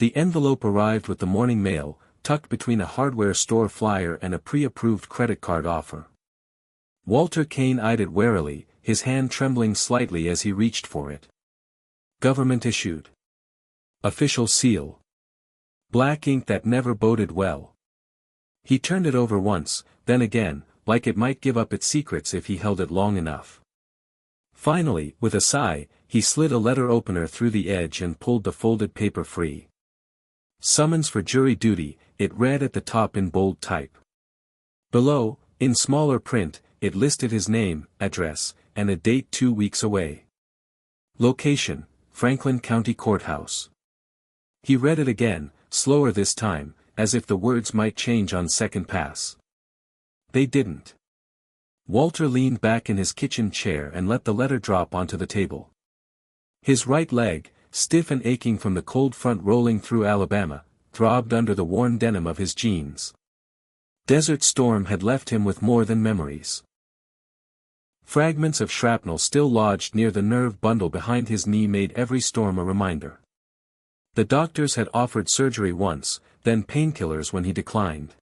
The envelope arrived with the morning mail, tucked between a hardware store flyer and a pre-approved credit card offer. Walter Kane eyed it warily, his hand trembling slightly as he reached for it. Government issued. Official seal. Black ink that never boded well. He turned it over once, then again, like it might give up its secrets if he held it long enough. Finally, with a sigh, he slid a letter opener through the edge and pulled the folded paper free. Summons for jury duty, it read at the top in bold type. Below, in smaller print, it listed his name, address, and a date 2 weeks away. Location, Franklin County Courthouse. He read it again, slower this time, as if the words might change on second pass. They didn't. Walter leaned back in his kitchen chair and let the letter drop onto the table. His right leg, stiff and aching from the cold front rolling through Alabama, throbbed under the worn denim of his jeans. Desert Storm had left him with more than memories. Fragments of shrapnel still lodged near the nerve bundle behind his knee made every storm a reminder. The doctors had offered surgery once, then painkillers when he declined.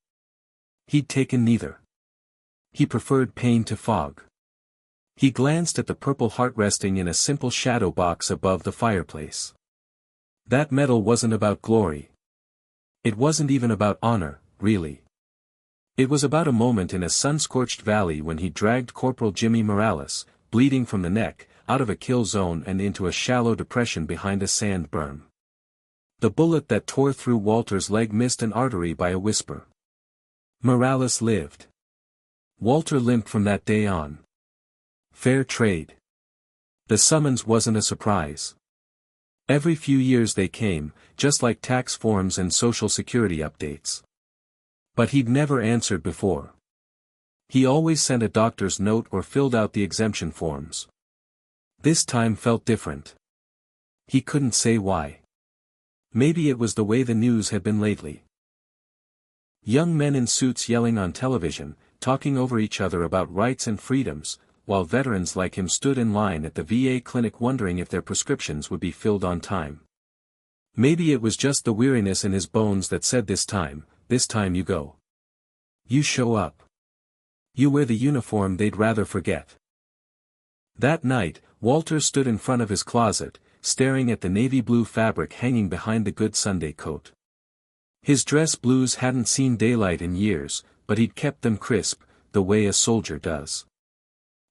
He'd taken neither. He preferred pain to fog. He glanced at the Purple Heart resting in a simple shadow box above the fireplace. That medal wasn't about glory. It wasn't even about honor, really. It was about a moment in a sun-scorched valley when he dragged Corporal Jimmy Morales, bleeding from the neck, out of a kill zone and into a shallow depression behind a sand berm. The bullet that tore through Walter's leg missed an artery by a whisper. Morales lived. Walter limped from that day on. Fair trade. The summons wasn't a surprise. Every few years they came, just like tax forms and social security updates. But he'd never answered before. He always sent a doctor's note or filled out the exemption forms. This time felt different. He couldn't say why. Maybe it was the way the news had been lately. Young men in suits yelling on television, talking over each other about rights and freedoms, while veterans like him stood in line at the VA clinic wondering if their prescriptions would be filled on time. Maybe it was just the weariness in his bones that said this time you go. You show up. You wear the uniform they'd rather forget. That night, Walter stood in front of his closet, staring at the navy blue fabric hanging behind the good Sunday coat. His dress blues hadn't seen daylight in years, but he'd kept them crisp, the way a soldier does.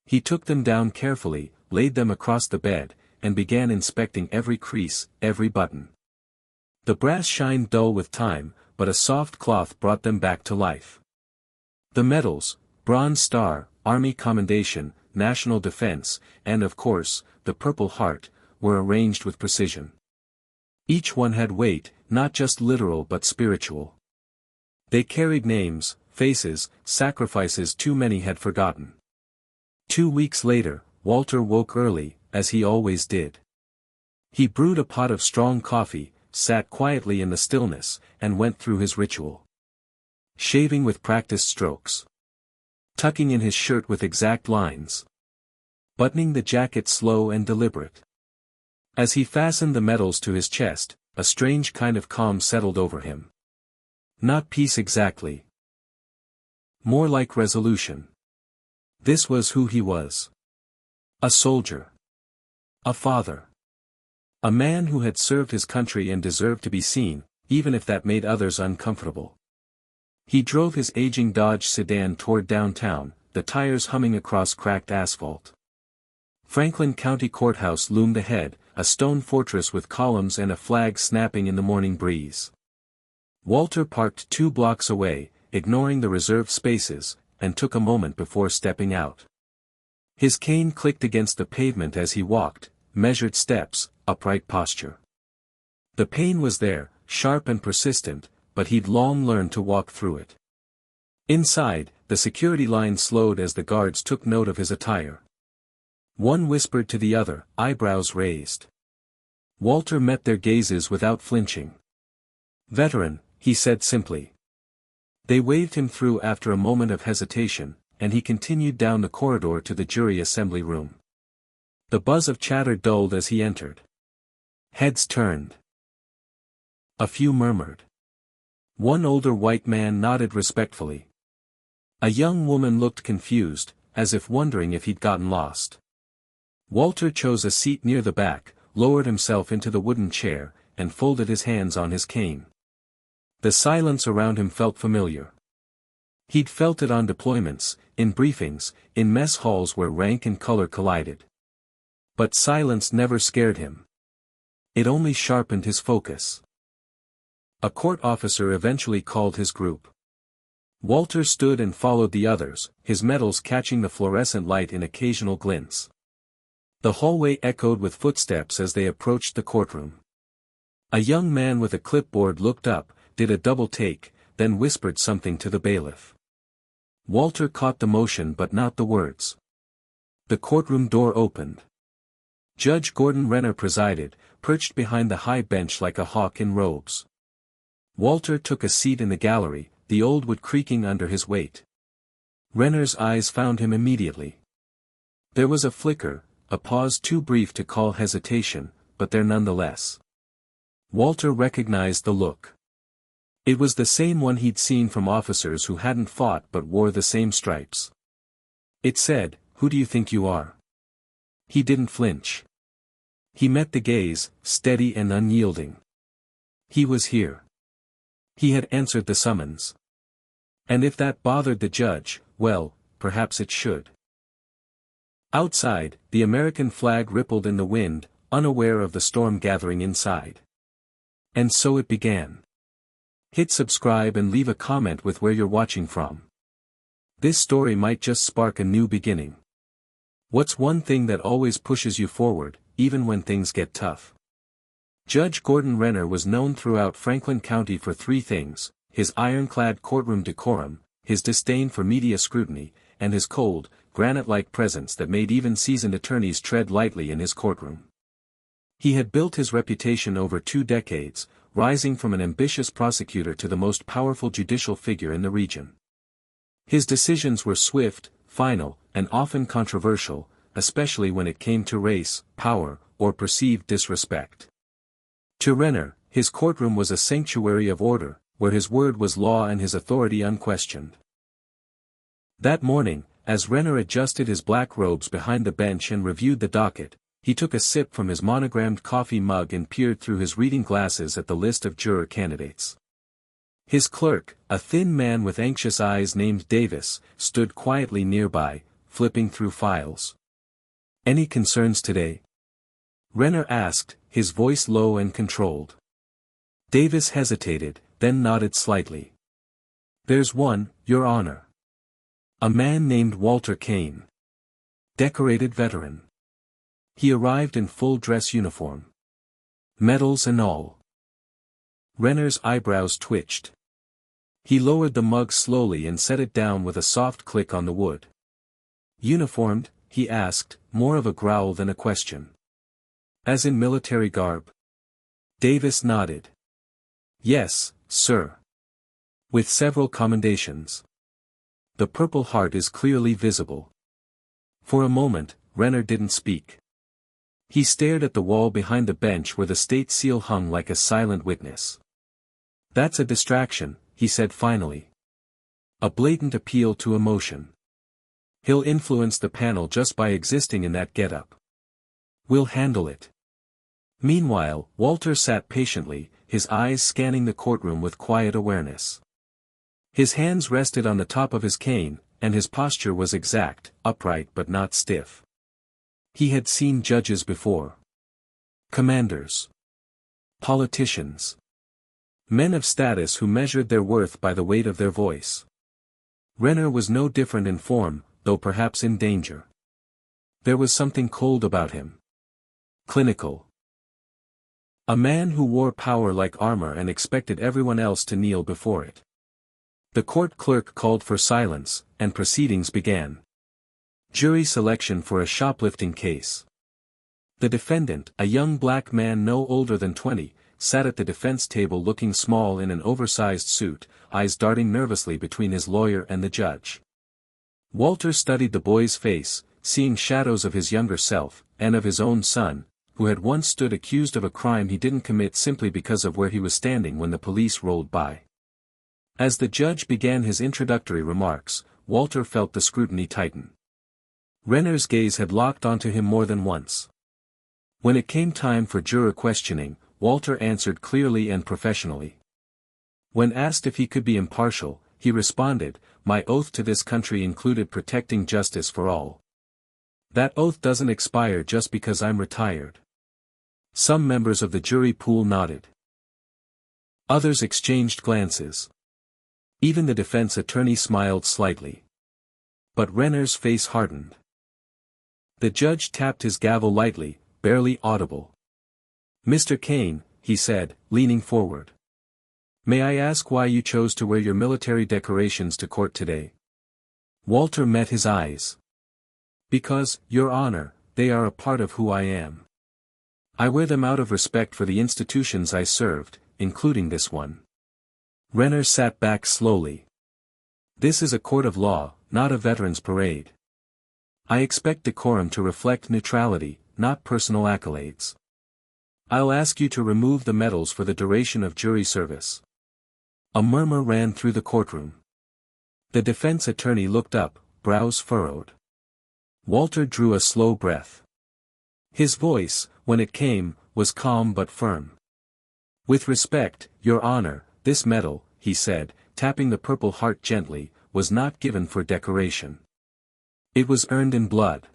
He took them down carefully, laid them across the bed, and began inspecting every crease, every button. The brass shined dull with time, but a soft cloth brought them back to life. The medals, Bronze Star, Army Commendation, National Defense, and of course, the Purple Heart, were arranged with precision. Each one had weight, not just literal but spiritual. They carried names, faces, sacrifices too many had forgotten. 2 weeks later, Walter woke early, as he always did. He brewed a pot of strong coffee, sat quietly in the stillness, and went through his ritual. Shaving with practiced strokes. Tucking in his shirt with exact lines. Buttoning the jacket slow and deliberate. As he fastened the medals to his chest, a strange kind of calm settled over him. Not peace exactly. More like resolution. This was who he was. A soldier. A father. A man who had served his country and deserved to be seen, even if that made others uncomfortable. He drove his aging Dodge sedan toward downtown, the tires humming across cracked asphalt. Franklin County Courthouse loomed ahead, a stone fortress with columns and a flag snapping in the morning breeze. Walter parked 2 blocks away, ignoring the reserved spaces, and took a moment before stepping out. His cane clicked against the pavement as he walked, measured steps, upright posture. The pain was there, sharp and persistent, but he'd long learned to walk through it. Inside, the security line slowed as the guards took note of his attire. One whispered to the other, eyebrows raised. Walter met their gazes without flinching. "Veteran," he said simply. They waved him through after a moment of hesitation, and he continued down the corridor to the jury assembly room. The buzz of chatter dulled as he entered. Heads turned. A few murmured. One older white man nodded respectfully. A young woman looked confused, as if wondering if he'd gotten lost. Walter chose a seat near the back, lowered himself into the wooden chair, and folded his hands on his cane. The silence around him felt familiar. He'd felt it on deployments, in briefings, in mess halls where rank and color collided. But silence never scared him. It only sharpened his focus. A court officer eventually called his group. Walter stood and followed the others, his medals catching the fluorescent light in occasional glints. The hallway echoed with footsteps as they approached the courtroom. A young man with a clipboard looked up, did a double take, then whispered something to the bailiff. Walter caught the motion but not the words. The courtroom door opened. Judge Gordon Renner presided, perched behind the high bench like a hawk in robes. Walter took a seat in the gallery, the old wood creaking under his weight. Renner's eyes found him immediately. There was a flicker, a pause too brief to call hesitation, but there nonetheless. Walter recognized the look. It was the same one he'd seen from officers who hadn't fought but wore the same stripes. It said, "Who do you think you are?" He didn't flinch. He met the gaze, steady and unyielding. He was here. He had answered the summons. And if that bothered the judge, well, perhaps it should. Outside, the American flag rippled in the wind, unaware of the storm gathering inside. And so it began. Hit subscribe and leave a comment with where you're watching from. This story might just spark a new beginning. What's one thing that always pushes you forward, even when things get tough? Judge Gordon Renner was known throughout Franklin County for three things: his ironclad courtroom decorum, his disdain for media scrutiny, and his cold, granite-like presence that made even seasoned attorneys tread lightly in his courtroom. He had built his reputation over 2 decades, rising from an ambitious prosecutor to the most powerful judicial figure in the region. His decisions were swift, final, and often controversial, especially when it came to race, power, or perceived disrespect. To Renner, his courtroom was a sanctuary of order, where his word was law and his authority unquestioned. That morning, as Renner adjusted his black robes behind the bench and reviewed the docket, he took a sip from his monogrammed coffee mug and peered through his reading glasses at the list of juror candidates. His clerk, a thin man with anxious eyes named Davis, stood quietly nearby, flipping through files. "Any concerns today?" Renner asked, his voice low and controlled. Davis hesitated, then nodded slightly. "There's one, Your Honor. A man named Walter Kane. Decorated veteran. He arrived in full dress uniform. Medals and all." Renner's eyebrows twitched. He lowered the mug slowly and set it down with a soft click on the wood. "Uniformed?" he asked, more of a growl than a question. "As in military garb?" Davis nodded. "Yes, sir. With several commendations. The Purple Heart is clearly visible." For a moment, Renner didn't speak. He stared at the wall behind the bench where the state seal hung like a silent witness. "That's a distraction," he said finally. "A blatant appeal to emotion. He'll influence the panel just by existing in that getup. We'll handle it." Meanwhile, Walter sat patiently, his eyes scanning the courtroom with quiet awareness. His hands rested on the top of his cane, and his posture was exact, upright but not stiff. He had seen judges before. Commanders. Politicians. Men of status who measured their worth by the weight of their voice. Renner was no different in form, though perhaps in danger. There was something cold about him. Clinical. A man who wore power like armor and expected everyone else to kneel before it. The court clerk called for silence, and proceedings began. Jury selection for a shoplifting case. The defendant, a young black man no older than 20, sat at the defense table looking small in an oversized suit, eyes darting nervously between his lawyer and the judge. Walter studied the boy's face, seeing shadows of his younger self, and of his own son, who had once stood accused of a crime he didn't commit simply because of where he was standing when the police rolled by. As the judge began his introductory remarks, Walter felt the scrutiny tighten. Renner's gaze had locked onto him more than once. When it came time for juror questioning, Walter answered clearly and professionally. When asked if he could be impartial, he responded, "My oath to this country included protecting justice for all. That oath doesn't expire just because I'm retired." Some members of the jury pool nodded. Others exchanged glances. Even the defense attorney smiled slightly. But Renner's face hardened. The judge tapped his gavel lightly, barely audible. "Mr. Kane," he said, leaning forward. "May I ask why you chose to wear your military decorations to court today?" Walter met his eyes. "Because, Your Honor, they are a part of who I am. I wear them out of respect for the institutions I served, including this one." Renner sat back slowly. "This is a court of law, not a veterans parade. I expect decorum to reflect neutrality, not personal accolades. I'll ask you to remove the medals for the duration of jury service." A murmur ran through the courtroom. The defense attorney looked up, brows furrowed. Walter drew a slow breath. His voice, when it came, was calm but firm. "With respect, Your Honor, this medal," he said, tapping the Purple Heart gently, "was not given for decoration. It was earned in blood.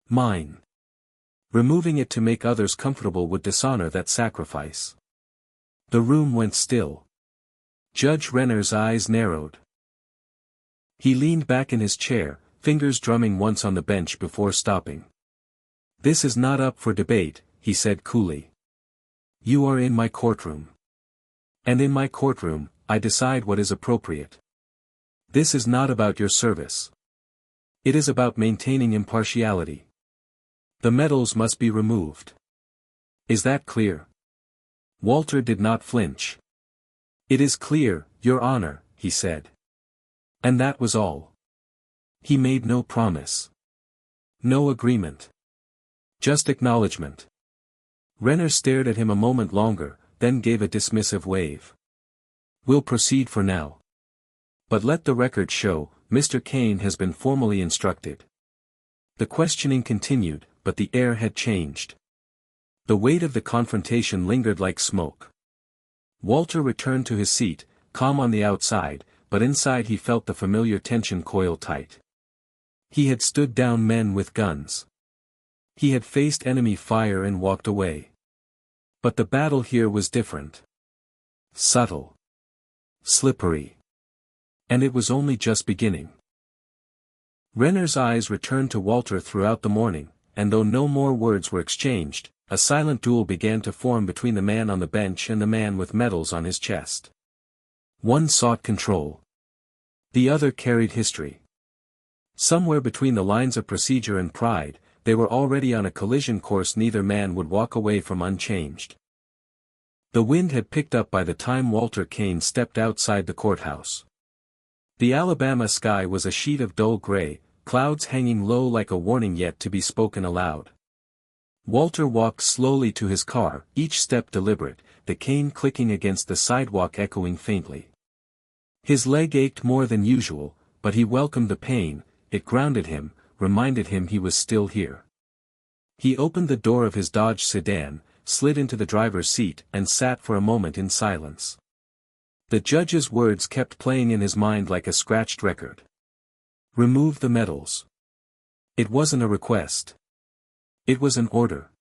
Mine. Removing it to make others comfortable would dishonor that sacrifice." The room went still. Judge Renner's eyes narrowed. He leaned back in his chair, fingers drumming once on the bench before stopping. "This is not up for debate," he said coolly. "You are in my courtroom. And in my courtroom, I decide what is appropriate. This is not about your service. It is about maintaining impartiality. The medals must be removed. Is that clear?" Walter did not flinch. "It is clear, Your Honor," he said. And that was all. He made no promise. No agreement. Just acknowledgement. Renner stared at him a moment longer, then gave a dismissive wave. "We'll proceed for now. But let the record show, Mr. Kane has been formally instructed." The questioning continued, but the air had changed. The weight of the confrontation lingered like smoke. Walter returned to his seat, calm on the outside, but inside he felt the familiar tension coil tight. He had stood down men with guns. He had faced enemy fire and walked away. But the battle here was different. Subtle. Slippery. And it was only just beginning. Renner's eyes returned to Walter throughout the morning, and though no more words were exchanged, a silent duel began to form between the man on the bench and the man with medals on his chest. One sought control. The other carried history. Somewhere between the lines of procedure and pride, they were already on a collision course neither man would walk away from unchanged. The wind had picked up by the time Walter Kane stepped outside the courthouse. The Alabama sky was a sheet of dull gray, clouds hanging low like a warning yet to be spoken aloud. Walter walked slowly to his car, each step deliberate, the cane clicking against the sidewalk echoing faintly. His leg ached more than usual, but he welcomed the pain, it grounded him, reminded him he was still here. He opened the door of his Dodge sedan, slid into the driver's seat and sat for a moment in silence. The judge's words kept playing in his mind like a scratched record. Remove the medals. It wasn't a request. It was an order.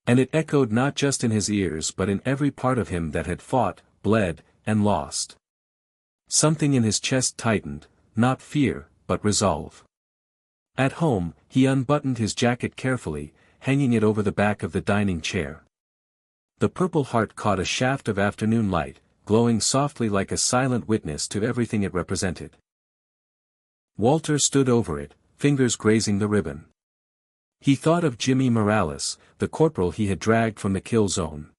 And it echoed not just in his ears but in every part of him that had fought, bled, and lost. Something in his chest tightened, not fear, but resolve. At home, he unbuttoned his jacket carefully, hanging it over the back of the dining chair. The Purple Heart caught a shaft of afternoon light, glowing softly like a silent witness to everything it represented. Walter stood over it, fingers grazing the ribbon. He thought of Jimmy Morales, the corporal he had dragged from the kill zone.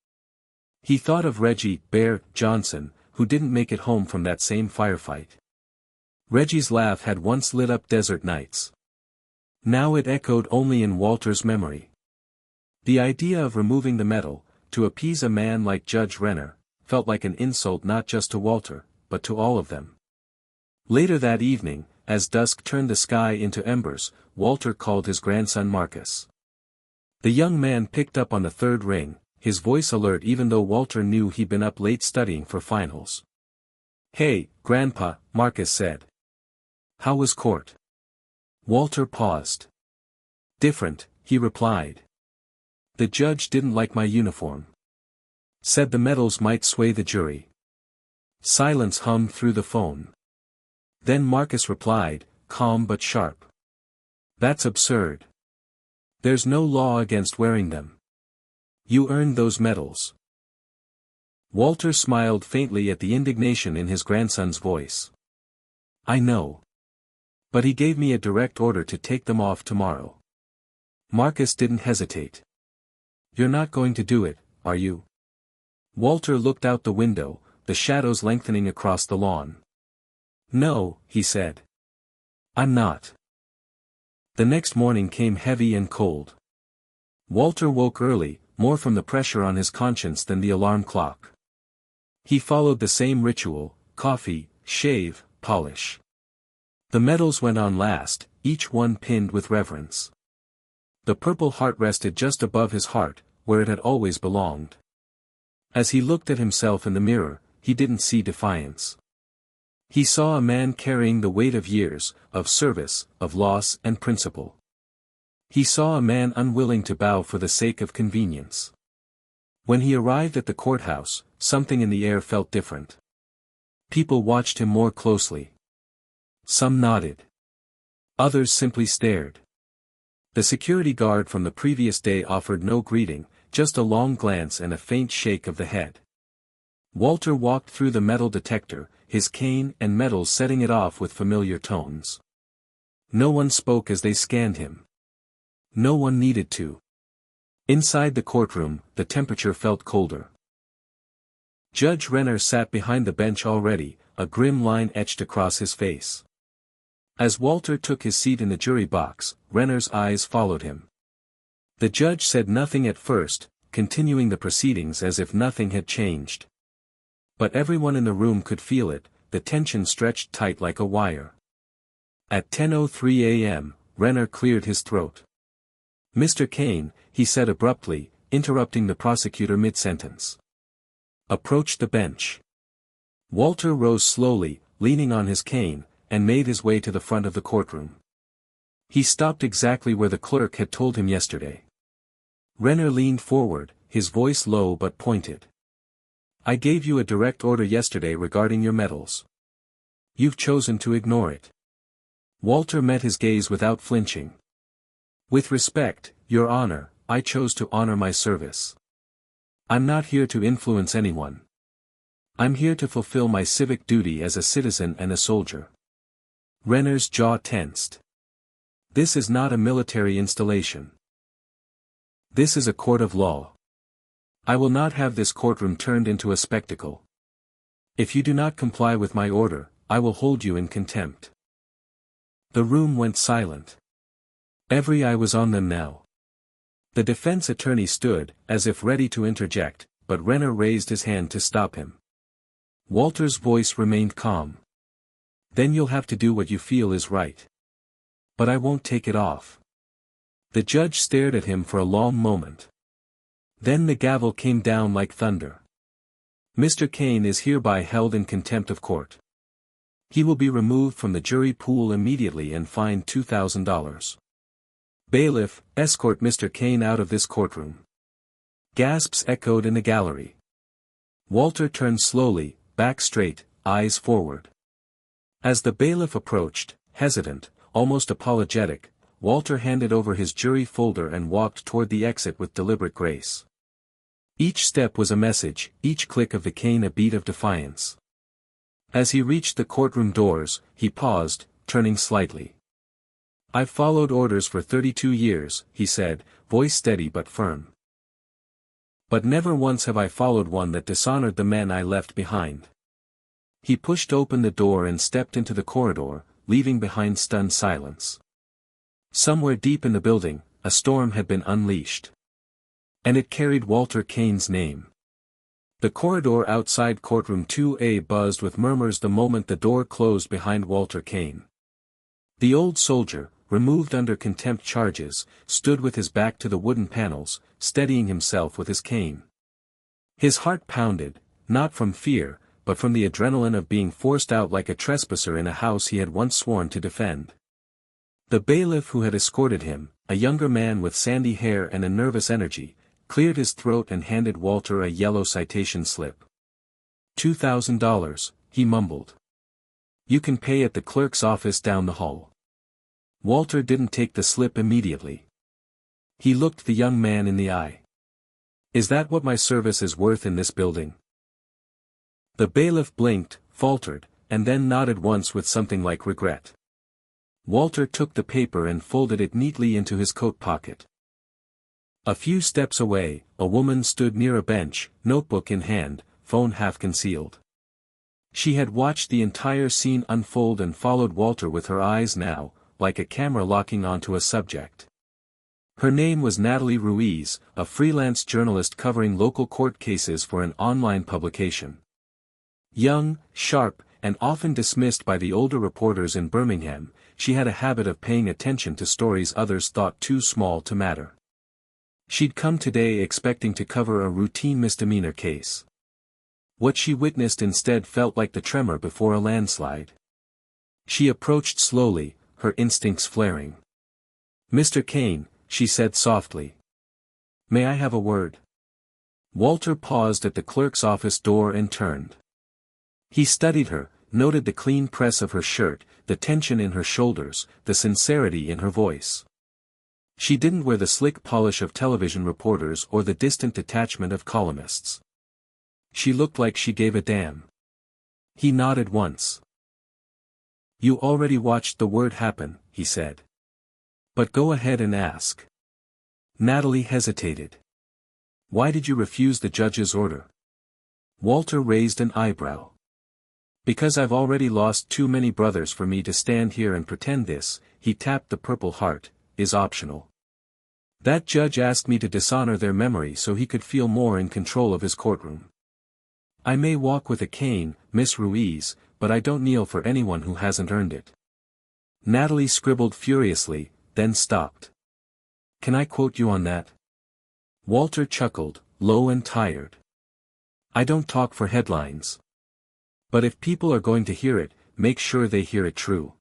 He thought of Reggie "Bear" Johnson, who didn't make it home from that same firefight. Reggie's laugh had once lit up desert nights. Now it echoed only in Walter's memory. The idea of removing the medal, to appease a man like Judge Renner, felt like an insult not just to Walter, but to all of them. Later that evening, as dusk turned the sky into embers, Walter called his grandson Marcus. The young man picked up on the third ring, his voice alert even though Walter knew he'd been up late studying for finals. "Hey, Grandpa," Marcus said. "How was court?" Walter paused. "Different," he replied. "The judge didn't like my uniform. Said the medals might sway the jury." Silence hummed through the phone. Then Marcus replied, calm but sharp. "That's absurd. There's no law against wearing them. You earned those medals." Walter smiled faintly at the indignation in his grandson's voice. "I know. But he gave me a direct order to take them off tomorrow." Marcus didn't hesitate. "You're not going to do it, are you?" Walter looked out the window, the shadows lengthening across the lawn. "No," he said. "I'm not." The next morning came heavy and cold. Walter woke early, more from the pressure on his conscience than the alarm clock. He followed the same ritual: coffee, shave, polish. The medals went on last, each one pinned with reverence. The Purple Heart rested just above his heart, where it had always belonged. As he looked at himself in the mirror, he didn't see defiance. He saw a man carrying the weight of years, of service, of loss and principle. He saw a man unwilling to bow for the sake of convenience. When he arrived at the courthouse, something in the air felt different. People watched him more closely. Some nodded. Others simply stared. The security guard from the previous day offered no greeting, just a long glance and a faint shake of the head. Walter walked through the metal detector, his cane and medals setting it off with familiar tones. No one spoke as they scanned him. No one needed to. Inside the courtroom, the temperature felt colder. Judge Renner sat behind the bench already, a grim line etched across his face. As Walter took his seat in the jury box, Renner's eyes followed him. The judge said nothing at first, continuing the proceedings as if nothing had changed. But everyone in the room could feel it, the tension stretched tight like a wire. At 10:03 a.m., Renner cleared his throat. "Mr. Kane," he said abruptly, interrupting the prosecutor mid-sentence. "Approach the bench." Walter rose slowly, leaning on his cane, and made his way to the front of the courtroom. He stopped exactly where the clerk had told him yesterday. Renner leaned forward, his voice low but pointed. "I gave you a direct order yesterday regarding your medals. You've chosen to ignore it." Walter met his gaze without flinching. "With respect, Your Honor, I chose to honor my service. I'm not here to influence anyone. I'm here to fulfill my civic duty as a citizen and a soldier." Renner's jaw tensed. "This is not a military installation. This is a court of law. I will not have this courtroom turned into a spectacle. If you do not comply with my order, I will hold you in contempt." The room went silent. Every eye was on them now. The defense attorney stood, as if ready to interject, but Renner raised his hand to stop him. Walter's voice remained calm. "Then you'll have to do what you feel is right. But I won't take it off." The judge stared at him for a long moment. Then the gavel came down like thunder. "Mr. Kane is hereby held in contempt of court. He will be removed from the jury pool immediately and fined $2,000. Bailiff, escort Mr. Kane out of this courtroom." Gasps echoed in the gallery. Walter turned slowly, back straight, eyes forward. As the bailiff approached, hesitant, almost apologetic, Walter handed over his jury folder and walked toward the exit with deliberate grace. Each step was a message, each click of the cane a beat of defiance. As he reached the courtroom doors, he paused, turning slightly. "I've followed orders for 32 years, he said, voice steady but firm. But never once have I followed one that dishonored the men I left behind." He pushed open the door and stepped into the corridor, leaving behind stunned silence. Somewhere deep in the building, a storm had been unleashed. And it carried Walter Kane's name. The corridor outside courtroom 2A buzzed with murmurs the moment the door closed behind Walter Kane. The old soldier, removed under contempt charges, stood with his back to the wooden panels, steadying himself with his cane. His heart pounded, not from fear, but from the adrenaline of being forced out like a trespasser in a house he had once sworn to defend. The bailiff who had escorted him, a younger man with sandy hair and a nervous energy, cleared his throat and handed Walter a yellow citation slip. $2,000, he mumbled. You can pay at the clerk's office down the hall. Walter didn't take the slip immediately. He looked the young man in the eye. Is that what my service is worth in this building? The bailiff blinked, faltered, and then nodded once with something like regret. Walter took the paper and folded it neatly into his coat pocket. A few steps away, a woman stood near a bench, notebook in hand, phone half concealed. She had watched the entire scene unfold and followed Walter with her eyes now, like a camera locking onto a subject. Her name was Natalie Ruiz, a freelance journalist covering local court cases for an online publication. Young, sharp, and often dismissed by the older reporters in Birmingham, she had a habit of paying attention to stories others thought too small to matter. She'd come today expecting to cover a routine misdemeanor case. What she witnessed instead felt like the tremor before a landslide. She approached slowly, her instincts flaring. "Mr. Kane," she said softly. "May I have a word?" Walter paused at the clerk's office door and turned. He studied her, noted the clean press of her shirt, the tension in her shoulders, the sincerity in her voice. She didn't wear the slick polish of television reporters or the distant detachment of columnists. She looked like she gave a damn. He nodded once. "You already watched the word happen," he said. "But go ahead and ask." Natalie hesitated. "Why did you refuse the judge's order?" Walter raised an eyebrow. "Because I've already lost too many brothers for me to stand here and pretend this," he tapped the Purple Heart, "is optional. That judge asked me to dishonor their memory so he could feel more in control of his courtroom. I may walk with a cane, Miss Ruiz, but I don't kneel for anyone who hasn't earned it." Natalie scribbled furiously, then stopped. "Can I quote you on that?" Walter chuckled, low and tired. "I don't talk for headlines. But if people are going to hear it, make sure they hear it true."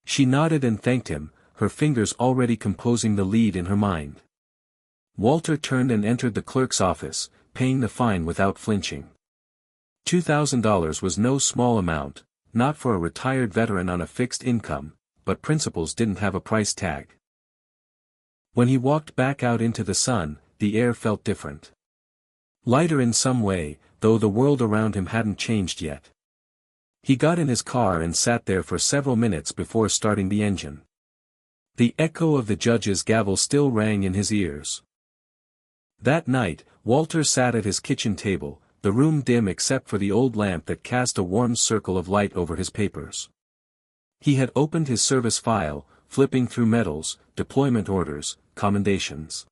She nodded and thanked him, her fingers already composing the lead in her mind. Walter turned and entered the clerk's office, paying the fine without flinching. $2,000 was no small amount, not for a retired veteran on a fixed income, but principles didn't have a price tag. When he walked back out into the sun, the air felt different. Lighter in some way, though the world around him hadn't changed yet. He got in his car and sat there for several minutes before starting the engine. The echo of the judge's gavel still rang in his ears. That night, Walter sat at his kitchen table, the room dim except for the old lamp that cast a warm circle of light over his papers. He had opened his service file, flipping through medals, deployment orders, commendations.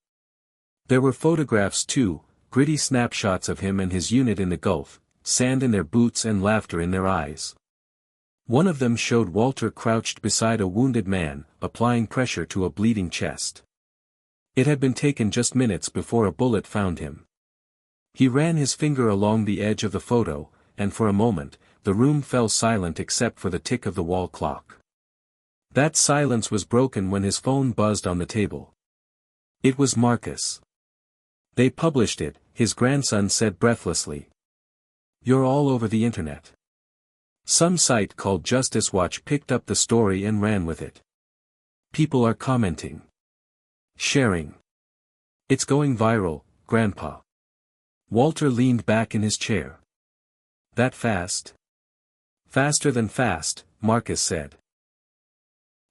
There were photographs too, gritty snapshots of him and his unit in the Gulf, sand in their boots and laughter in their eyes. One of them showed Walter crouched beside a wounded man, applying pressure to a bleeding chest. It had been taken just minutes before a bullet found him. He ran his finger along the edge of the photo, and for a moment, the room fell silent except for the tick of the wall clock. That silence was broken when his phone buzzed on the table. It was Marcus. "They published it," his grandson said breathlessly. "You're all over the internet. Some site called Justice Watch picked up the story and ran with it. People are commenting. Sharing. It's going viral, Grandpa." Walter leaned back in his chair. "That fast?" "Faster than fast," Marcus said.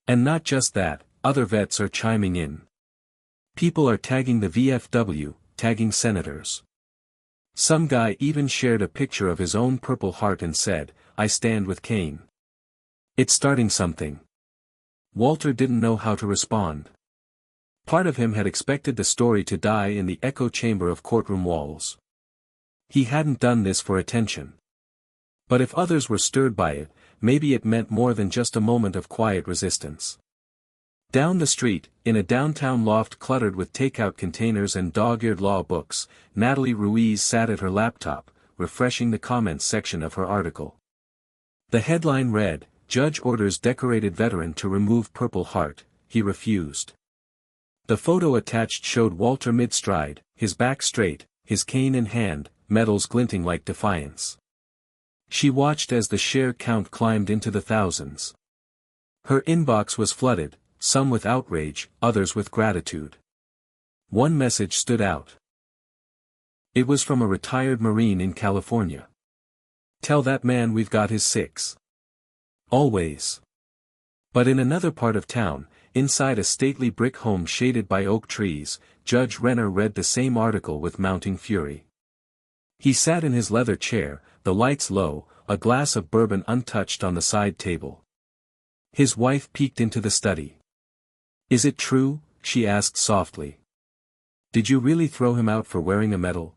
"And not just that, other vets are chiming in. People are tagging the VFW, tagging senators. Some guy even shared a picture of his own Purple Heart and said, 'I stand with Kane.' It's starting something." Walter didn't know how to respond. Part of him had expected the story to die in the echo chamber of courtroom walls. He hadn't done this for attention. But if others were stirred by it, maybe it meant more than just a moment of quiet resistance. Down the street, in a downtown loft cluttered with takeout containers and dog-eared law books, Natalie Ruiz sat at her laptop, refreshing the comments section of her article. The headline read, "Judge orders decorated veteran to remove Purple Heart, he refused." The photo attached showed Walter mid-stride, his back straight, his cane in hand, medals glinting like defiance. She watched as the share count climbed into the thousands. Her inbox was flooded, some with outrage, others with gratitude. One message stood out. It was from a retired Marine in California. "Tell that man we've got his six. Always." But in another part of town, inside a stately brick home shaded by oak trees, Judge Renner read the same article with mounting fury. He sat in his leather chair, the lights low, a glass of bourbon untouched on the side table. His wife peeked into the study. "Is it true?" she asked softly. "Did you really throw him out for wearing a medal?"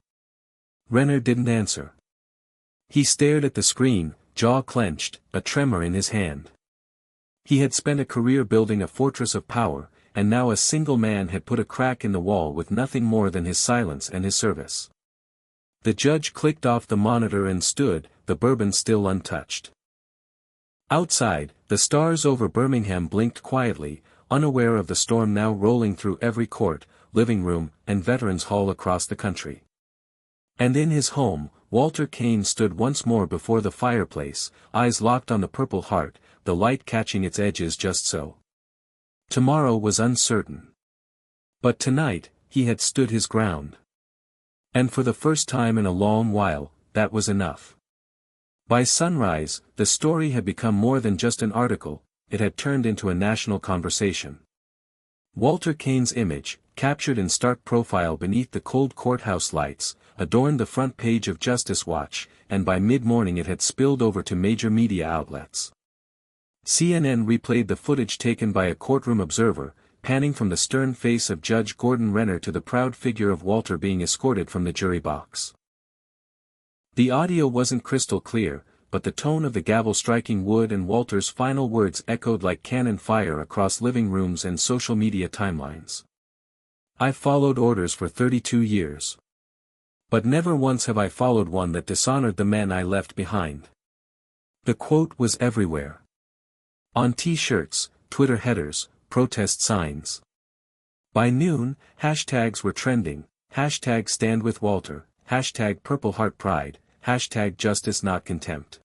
Renner didn't answer. He stared at the screen, jaw clenched, a tremor in his hand. He had spent a career building a fortress of power, and now a single man had put a crack in the wall with nothing more than his silence and his service. The judge clicked off the monitor and stood, the bourbon still untouched. Outside, the stars over Birmingham blinked quietly, unaware of the storm now rolling through every court, living room, and veterans hall across the country. And in his home, Walter Kane stood once more before the fireplace, eyes locked on the Purple Heart, the light catching its edges just so. Tomorrow was uncertain. But tonight, he had stood his ground. And for the first time in a long while, that was enough. By sunrise, the story had become more than just an article, it had turned into a national conversation. Walter Kane's image, captured in stark profile beneath the cold courthouse lights, adorned the front page of Justice Watch, and by mid-morning it had spilled over to major media outlets. CNN replayed the footage taken by a courtroom observer, panning from the stern face of Judge Gordon Renner to the proud figure of Walter being escorted from the jury box. The audio wasn't crystal clear, but the tone of the gavel striking wood and Walter's final words echoed like cannon fire across living rooms and social media timelines. "I've followed orders for 32 years. But never once have I followed one that dishonored the men I left behind." The quote was everywhere. On t-shirts, Twitter headers, protest signs. By noon, hashtags were trending, hashtag Stand With Walter, hashtag Purple Heart Pride, hashtag Justice Not Contempt.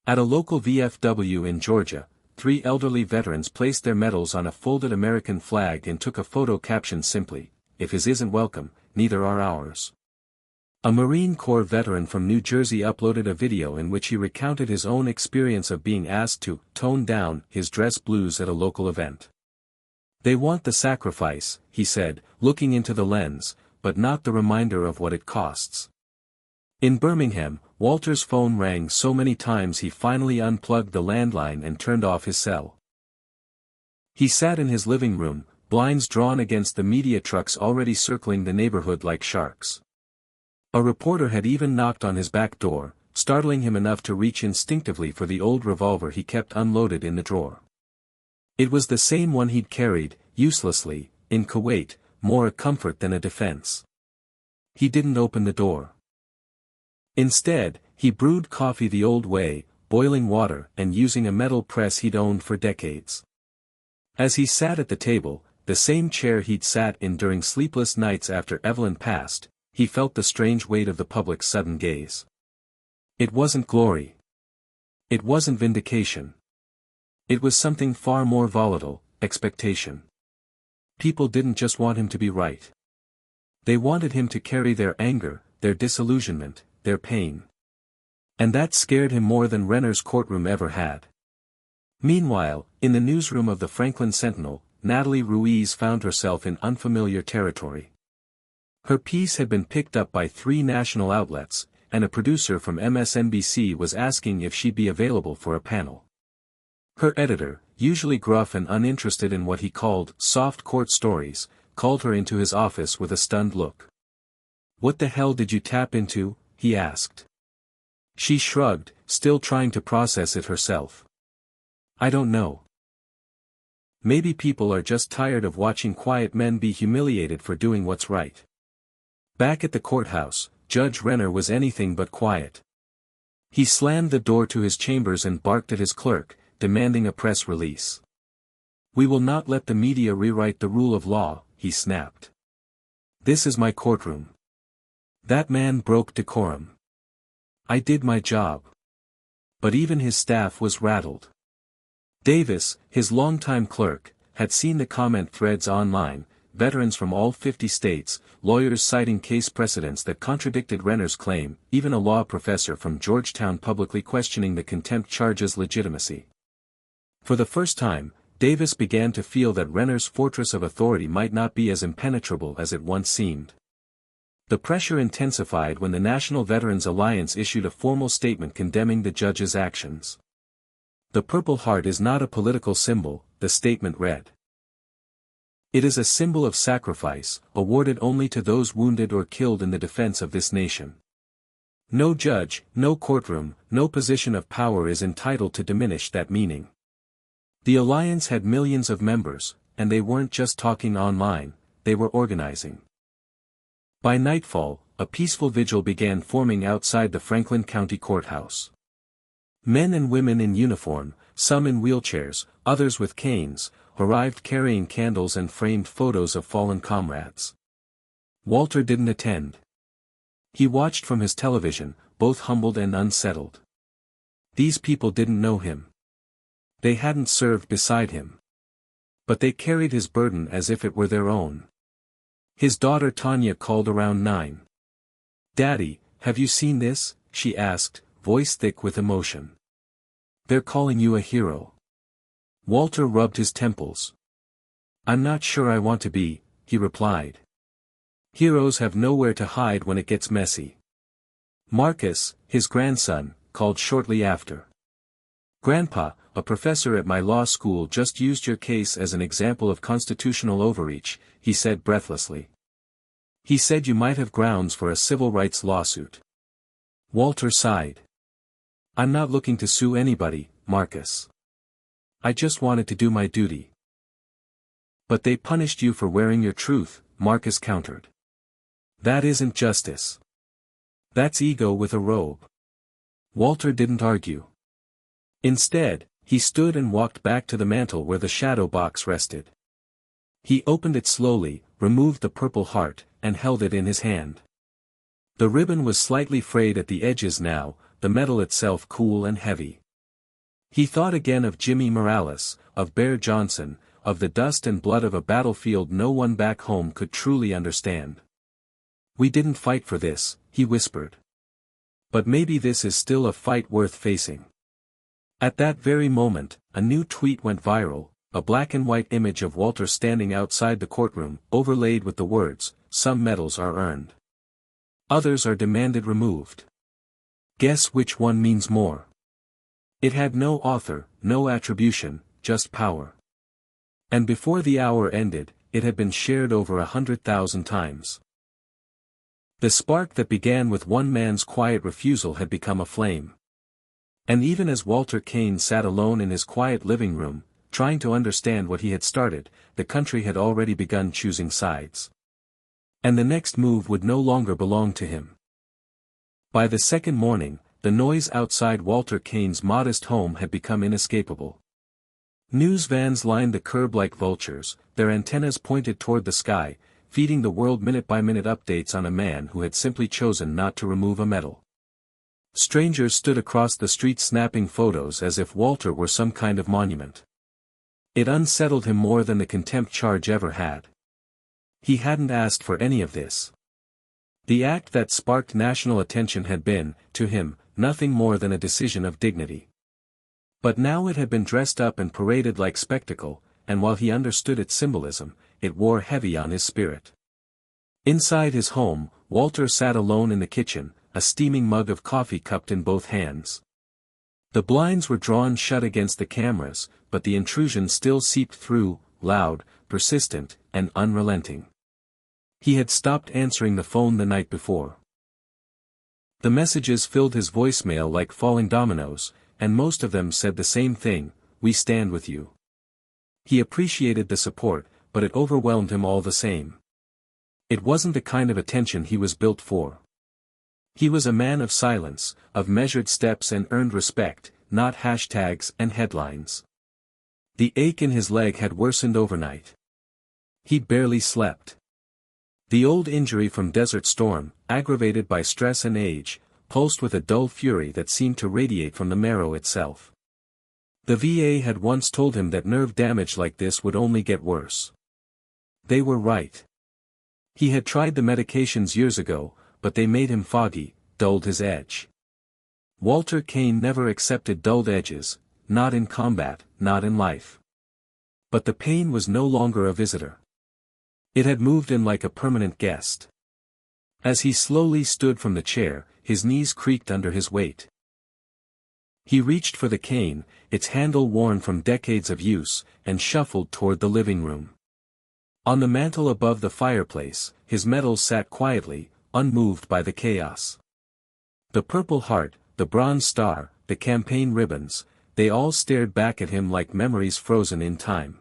At a local VFW in Georgia, 3 elderly veterans placed their medals on a folded American flag and took a photo captioned simply, "If his isn't welcome, neither are ours." A Marine Corps veteran from New Jersey uploaded a video in which he recounted his own experience of being asked to tone down his dress blues at a local event. "They want the sacrifice," he said, looking into the lens, "but not the reminder of what it costs." In Birmingham, Walter's phone rang so many times he finally unplugged the landline and turned off his cell. He sat in his living room, blinds drawn against the media trucks already circling the neighborhood like sharks. A reporter had even knocked on his back door, startling him enough to reach instinctively for the old revolver he kept unloaded in the drawer. It was the same one he'd carried, uselessly, in Kuwait, more a comfort than a defense. He didn't open the door. Instead, he brewed coffee the old way, boiling water and using a metal press he'd owned for decades. As he sat at the table, the same chair he'd sat in during sleepless nights after Evelyn passed, he felt the strange weight of the public's sudden gaze. It wasn't glory. It wasn't vindication. It was something far more volatile, expectation. People didn't just want him to be right. They wanted him to carry their anger, their disillusionment, their pain. And that scared him more than Renner's courtroom ever had. Meanwhile, in the newsroom of the Franklin Sentinel, Natalie Ruiz found herself in unfamiliar territory. Her piece had been picked up by 3 national outlets, and a producer from MSNBC was asking if she'd be available for a panel. Her editor, usually gruff and uninterested in what he called soft court stories, called her into his office with a stunned look. "What the hell did you tap into?" he asked. She shrugged, still trying to process it herself. "I don't know. Maybe people are just tired of watching quiet men be humiliated for doing what's right." Back at the courthouse, Judge Renner was anything but quiet. He slammed the door to his chambers and barked at his clerk, demanding a press release. "We will not let the media rewrite the rule of law," he snapped. "This is my courtroom." That man broke decorum. "I did my job." But even his staff was rattled. Davis, his longtime clerk, had seen the comment threads online, veterans from all 50 states, lawyers citing case precedents that contradicted Renner's claim, even a law professor from Georgetown publicly questioning the contempt charge's legitimacy. For the first time, Davis began to feel that Renner's fortress of authority might not be as impenetrable as it once seemed. The pressure intensified when the National Veterans Alliance issued a formal statement condemning the judge's actions. "The Purple Heart is not a political symbol," the statement read. "It is a symbol of sacrifice, awarded only to those wounded or killed in the defense of this nation. No judge, no courtroom, no position of power is entitled to diminish that meaning." The alliance had millions of members, and they weren't just talking online, they were organizing. By nightfall, a peaceful vigil began forming outside the Franklin County Courthouse. Men and women in uniform, some in wheelchairs, others with canes, arrived carrying candles and framed photos of fallen comrades. Walter didn't attend. He watched from his television, both humbled and unsettled. These people didn't know him. They hadn't served beside him. But they carried his burden as if it were their own. His daughter Tanya called around 9. "Daddy, have you seen this?" she asked, voice thick with emotion. "They're calling you a hero." Walter rubbed his temples. "I'm not sure I want to be," he replied. "Heroes have nowhere to hide when it gets messy." Marcus, his grandson, called shortly after. "Grandpa, a professor at my law school just used your case as an example of constitutional overreach," he said breathlessly. "He said you might have grounds for a civil rights lawsuit." Walter sighed. "I'm not looking to sue anybody, Marcus. I just wanted to do my duty." "But they punished you for wearing your truth," Marcus countered. "That isn't justice. That's ego with a robe." Walter didn't argue. Instead, he stood and walked back to the mantel where the shadow box rested. He opened it slowly, removed the Purple Heart, and held it in his hand. The ribbon was slightly frayed at the edges now, the metal itself cool and heavy. He thought again of Jimmy Morales, of Bear Johnson, of the dust and blood of a battlefield no one back home could truly understand. "We didn't fight for this," he whispered. "But maybe this is still a fight worth facing." At that very moment, a new tweet went viral, a black and white image of Walter standing outside the courtroom, overlaid with the words, "Some medals are earned. Others are demanded removed. Guess which one means more?" It had no author, no attribution, just power. And before the hour ended, it had been shared over 100,000 times. The spark that began with one man's quiet refusal had become a flame. And even as Walter Kane sat alone in his quiet living room, trying to understand what he had started, the country had already begun choosing sides. And the next move would no longer belong to him. By the second morning, the noise outside Walter Kane's modest home had become inescapable. News vans lined the curb like vultures, their antennas pointed toward the sky, feeding the world minute-by-minute updates on a man who had simply chosen not to remove a medal. Strangers stood across the street snapping photos as if Walter were some kind of monument. It unsettled him more than the contempt charge ever had. He hadn't asked for any of this. The act that sparked national attention had been, to him, nothing more than a decision of dignity. But now it had been dressed up and paraded like spectacle, and while he understood its symbolism, it wore heavy on his spirit. Inside his home, Walter sat alone in the kitchen, a steaming mug of coffee cupped in both hands. The blinds were drawn shut against the cameras, but the intrusion still seeped through, loud, persistent, and unrelenting. He had stopped answering the phone the night before. The messages filled his voicemail like falling dominoes, and most of them said the same thing: "We stand with you." He appreciated the support, but it overwhelmed him all the same. It wasn't the kind of attention he was built for. He was a man of silence, of measured steps and earned respect, not hashtags and headlines. The ache in his leg had worsened overnight. He barely slept. The old injury from Desert Storm, aggravated by stress and age, pulsed with a dull fury that seemed to radiate from the marrow itself. The VA had once told him that nerve damage like this would only get worse. They were right. He had tried the medications years ago, but they made him foggy, dulled his edge. Walter Kane never accepted dulled edges, not in combat, not in life. But the pain was no longer a visitor. It had moved in like a permanent guest. As he slowly stood from the chair, his knees creaked under his weight. He reached for the cane, its handle worn from decades of use, and shuffled toward the living room. On the mantel above the fireplace, his medals sat quietly, unmoved by the chaos. The Purple Heart, the Bronze Star, the campaign ribbons, they all stared back at him like memories frozen in time.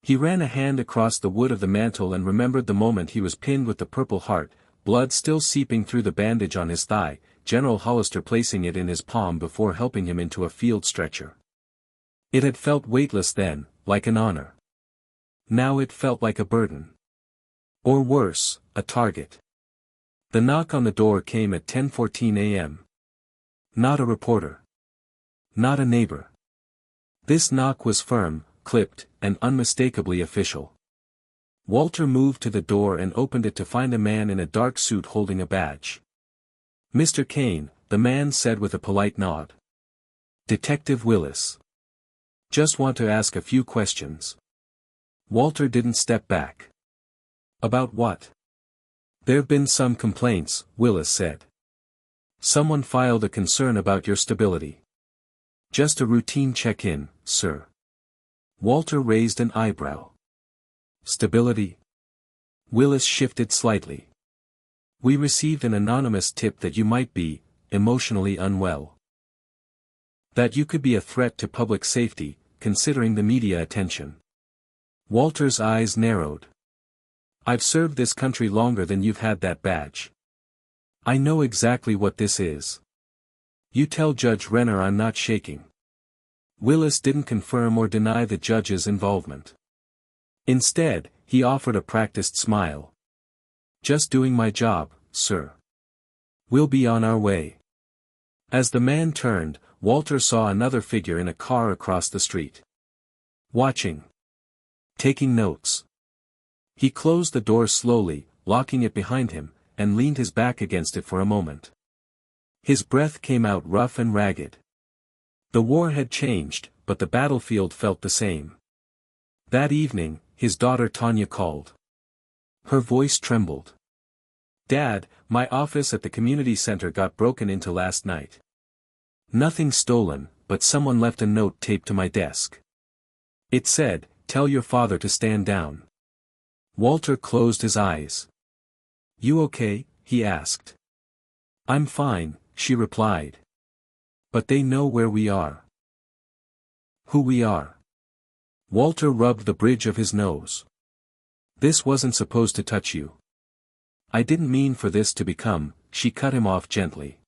He ran a hand across the wood of the mantel and remembered the moment he was pinned with the Purple Heart, blood still seeping through the bandage on his thigh, General Hollister placing it in his palm before helping him into a field stretcher. It had felt weightless then, like an honor. Now it felt like a burden. Or worse, a target. The knock on the door came at 10:14 a.m. Not a reporter. Not a neighbor. This knock was firm, clipped, and unmistakably official. Walter moved to the door and opened it to find a man in a dark suit holding a badge. "Mr. Kane," the man said with a polite nod. "Detective Willis. Just want to ask a few questions." Walter didn't step back. "About what?" "There've been some complaints," Willis said. "Someone filed a concern about your stability." "Just a routine check-in, sir." Walter raised an eyebrow. "Stability?" Willis shifted slightly. "We received an anonymous tip that you might be emotionally unwell. That you could be a threat to public safety, considering the media attention." Walter's eyes narrowed. "I've served this country longer than you've had that badge. I know exactly what this is. You tell Judge Renner I'm not shaking." Willis didn't confirm or deny the judge's involvement. Instead, he offered a practiced smile. "Just doing my job, sir. We'll be on our way." As the man turned, Walter saw another figure in a car across the street. Watching. Taking notes. He closed the door slowly, locking it behind him, and leaned his back against it for a moment. His breath came out rough and ragged. The war had changed, but the battlefield felt the same. That evening, his daughter Tanya called. Her voice trembled. "Dad, my office at the community center got broken into last night. Nothing stolen, but someone left a note taped to my desk. It said, 'Tell your father to stand down.'" Walter closed his eyes. "You okay?" he asked. "I'm fine," she replied. "But they know where we are." "Who we are?" Walter rubbed the bridge of his nose. "This wasn't supposed to touch you." "I didn't mean for this to become," she cut him off gently.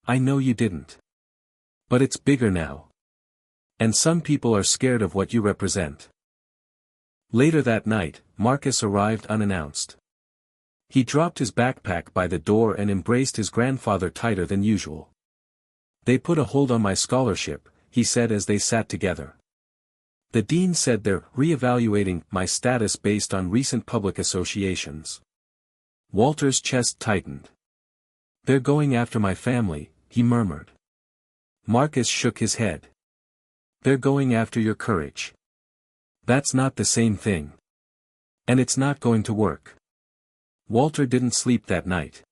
"I know you didn't. But it's bigger now. And some people are scared of what you represent." Later that night, Marcus arrived unannounced. He dropped his backpack by the door and embraced his grandfather tighter than usual. "They put a hold on my scholarship," he said as they sat together. "The dean said they're re-evaluating my status based on recent public associations." Walter's chest tightened. "They're going after my family," he murmured. Marcus shook his head. "They're going after your courage. That's not the same thing. And it's not going to work." Walter didn't sleep that night.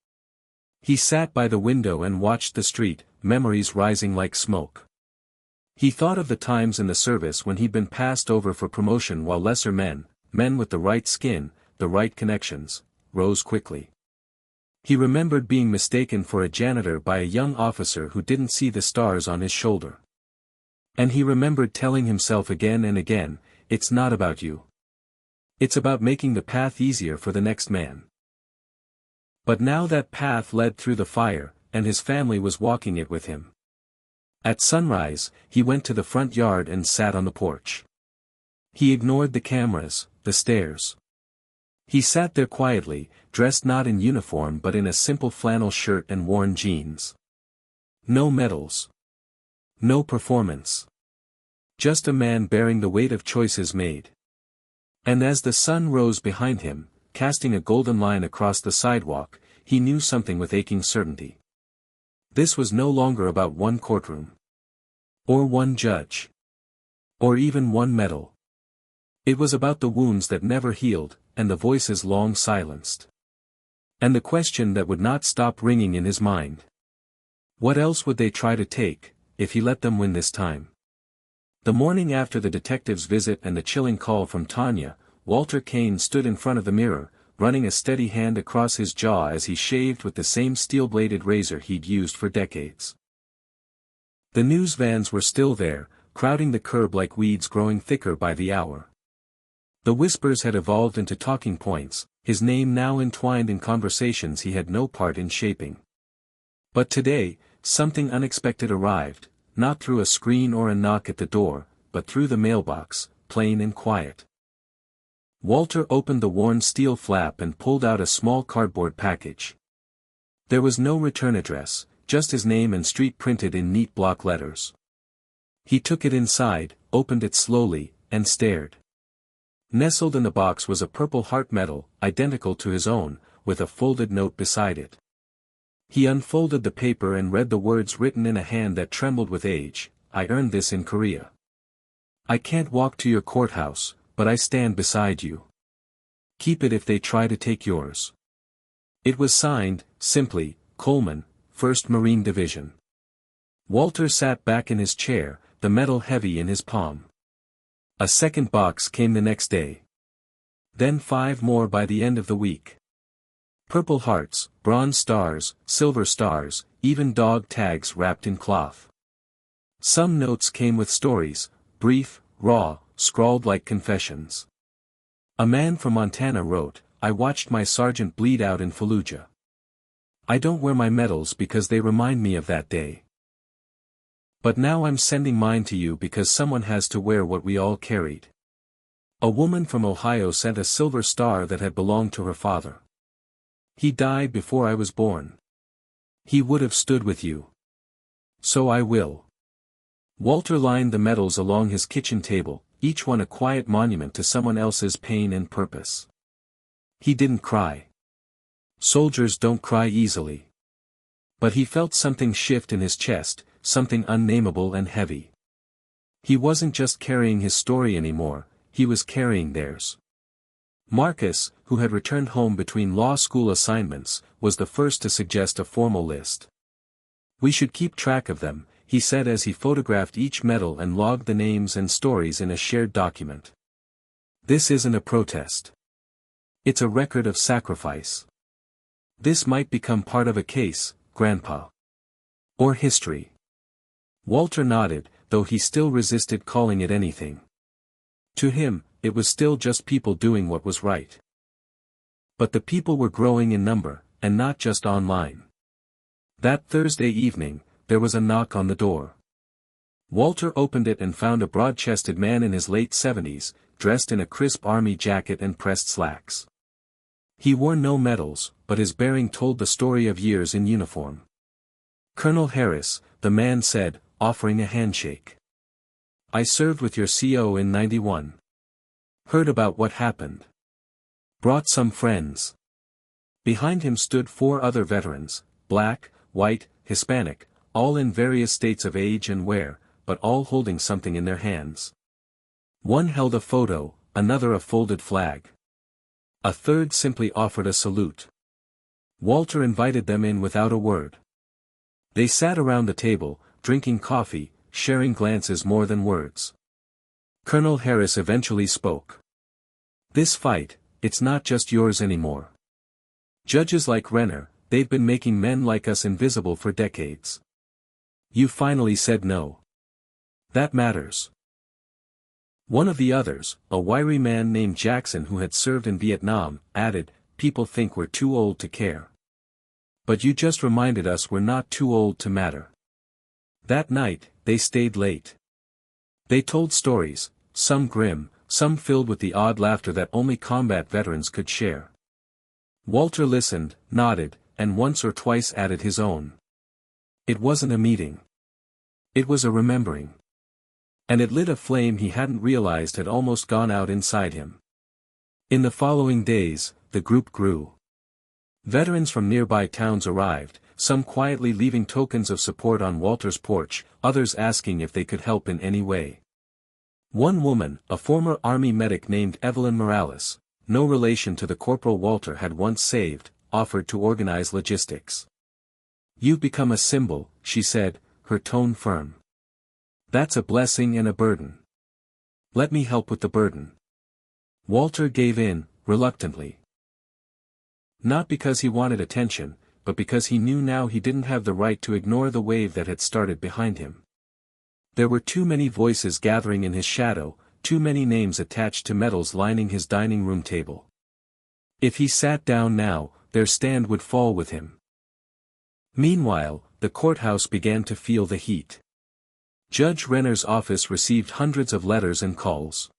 He sat by the window and watched the street, memories rising like smoke. He thought of the times in the service when he'd been passed over for promotion while lesser men with the right skin, the right connections, rose quickly. He remembered being mistaken for a janitor by a young officer who didn't see the stars on his shoulder. And he remembered telling himself again and again, it's not about you. It's about making the path easier for the next man. But now that path led through the fire, and his family was walking it with him. At sunrise, he went to the front yard and sat on the porch. He ignored the cameras, the stairs. He sat there quietly, dressed not in uniform but in a simple flannel shirt and worn jeans. No medals. No performance. Just a man bearing the weight of choices made. And as the sun rose behind him, casting a golden line across the sidewalk, he knew something with aching certainty. This was no longer about one courtroom. Or one judge. Or even one medal. It was about the wounds that never healed, and the voices long silenced. And the question that would not stop ringing in his mind. What else would they try to take, if he let them win this time? The morning after the detective's visit and the chilling call from Tanya, Walter Kane stood in front of the mirror, running a steady hand across his jaw as he shaved with the same steel-bladed razor he'd used for decades. The news vans were still there, crowding the curb like weeds growing thicker by the hour. The whispers had evolved into talking points, his name now entwined in conversations he had no part in shaping. But today, something unexpected arrived, not through a screen or a knock at the door, but through the mailbox, plain and quiet. Walter opened the worn steel flap and pulled out a small cardboard package. There was no return address, just his name and street printed in neat block letters. He took it inside, opened it slowly, and stared. Nestled in the box was a purple heart medal, identical to his own, with a folded note beside it. He unfolded the paper and read the words written in a hand that trembled with age, I earned this in Korea. I can't walk to your courthouse, but I stand beside you. Keep it if they try to take yours. It was signed, simply, Coleman, 1st Marine Division. Walter sat back in his chair, the medal heavy in his palm. A second box came the next day. Then 5 more by the end of the week. Purple hearts, bronze stars, silver stars, even dog tags wrapped in cloth. Some notes came with stories, brief, raw, scrawled like confessions. A man from Montana wrote, I watched my sergeant bleed out in Fallujah. I don't wear my medals because they remind me of that day. But now I'm sending mine to you because someone has to wear what we all carried. A woman from Ohio sent a silver star that had belonged to her father. He died before I was born. He would have stood with you. So I will. Walter lined the medals along his kitchen table, each one a quiet monument to someone else's pain and purpose. He didn't cry. Soldiers don't cry easily. But he felt something shift in his chest, something unnameable and heavy. He wasn't just carrying his story anymore, he was carrying theirs. Marcus, who had returned home between law school assignments, was the first to suggest a formal list. We should keep track of them, he said as he photographed each medal and logged the names and stories in a shared document. This isn't a protest. It's a record of sacrifice. This might become part of a case, Grandpa. Or history. Walter nodded, though he still resisted calling it anything. To him, it was still just people doing what was right. But the people were growing in number, and not just online. That Thursday evening, there was a knock on the door. Walter opened it and found a broad-chested man in his late 70s, dressed in a crisp army jacket and pressed slacks. He wore no medals, but his bearing told the story of years in uniform. Colonel Harris, the man said, offering a handshake. I served with your CO in '91. Heard about what happened. Brought some friends. Behind him stood 4 other veterans, black, white, Hispanic, all in various states of age and wear, but all holding something in their hands. One held a photo, another a folded flag. A third simply offered a salute. Walter invited them in without a word. They sat around the table, drinking coffee, sharing glances more than words. Colonel Harris eventually spoke. "This fight, it's not just yours anymore. Judges like Renner, they've been making men like us invisible for decades. You finally said no. That matters." One of the others, a wiry man named Jackson who had served in Vietnam, added, "People think we're too old to care. But you just reminded us we're not too old to matter." That night, they stayed late. They told stories, some grim, some filled with the odd laughter that only combat veterans could share. Walter listened, nodded, and once or twice added his own. It wasn't a meeting. It was a remembering. And it lit a flame he hadn't realized had almost gone out inside him. In the following days, the group grew. Veterans from nearby towns arrived, some quietly leaving tokens of support on Walter's porch, others asking if they could help in any way. One woman, a former Army medic named Evelyn Morales, no relation to the Corporal Walter had once saved, offered to organize logistics. "You've become a symbol," she said, her tone firm. "That's a blessing and a burden. Let me help with the burden." Walter gave in, reluctantly. Not because he wanted attention, but because he knew now he didn't have the right to ignore the wave that had started behind him. There were too many voices gathering in his shadow, too many names attached to medals lining his dining room table. If he sat down now, their stand would fall with him. Meanwhile, the courthouse began to feel the heat. Judge Renner's office received hundreds of letters and calls.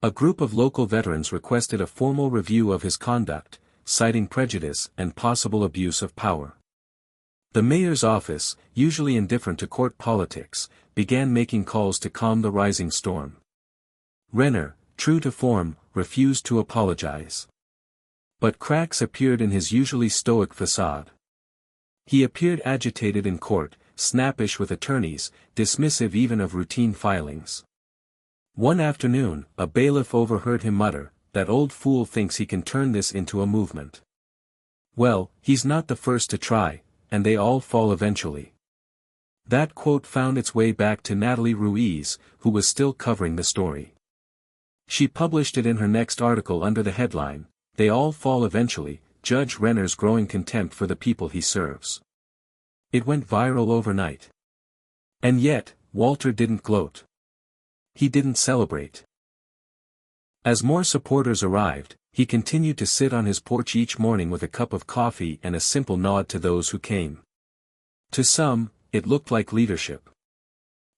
A group of local veterans requested a formal review of his conduct, citing prejudice and possible abuse of power. The mayor's office, usually indifferent to court politics, began making calls to calm the rising storm. Renner, true to form, refused to apologize. But cracks appeared in his usually stoic facade. He appeared agitated in court, snappish with attorneys, dismissive even of routine filings. One afternoon, a bailiff overheard him mutter, "That old fool thinks he can turn this into a movement. Well, he's not the first to try, and they all fall eventually." That quote found its way back to Natalie Ruiz, who was still covering the story. She published it in her next article under the headline, "They all fall eventually, Judge Renner's growing contempt for the people he serves." It went viral overnight. And yet, Walter didn't gloat. He didn't celebrate. As more supporters arrived, he continued to sit on his porch each morning with a cup of coffee and a simple nod to those who came. To some, it looked like leadership.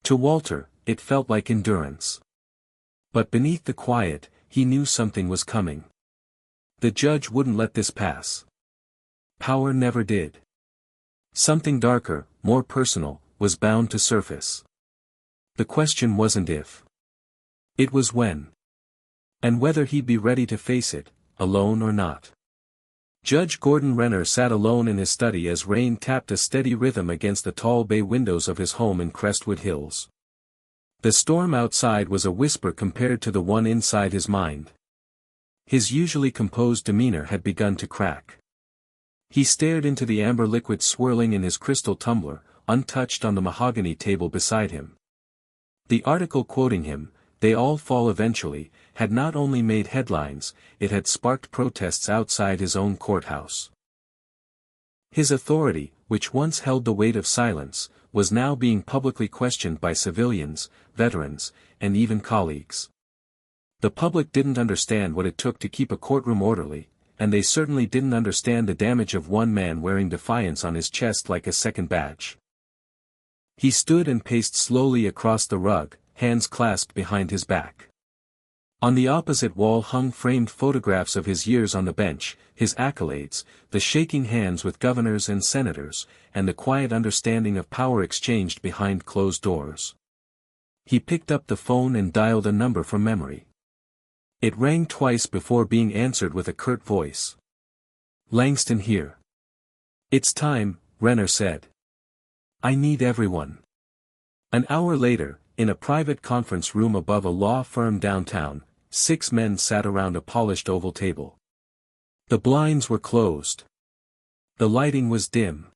To Walter, it felt like endurance. But beneath the quiet, he knew something was coming. The judge wouldn't let this pass. Power never did. Something darker, more personal, was bound to surface. The question wasn't if. It was when. And whether he'd be ready to face it, alone or not. Judge Gordon Renner sat alone in his study as rain tapped a steady rhythm against the tall bay windows of his home in Crestwood Hills. The storm outside was a whisper compared to the one inside his mind. His usually composed demeanor had begun to crack. He stared into the amber liquid swirling in his crystal tumbler, untouched on the mahogany table beside him. The article quoting him, "They all fall eventually," had not only made headlines, it had sparked protests outside his own courthouse. His authority, which once held the weight of silence, was now being publicly questioned by civilians, veterans, and even colleagues. The public didn't understand what it took to keep a courtroom orderly, and they certainly didn't understand the damage of one man wearing defiance on his chest like a second badge. He stood and paced slowly across the rug, hands clasped behind his back. On the opposite wall hung framed photographs of his years on the bench, his accolades, the shaking hands with governors and senators, and the quiet understanding of power exchanged behind closed doors. He picked up the phone and dialed a number from memory. It rang twice before being answered with a curt voice. "Langston here." "It's time," Renner said. "I need everyone." An hour later, in a private conference room above a law firm downtown, 6 men sat around a polished oval table. The blinds were closed. The lighting was dim.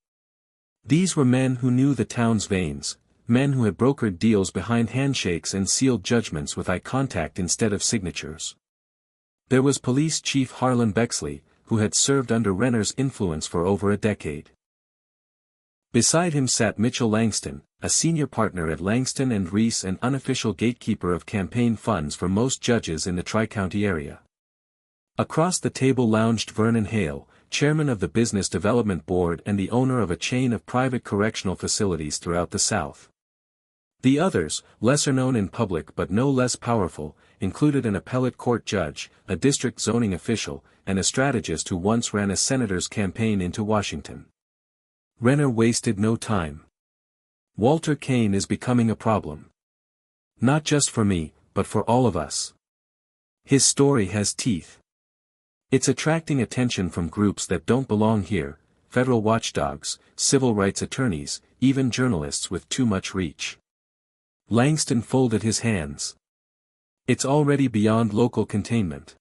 These were men who knew the town's veins, men who had brokered deals behind handshakes and sealed judgments with eye contact instead of signatures. There was Police Chief Harlan Bexley, who had served under Renner's influence for over a decade. Beside him sat Mitchell Langston, a senior partner at Langston and Reese and unofficial gatekeeper of campaign funds for most judges in the Tri-County area. Across the table lounged Vernon Hale, chairman of the Business Development Board and the owner of a chain of private correctional facilities throughout the South. The others, lesser known in public but no less powerful, included an appellate court judge, a district zoning official, and a strategist who once ran a senator's campaign into Washington. Renner wasted no time. Walter Kane is becoming a problem. Not just for me, but for all of us. His story has teeth. It's attracting attention from groups that don't belong here, federal watchdogs, civil rights attorneys, even journalists with too much reach. Langston folded his hands. It's already beyond local containment.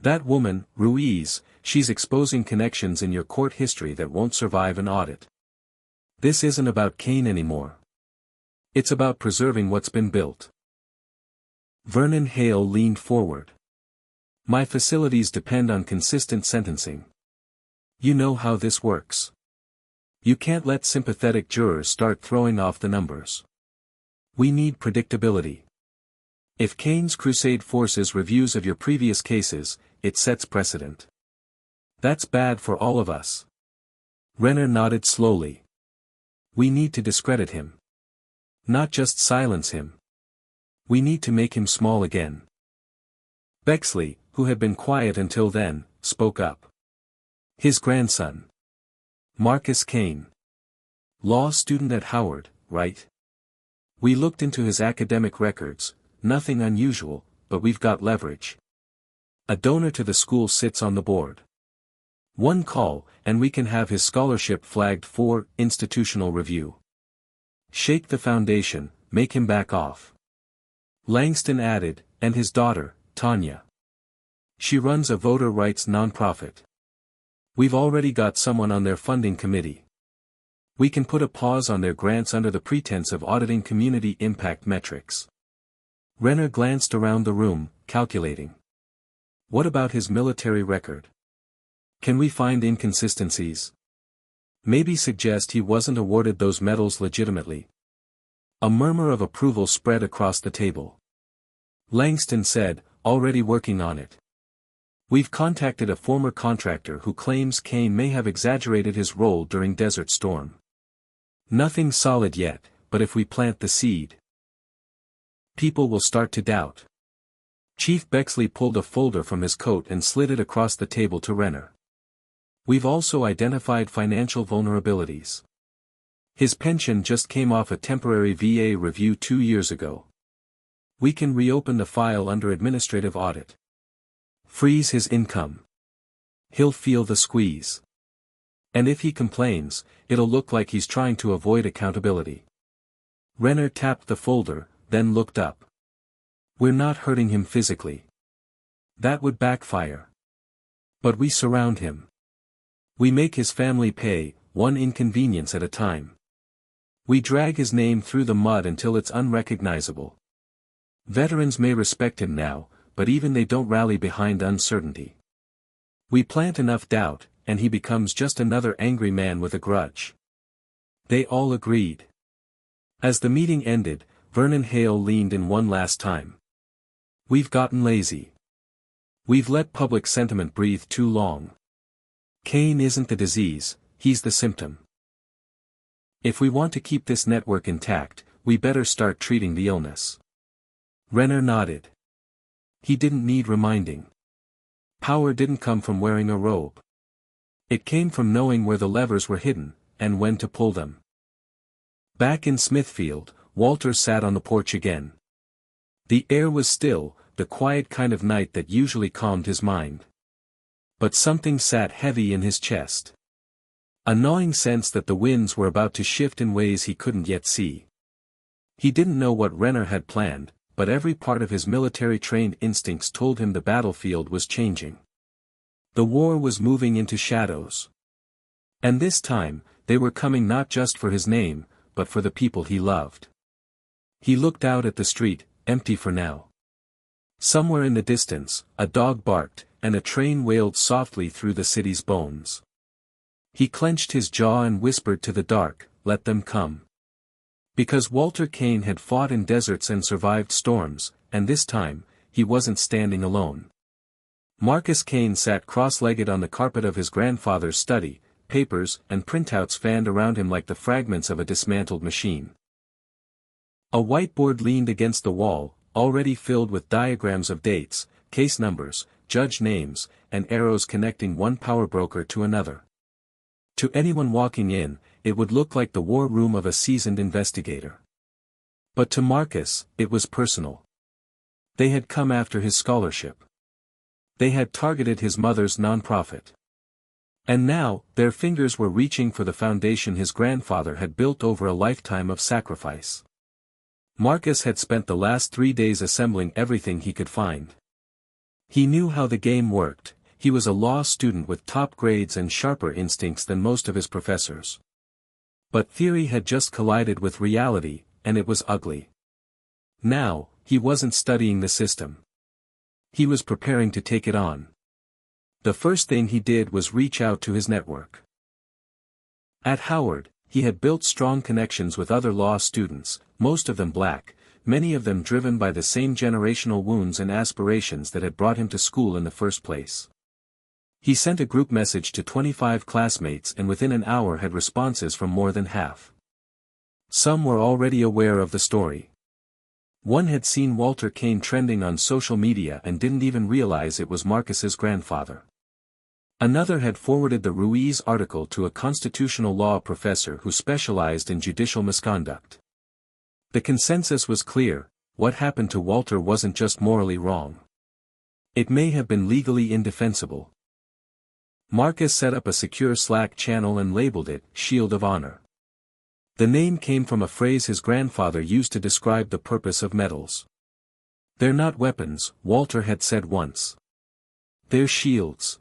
That woman, Ruiz, she's exposing connections in your court history that won't survive an audit. This isn't about Kane anymore. It's about preserving what's been built. Vernon Hale leaned forward. My facilities depend on consistent sentencing. You know how this works. You can't let sympathetic jurors start throwing off the numbers. We need predictability. If Kane's crusade forces reviews of your previous cases, it sets precedent. That's bad for all of us. Renner nodded slowly. We need to discredit him. Not just silence him. We need to make him small again. Bexley, who had been quiet until then, spoke up. His grandson. Marcus Kane. Law student at Howard, right? We looked into his academic records, nothing unusual, but we've got leverage. A donor to the school sits on the board. One call, and we can have his scholarship flagged for institutional review. Shake the foundation, make him back off. Langston added, and his daughter, Tanya. She runs a voter rights nonprofit. We've already got someone on their funding committee. We can put a pause on their grants under the pretense of auditing community impact metrics. Renner glanced around the room, calculating. What about his military record? Can we find inconsistencies? Maybe suggest he wasn't awarded those medals legitimately. A murmur of approval spread across the table. Langston said, already working on it. We've contacted a former contractor who claims Kane may have exaggerated his role during Desert Storm. Nothing solid yet, but if we plant the seed, people will start to doubt. Chief Bexley pulled a folder from his coat and slid it across the table to Renner. We've also identified financial vulnerabilities. His pension just came off a temporary VA review 2 years ago. We can reopen the file under administrative audit. Freeze his income. He'll feel the squeeze. And if he complains, it'll look like he's trying to avoid accountability. Renner tapped the folder, then looked up. We're not hurting him physically. That would backfire. But we surround him. We make his family pay, one inconvenience at a time. We drag his name through the mud until it's unrecognizable. Veterans may respect him now, but even they don't rally behind uncertainty. We plant enough doubt, and he becomes just another angry man with a grudge. They all agreed. As the meeting ended, Vernon Hale leaned in one last time. We've gotten lazy. We've let public sentiment breathe too long. Kane isn't the disease, he's the symptom. If we want to keep this network intact, we better start treating the illness. Renner nodded. He didn't need reminding. Power didn't come from wearing a robe. It came from knowing where the levers were hidden, and when to pull them. Back in Smithfield, Walter sat on the porch again. The air was still, the quiet kind of night that usually calmed his mind. But something sat heavy in his chest. A gnawing sense that the winds were about to shift in ways he couldn't yet see. He didn't know what Renner had planned, but every part of his military-trained instincts told him the battlefield was changing. The war was moving into shadows. And this time, they were coming not just for his name, but for the people he loved. He looked out at the street, empty for now. Somewhere in the distance, a dog barked, and a train wailed softly through the city's bones. He clenched his jaw and whispered to the dark, "Let them come." Because Walter Kane had fought in deserts and survived storms, and this time, he wasn't standing alone. Marcus Kane sat cross-legged on the carpet of his grandfather's study, papers and printouts fanned around him like the fragments of a dismantled machine. A whiteboard leaned against the wall, already filled with diagrams of dates, case numbers, judge names, and arrows connecting one power broker to another. To anyone walking in, it would look like the war room of a seasoned investigator. But to Marcus, it was personal. They had come after his scholarship. They had targeted his mother's nonprofit. And now, their fingers were reaching for the foundation his grandfather had built over a lifetime of sacrifice. Marcus had spent the last 3 days assembling everything he could find. He knew how the game worked. He was a law student with top grades and sharper instincts than most of his professors. But theory had just collided with reality, and it was ugly. Now, he wasn't studying the system. He was preparing to take it on. The first thing he did was reach out to his network. At Howard, he had built strong connections with other law students, most of them black, many of them driven by the same generational wounds and aspirations that had brought him to school in the first place. He sent a group message to 25 classmates and within an hour had responses from more than half. Some were already aware of the story. One had seen Walter Kane trending on social media and didn't even realize it was Marcus's grandfather. Another had forwarded the Ruiz article to a constitutional law professor who specialized in judicial misconduct. The consensus was clear: what happened to Walter wasn't just morally wrong. It may have been legally indefensible. Marcus set up a secure Slack channel and labeled it "Shield of Honor." The name came from a phrase his grandfather used to describe the purpose of medals. "They're not weapons," Walter had said once. "They're shields.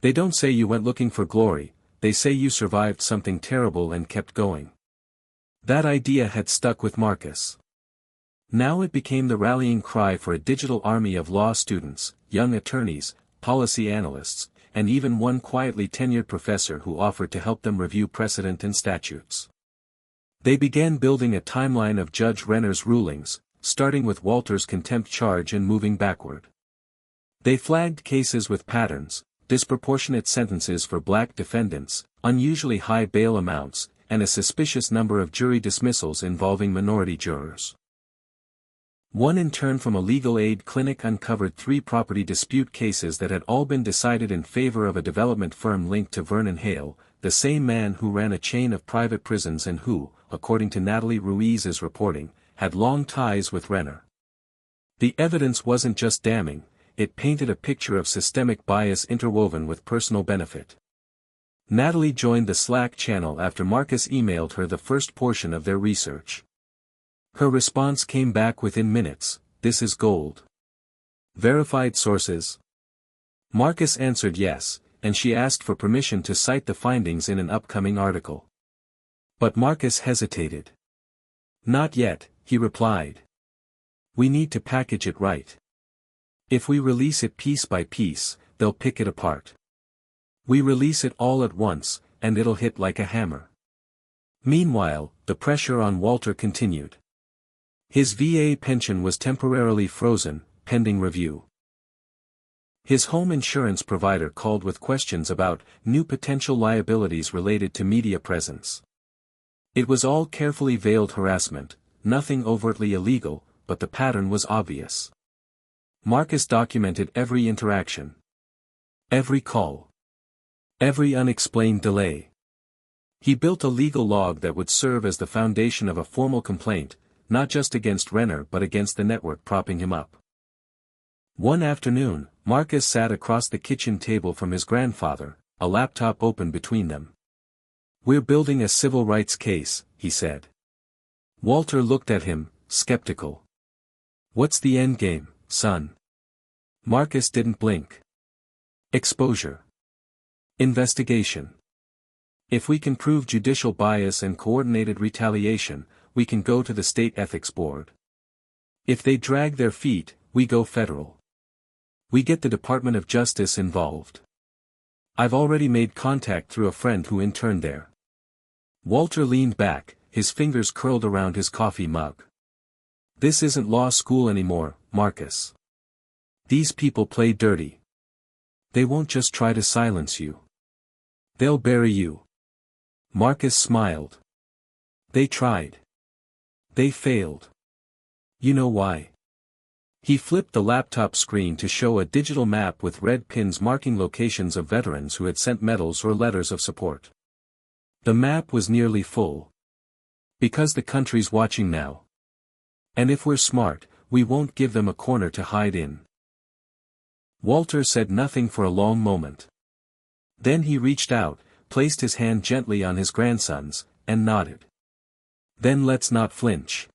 They don't say you went looking for glory, they say you survived something terrible and kept going." That idea had stuck with Marcus. Now it became the rallying cry for a digital army of law students, young attorneys, policy analysts, and even one quietly tenured professor who offered to help them review precedent and statutes. They began building a timeline of Judge Renner's rulings, starting with Walter's contempt charge and moving backward. They flagged cases with patterns: disproportionate sentences for black defendants, unusually high bail amounts, and a suspicious number of jury dismissals involving minority jurors. One intern from a legal aid clinic uncovered 3 property dispute cases that had all been decided in favor of a development firm linked to Vernon Hale, the same man who ran a chain of private prisons and who, according to Natalie Ruiz's reporting, had long ties with Renner. The evidence wasn't just damning, it painted a picture of systemic bias interwoven with personal benefit. Natalie joined the Slack channel after Marcus emailed her the first portion of their research. Her response came back within minutes: "This is gold. Verified sources?" Marcus answered yes, and she asked for permission to cite the findings in an upcoming article. But Marcus hesitated. "Not yet," he replied. "We need to package it right. If we release it piece by piece, they'll pick it apart. We release it all at once, and it'll hit like a hammer." Meanwhile, the pressure on Walter continued. His VA pension was temporarily frozen, pending review. His home insurance provider called with questions about new potential liabilities related to media presence. It was all carefully veiled harassment, nothing overtly illegal, but the pattern was obvious. Marcus documented every interaction. Every call. Every unexplained delay. He built a legal log that would serve as the foundation of a formal complaint, not just against Renner but against the network propping him up. One afternoon, Marcus sat across the kitchen table from his grandfather, a laptop open between them. "We're building a civil rights case," he said. Walter looked at him, skeptical. "What's the end game, son?" Marcus didn't blink. "Exposure. Investigation. If we can prove judicial bias and coordinated retaliation, we can go to the state ethics board. If they drag their feet, we go federal. We get the Department of Justice involved. I've already made contact through a friend who interned there. Walter leaned back, his fingers curled around his coffee mug. This isn't law school anymore, Marcus. These people play dirty. They won't just try to silence you. They'll bury you. Marcus smiled. They tried. They failed. You know why? He flipped the laptop screen to show a digital map with red pins marking locations of veterans who had sent medals or letters of support. The map was nearly full. Because the country's watching now. And if we're smart, we won't give them a corner to hide in. Walter said nothing for a long moment. Then he reached out, placed his hand gently on his grandson's, and nodded. Then let's not flinch.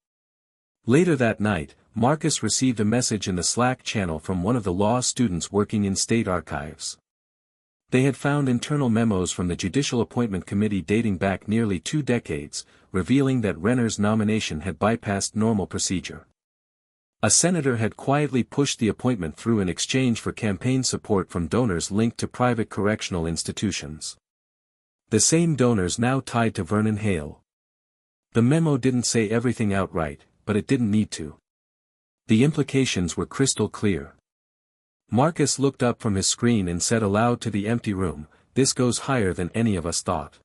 Later that night, Marcus received a message in the Slack channel from one of the law students working in state archives. They had found internal memos from the Judicial Appointment Committee dating back nearly 2 decades, revealing that Renner's nomination had bypassed normal procedure. A senator had quietly pushed the appointment through in exchange for campaign support from donors linked to private correctional institutions. The same donors now tied to Vernon Hale. The memo didn't say everything outright, but it didn't need to. The implications were crystal clear. Marcus looked up from his screen and said aloud to the empty room, "This goes higher than any of us thought."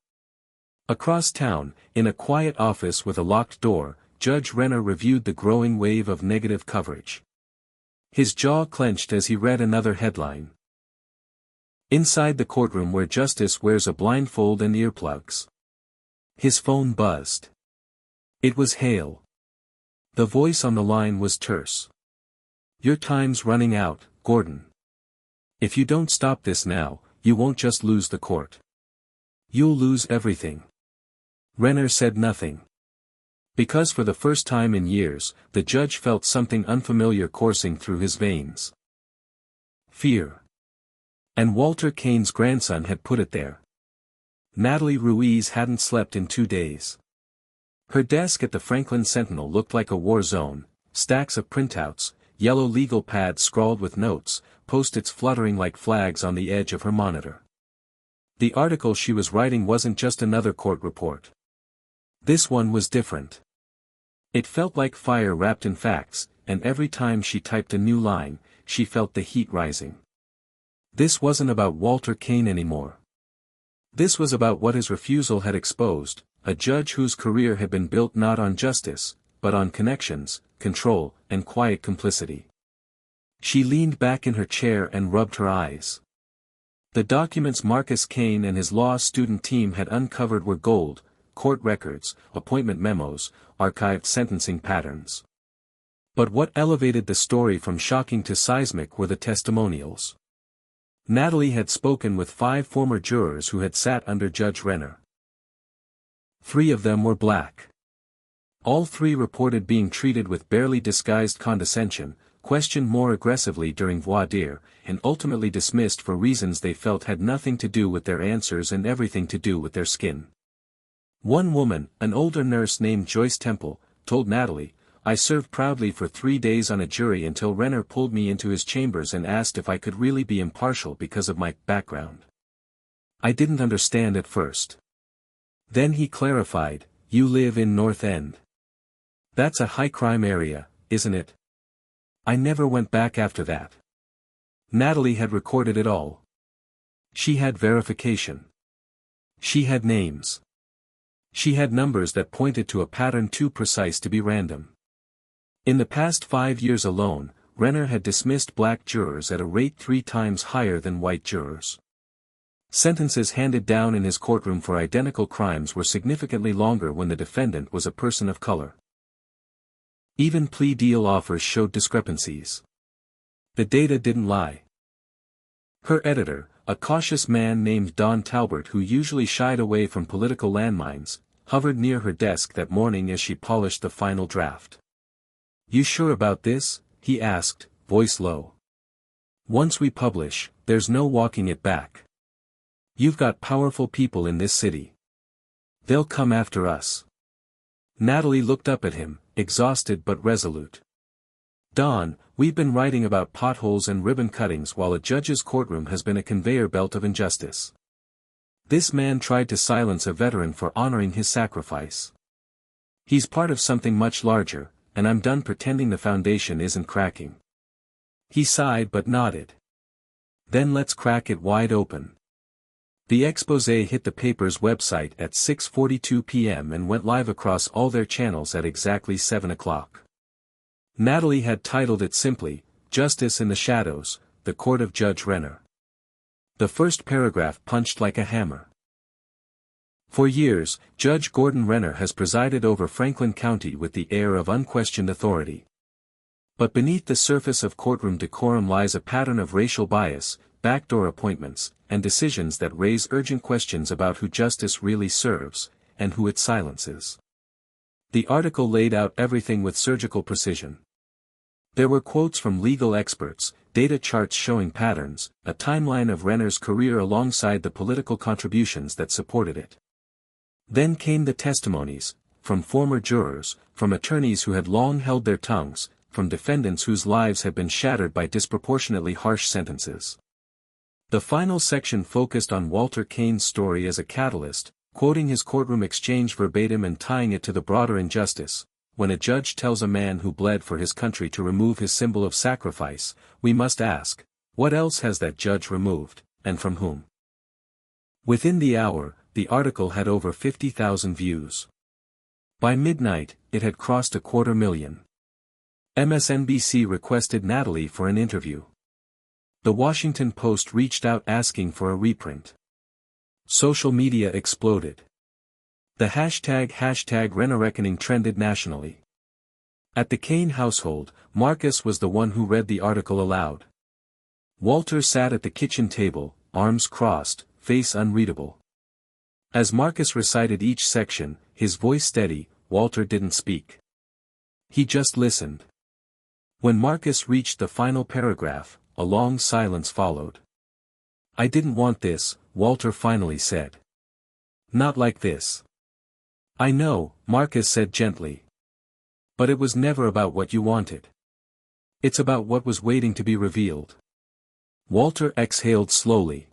Across town, in a quiet office with a locked door, Judge Renner reviewed the growing wave of negative coverage. His jaw clenched as he read another headline. Inside the courtroom where justice wears a blindfold and earplugs. His phone buzzed. It was Hale. The voice on the line was terse. "Your time's running out, Gordon. If you don't stop this now, you won't just lose the court. You'll lose everything." Renner said nothing. Because for the first time in years, the judge felt something unfamiliar coursing through his veins. Fear. And Walter Kane's grandson had put it there. Natalie Ruiz hadn't slept in 2 days. Her desk at the Franklin Sentinel looked like a war zone, stacks of printouts, yellow legal pads scrawled with notes, post-its fluttering like flags on the edge of her monitor. The article she was writing wasn't just another court report. This one was different. It felt like fire wrapped in facts, and every time she typed a new line, she felt the heat rising. This wasn't about Walter Kane anymore. This was about what his refusal had exposed, a judge whose career had been built not on justice, but on connections, control, and quiet complicity. She leaned back in her chair and rubbed her eyes. The documents Marcus Kane and his law student team had uncovered were gold: court records, appointment memos, archived sentencing patterns. But what elevated the story from shocking to seismic were the testimonials. Natalie had spoken with 5 former jurors who had sat under Judge Renner. 3 of them were black. All 3 reported being treated with barely disguised condescension, questioned more aggressively during voir dire, and ultimately dismissed for reasons they felt had nothing to do with their answers and everything to do with their skin. One woman, an older nurse named Joyce Temple, told Natalie, "I served proudly for 3 days on a jury until Renner pulled me into his chambers and asked if I could really be impartial because of my background. I didn't understand at first. Then he clarified, 'You live in North End. That's a high-crime area, isn't it?' I never went back after that." Natalie had recorded it all. She had verification. She had names. She had numbers that pointed to a pattern too precise to be random. In the past 5 years alone, Renner had dismissed black jurors at a rate 3 times higher than white jurors. Sentences handed down in his courtroom for identical crimes were significantly longer when the defendant was a person of color. Even plea deal offers showed discrepancies. The data didn't lie. Her editor, a cautious man named Don Talbert who usually shied away from political landmines, hovered near her desk that morning as she polished the final draft. "You sure about this?" he asked, voice low. "Once we publish, there's no walking it back. You've got powerful people in this city. They'll come after us. Natalie looked up at him, exhausted but resolute. Don, we've been writing about potholes and ribbon cuttings while a judge's courtroom has been a conveyor belt of injustice. This man tried to silence a veteran for honoring his sacrifice. He's part of something much larger, and I'm done pretending the foundation isn't cracking. He sighed but nodded. Then let's crack it wide open. The exposé hit the paper's website at 6:42 p.m. and went live across all their channels at exactly 7 o'clock. Natalie had titled it simply, Justice in the Shadows, the Court of Judge Renner. The first paragraph punched like a hammer. For years, Judge Gordon Renner has presided over Franklin County with the air of unquestioned authority. But beneath the surface of courtroom decorum lies a pattern of racial bias, backdoor appointments, and decisions that raise urgent questions about who justice really serves, and who it silences. The article laid out everything with surgical precision. There were quotes from legal experts, data charts showing patterns, a timeline of Renner's career alongside the political contributions that supported it. Then came the testimonies, from former jurors, from attorneys who had long held their tongues, from defendants whose lives had been shattered by disproportionately harsh sentences. The final section focused on Walter Kane's story as a catalyst, quoting his courtroom exchange verbatim and tying it to the broader injustice. When a judge tells a man who bled for his country to remove his symbol of sacrifice, we must ask, what else has that judge removed, and from whom? Within the hour, the article had over 50,000 views. By midnight, it had crossed 250,000. MSNBC requested Natalie for an interview. The Washington Post reached out asking for a reprint. Social media exploded. The hashtag #RennerReckoning trended nationally. At the Kane household, Marcus was the one who read the article aloud. Walter sat at the kitchen table, arms crossed, face unreadable. As Marcus recited each section, his voice steady, Walter didn't speak. He just listened. When Marcus reached the final paragraph, a long silence followed. I didn't want this, Walter finally said. Not like this. I know, Marcus said gently. But it was never about what you wanted. It's about what was waiting to be revealed. Walter exhaled slowly.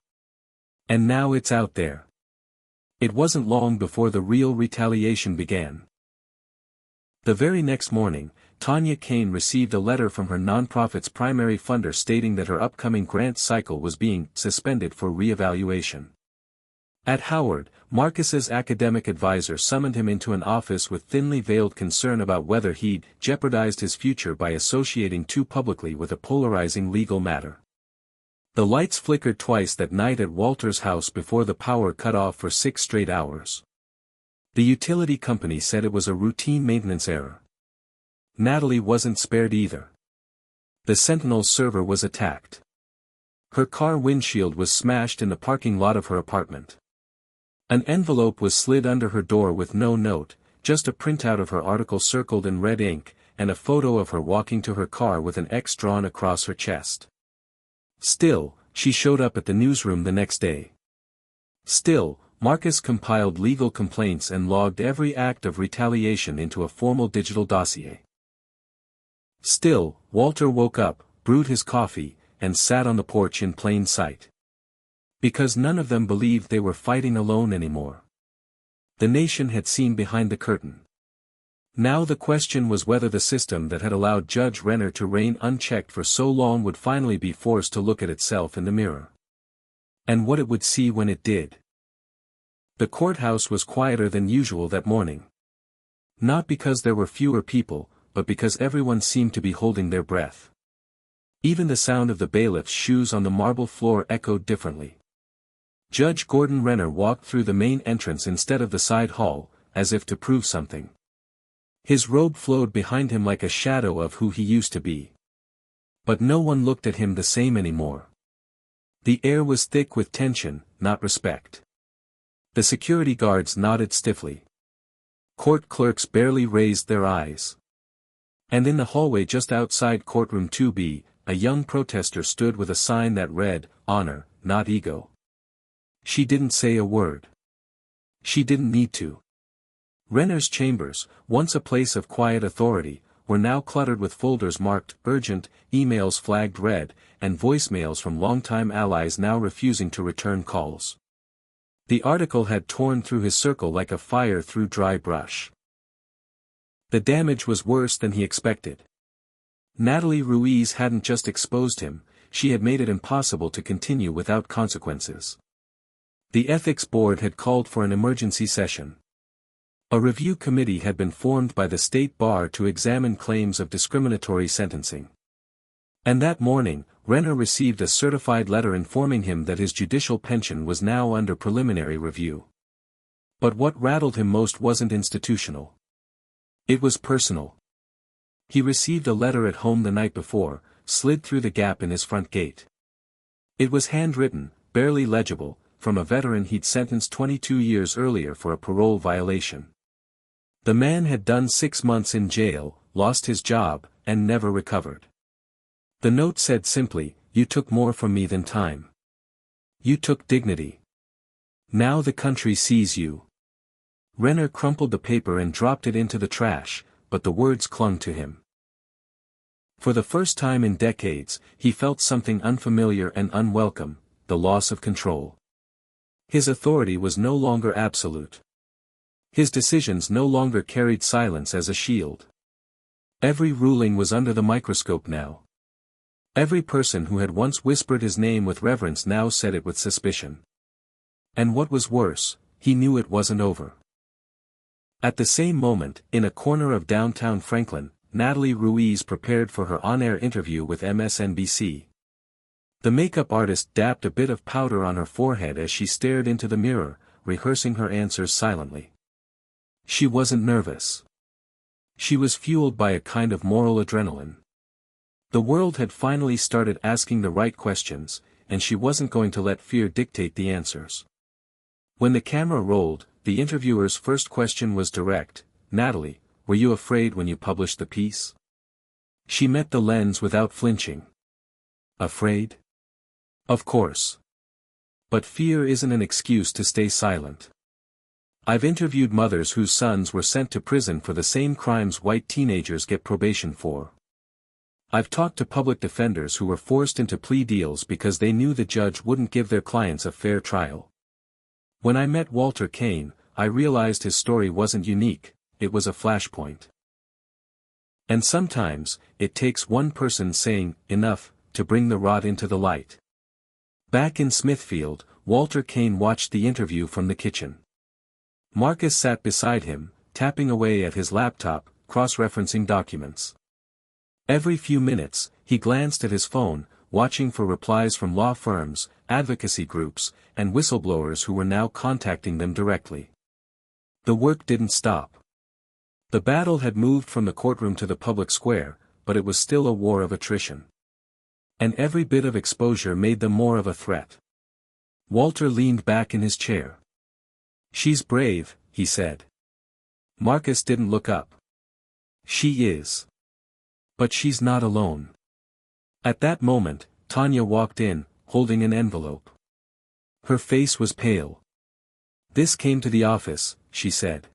And now it's out there. It wasn't long before the real retaliation began. The very next morning, Tanya Kane received a letter from her nonprofit's primary funder stating that her upcoming grant cycle was being suspended for re-evaluation. At Howard, Marcus's academic advisor summoned him into an office with thinly veiled concern about whether he'd jeopardized his future by associating too publicly with a polarizing legal matter. The lights flickered twice that night at Walter's house before the power cut off for 6 straight hours. The utility company said it was a routine maintenance error. Natalie wasn't spared either. The Sentinel's server was attacked. Her car windshield was smashed in the parking lot of her apartment. An envelope was slid under her door with no note, just a printout of her article circled in red ink, and a photo of her walking to her car with an X drawn across her chest. Still, she showed up at the newsroom the next day. Still, Marcus compiled legal complaints and logged every act of retaliation into a formal digital dossier. Still, Walter woke up, brewed his coffee, and sat on the porch in plain sight. Because none of them believed they were fighting alone anymore. The nation had seen behind the curtain. Now the question was whether the system that had allowed Judge Renner to reign unchecked for so long would finally be forced to look at itself in the mirror. And what it would see when it did. The courthouse was quieter than usual that morning. Not because there were fewer people, but because everyone seemed to be holding their breath. Even the sound of the bailiff's shoes on the marble floor echoed differently. Judge Gordon Renner walked through the main entrance instead of the side hall, as if to prove something. His robe flowed behind him like a shadow of who he used to be. But no one looked at him the same anymore. The air was thick with tension, not respect. The security guards nodded stiffly. Court clerks barely raised their eyes. And in the hallway just outside courtroom 2B, a young protester stood with a sign that read, "Honor, not ego." She didn't say a word. She didn't need to. Renner's chambers, once a place of quiet authority, were now cluttered with folders marked urgent, emails flagged red, and voicemails from longtime allies now refusing to return calls. The article had torn through his circle like a fire through dry brush. The damage was worse than he expected. Natalie Ruiz hadn't just exposed him, she had made it impossible to continue without consequences. The ethics board had called for an emergency session. A review committee had been formed by the state bar to examine claims of discriminatory sentencing. And that morning, Renner received a certified letter informing him that his judicial pension was now under preliminary review. But what rattled him most wasn't institutional. It was personal. He received a letter at home the night before, slid through the gap in his front gate. It was handwritten, barely legible, from a veteran he'd sentenced 22 years earlier for a parole violation. The man had done 6 months in jail, lost his job, and never recovered. The note said simply, "You took more from me than time. You took dignity. Now the country sees you." Renner crumpled the paper and dropped it into the trash, but the words clung to him. For the first time in decades, he felt something unfamiliar and unwelcome, the loss of control. His authority was no longer absolute. His decisions no longer carried silence as a shield. Every ruling was under the microscope now. Every person who had once whispered his name with reverence now said it with suspicion. And what was worse, he knew it wasn't over. At the same moment, in a corner of downtown Franklin, Natalie Ruiz prepared for her on-air interview with MSNBC. The makeup artist dabbed a bit of powder on her forehead as she stared into the mirror, rehearsing her answers silently. She wasn't nervous. She was fueled by a kind of moral adrenaline. The world had finally started asking the right questions, and she wasn't going to let fear dictate the answers. When the camera rolled, the interviewer's first question was direct. "Natalie, were you afraid when you published the piece?" She met the lens without flinching. Afraid? Of course. But fear isn't an excuse to stay silent. I've interviewed mothers whose sons were sent to prison for the same crimes white teenagers get probation for. I've talked to public defenders who were forced into plea deals because they knew the judge wouldn't give their clients a fair trial. When I met Walter Kane, I realized his story wasn't unique, it was a flashpoint. And sometimes, it takes one person saying, "Enough," to bring the rot into the light. Back in Smithfield, Walter Kane watched the interview from the kitchen. Marcus sat beside him, tapping away at his laptop, cross-referencing documents. Every few minutes, he glanced at his phone, watching for replies from law firms, advocacy groups, and whistleblowers who were now contacting them directly. The work didn't stop. The battle had moved from the courtroom to the public square, but it was still a war of attrition. And every bit of exposure made them more of a threat. Walter leaned back in his chair. "She's brave," he said. Marcus didn't look up. "She is. But she's not alone." At that moment, Tanya walked in, holding an envelope. Her face was pale. "This came to the office," she said.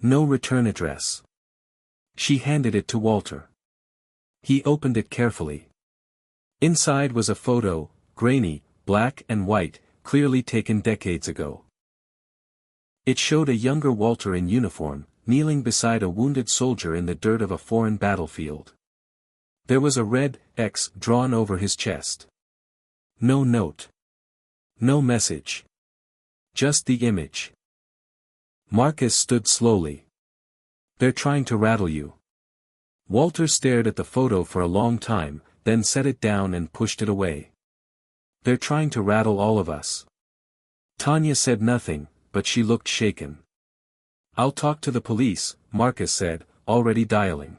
"No return address." She handed it to Walter. He opened it carefully. Inside was a photo, grainy, black and white, clearly taken decades ago. It showed a younger Walter in uniform, kneeling beside a wounded soldier in the dirt of a foreign battlefield. There was a red X drawn over his chest. No note. No message. Just the image. Marcus stood slowly. "They're trying to rattle you." Walter stared at the photo for a long time, then set it down and pushed it away. "They're trying to rattle all of us." Tanya said nothing, but she looked shaken. "I'll talk to the police," Marcus said, already dialing.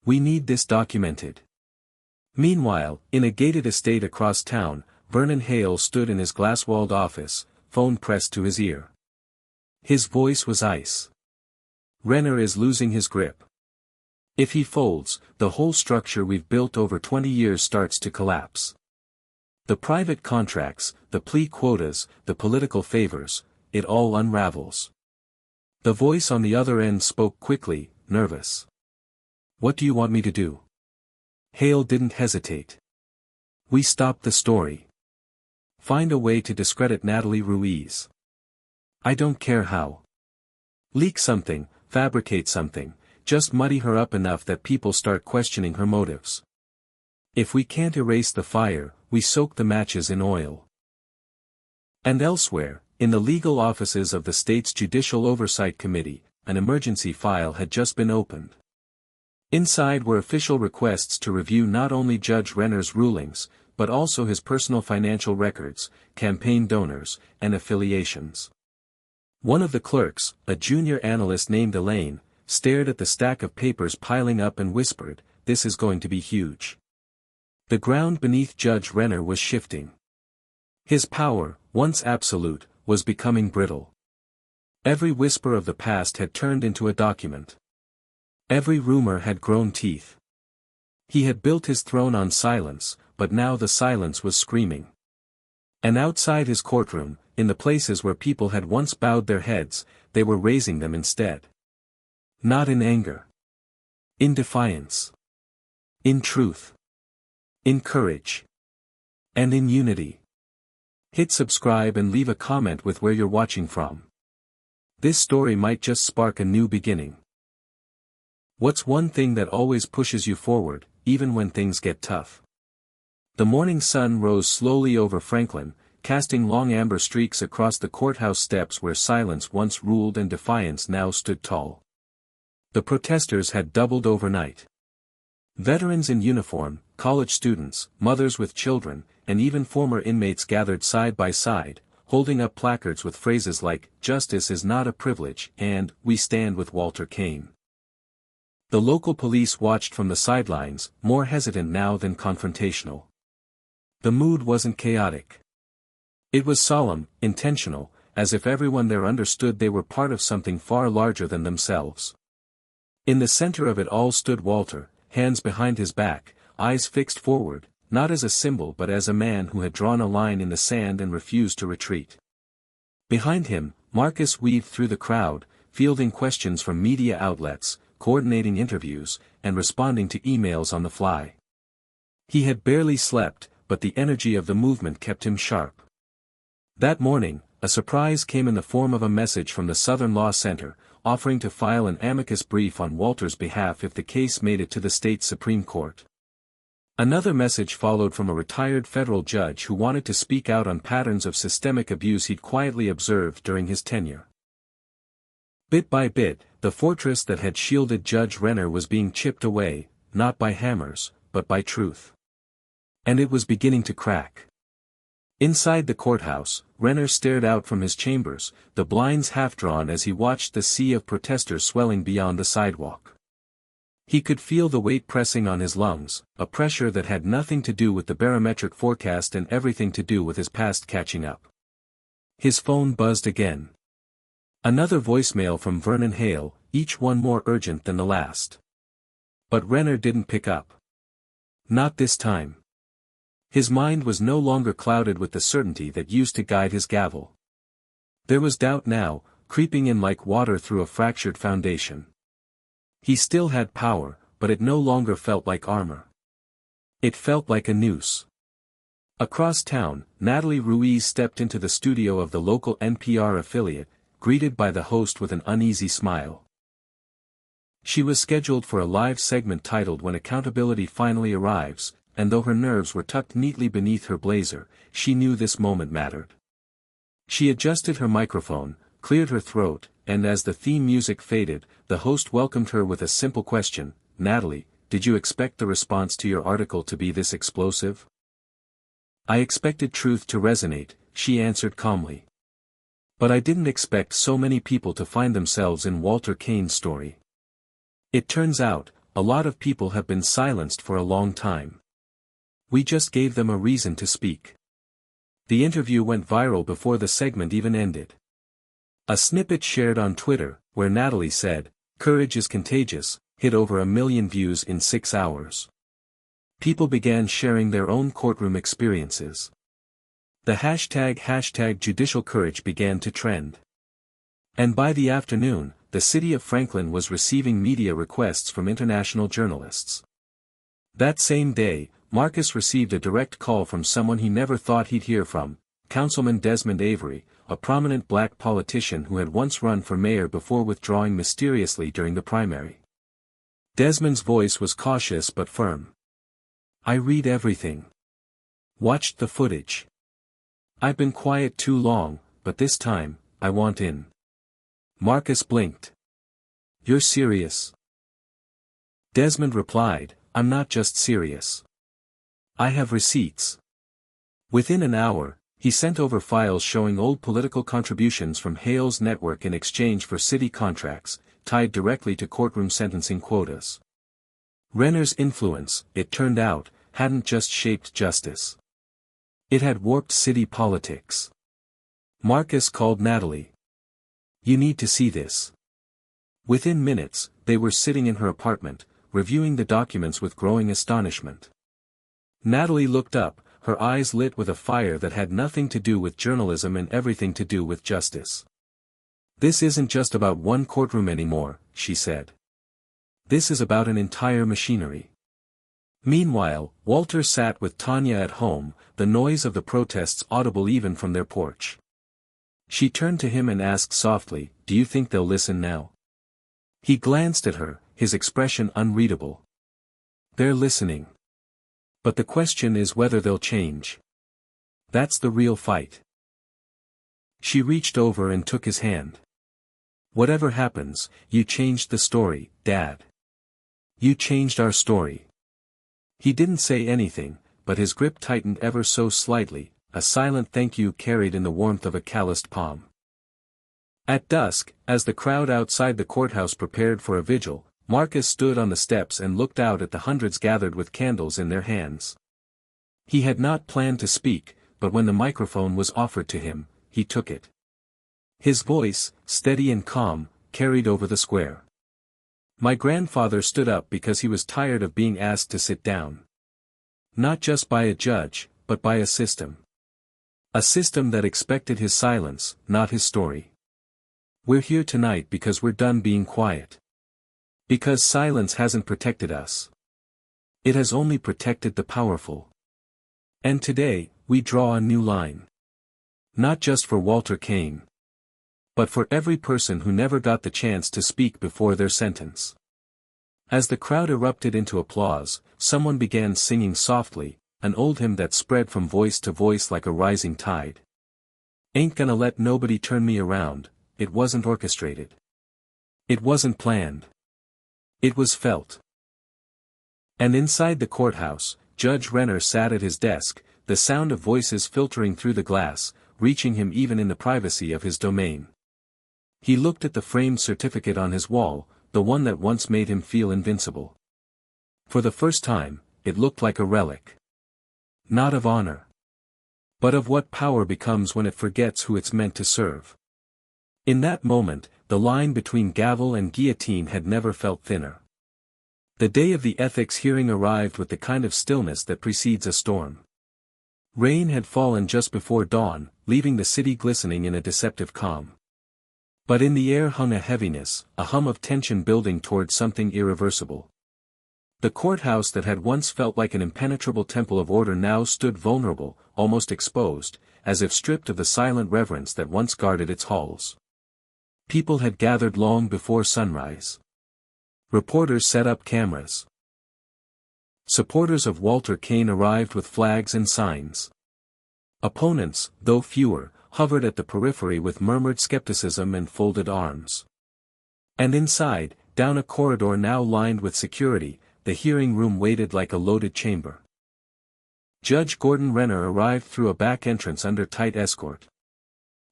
"We need this documented." Meanwhile, in a gated estate across town, Vernon Hale stood in his glass-walled office, phone pressed to his ear. His voice was ice. "Renner is losing his grip. If he folds, the whole structure we've built over 20 years starts to collapse. The private contracts, the plea quotas, the political favors, it all unravels. The voice on the other end spoke quickly, nervous. "What do you want me to do?" Hale didn't hesitate. "We stopped the story. Find a way to discredit Natalie Ruiz. I don't care how. Leak something, fabricate something, just muddy her up enough that people start questioning her motives. If we can't erase the fire, we soak the matches in oil." And elsewhere, in the legal offices of the state's Judicial Oversight Committee, an emergency file had just been opened. Inside were official requests to review not only Judge Renner's rulings, but also his personal financial records, campaign donors, and affiliations. One of the clerks, a junior analyst named Elaine, stared at the stack of papers piling up and whispered, "This is going to be huge." The ground beneath Judge Renner was shifting. His power, once absolute, was becoming brittle. Every whisper of the past had turned into a document. Every rumor had grown teeth. He had built his throne on silence, but now the silence was screaming. And outside his courtroom, in the places where people had once bowed their heads, they were raising them instead. Not in anger. In defiance. In truth. In courage. And in unity. Hit subscribe and leave a comment with where you're watching from. This story might just spark a new beginning. What's one thing that always pushes you forward, even when things get tough? The morning sun rose slowly over Franklin, casting long amber streaks across the courthouse steps where silence once ruled and defiance now stood tall. The protesters had doubled overnight. Veterans in uniform, college students, mothers with children, and even former inmates gathered side by side, holding up placards with phrases like, "Justice is not a privilege," and, "We stand with Walter Kane." The local police watched from the sidelines, more hesitant now than confrontational. The mood wasn't chaotic. It was solemn, intentional, as if everyone there understood they were part of something far larger than themselves. In the center of it all stood Walter, hands behind his back, eyes fixed forward, not as a symbol but as a man who had drawn a line in the sand and refused to retreat. Behind him, Marcus weaved through the crowd, fielding questions from media outlets, coordinating interviews, and responding to emails on the fly. He had barely slept, but the energy of the movement kept him sharp. That morning, a surprise came in the form of a message from the Southern Law Center, offering to file an amicus brief on Walter's behalf if the case made it to the state Supreme Court. Another message followed from a retired federal judge who wanted to speak out on patterns of systemic abuse he'd quietly observed during his tenure. Bit by bit, the fortress that had shielded Judge Renner was being chipped away, not by hammers, but by truth. And it was beginning to crack. Inside the courthouse, Renner stared out from his chambers, the blinds half-drawn as he watched the sea of protesters swelling beyond the sidewalk. He could feel the weight pressing on his lungs, a pressure that had nothing to do with the barometric forecast and everything to do with his past catching up. His phone buzzed again. Another voicemail from Vernon Hale, each one more urgent than the last. But Renner didn't pick up. Not this time. His mind was no longer clouded with the certainty that used to guide his gavel. There was doubt now, creeping in like water through a fractured foundation. He still had power, but it no longer felt like armor. It felt like a noose. Across town, Natalie Ruiz stepped into the studio of the local NPR affiliate, greeted by the host with an uneasy smile. She was scheduled for a live segment titled When Accountability Finally Arrives, and though her nerves were tucked neatly beneath her blazer, she knew this moment mattered. She adjusted her microphone, cleared her throat, and as the theme music faded, the host welcomed her with a simple question, "Natalie, did you expect the response to your article to be this explosive?" "I expected truth to resonate," she answered calmly. "But I didn't expect so many people to find themselves in Walter Kane's story. It turns out, a lot of people have been silenced for a long time. We just gave them a reason to speak." The interview went viral before the segment even ended. A snippet shared on Twitter, where Natalie said, "Courage is contagious," hit over 1 million views in 6 hours. People began sharing their own courtroom experiences. The hashtag judicial courage began to trend. And by the afternoon, the city of Franklin was receiving media requests from international journalists. That same day, Marcus received a direct call from someone he never thought he'd hear from, Councilman Desmond Avery, a prominent black politician who had once run for mayor before withdrawing mysteriously during the primary. Desmond's voice was cautious but firm. "I read everything. Watched the footage. I've been quiet too long, but this time, I want in." Marcus blinked. "You're serious?" Desmond replied, "I'm not just serious. I have receipts." Within an hour, he sent over files showing old political contributions from Hale's network in exchange for city contracts, tied directly to courtroom sentencing quotas. Renner's influence, it turned out, hadn't just shaped justice. It had warped city politics. Marcus called Natalie. "You need to see this." Within minutes, they were sitting in her apartment, reviewing the documents with growing astonishment. Natalie looked up, her eyes lit with a fire that had nothing to do with journalism and everything to do with justice. "This isn't just about one courtroom anymore," she said. "This is about an entire machinery." Meanwhile, Walter sat with Tanya at home, the noise of the protests audible even from their porch. She turned to him and asked softly, "Do you think they'll listen now?" He glanced at her, his expression unreadable. "They're listening. But the question is whether they'll change. That's the real fight." She reached over and took his hand. "Whatever happens, you changed the story, Dad. You changed our story." He didn't say anything, but his grip tightened ever so slightly, a silent thank you carried in the warmth of a calloused palm. At dusk, as the crowd outside the courthouse prepared for a vigil, Marcus stood on the steps and looked out at the hundreds gathered with candles in their hands. He had not planned to speak, but when the microphone was offered to him, he took it. His voice, steady and calm, carried over the square. "My grandfather stood up because he was tired of being asked to sit down. Not just by a judge, but by a system. A system that expected his silence, not his story. We're here tonight because we're done being quiet. Because silence hasn't protected us. It has only protected the powerful. And today, we draw a new line. Not just for Walter Kane. But for every person who never got the chance to speak before their sentence." As the crowd erupted into applause, someone began singing softly, an old hymn that spread from voice to voice like a rising tide. "Ain't gonna let nobody turn me around." It wasn't orchestrated. It wasn't planned. It was felt. And inside the courthouse, Judge Renner sat at his desk, the sound of voices filtering through the glass, reaching him even in the privacy of his domain. He looked at the framed certificate on his wall, the one that once made him feel invincible. For the first time, it looked like a relic. Not of honor. But of what power becomes when it forgets who it's meant to serve. In that moment, the line between gavel and guillotine had never felt thinner. The day of the ethics hearing arrived with the kind of stillness that precedes a storm. Rain had fallen just before dawn, leaving the city glistening in a deceptive calm. But in the air hung a heaviness, a hum of tension building toward something irreversible. The courthouse that had once felt like an impenetrable temple of order now stood vulnerable, almost exposed, as if stripped of the silent reverence that once guarded its halls. People had gathered long before sunrise. Reporters set up cameras. Supporters of Walter Kane arrived with flags and signs. Opponents, though fewer, hovered at the periphery with murmured skepticism and folded arms. And inside, down a corridor now lined with security, the hearing room waited like a loaded chamber. Judge Gordon Renner arrived through a back entrance under tight escort.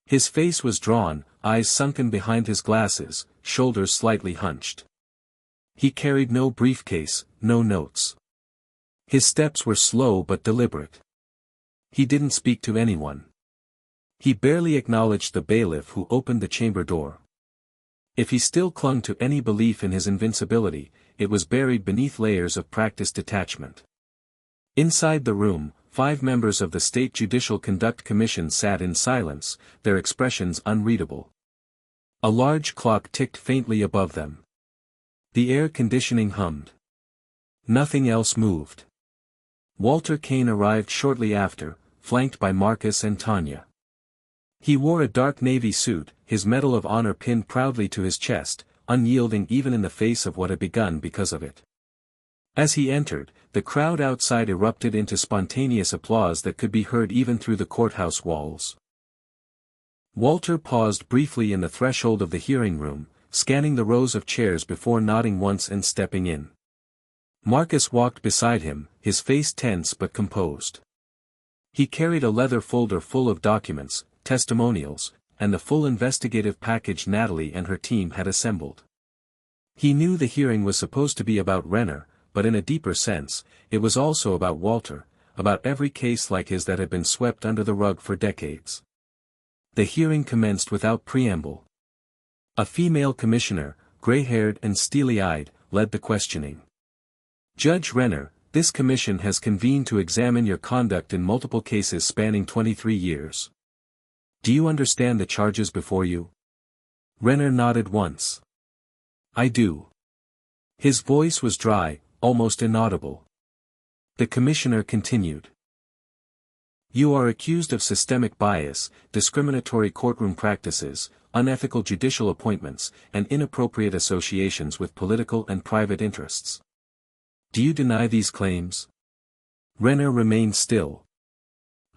His face was drawn, eyes sunken behind his glasses, shoulders slightly hunched. He carried no briefcase, no notes. His steps were slow but deliberate. He didn't speak to anyone. He barely acknowledged the bailiff who opened the chamber door. If he still clung to any belief in his invincibility, it was buried beneath layers of practiced detachment. Inside the room, 5 members of the State Judicial Conduct Commission sat in silence, their expressions unreadable. A large clock ticked faintly above them. The air conditioning hummed. Nothing else moved. Walter Kane arrived shortly after, flanked by Marcus and Tanya. He wore a dark navy suit, his Medal of Honor pinned proudly to his chest, unyielding even in the face of what had begun because of it. As he entered, the crowd outside erupted into spontaneous applause that could be heard even through the courthouse walls. Walter paused briefly in the threshold of the hearing room, scanning the rows of chairs before nodding once and stepping in. Marcus walked beside him, his face tense but composed. He carried a leather folder full of documents, testimonials, and the full investigative package Natalie and her team had assembled. He knew the hearing was supposed to be about Renner, but in a deeper sense, it was also about Walter, about every case like his that had been swept under the rug for decades. The hearing commenced without preamble. A female commissioner, gray-haired and steely-eyed, led the questioning. Judge Renner, this commission has convened to examine your conduct in multiple cases spanning 23 years. Do you understand the charges before you? Renner nodded once. I do. His voice was dry, almost inaudible. The commissioner continued. You are accused of systemic bias, discriminatory courtroom practices, unethical judicial appointments, and inappropriate associations with political and private interests. Do you deny these claims? Renner remained still.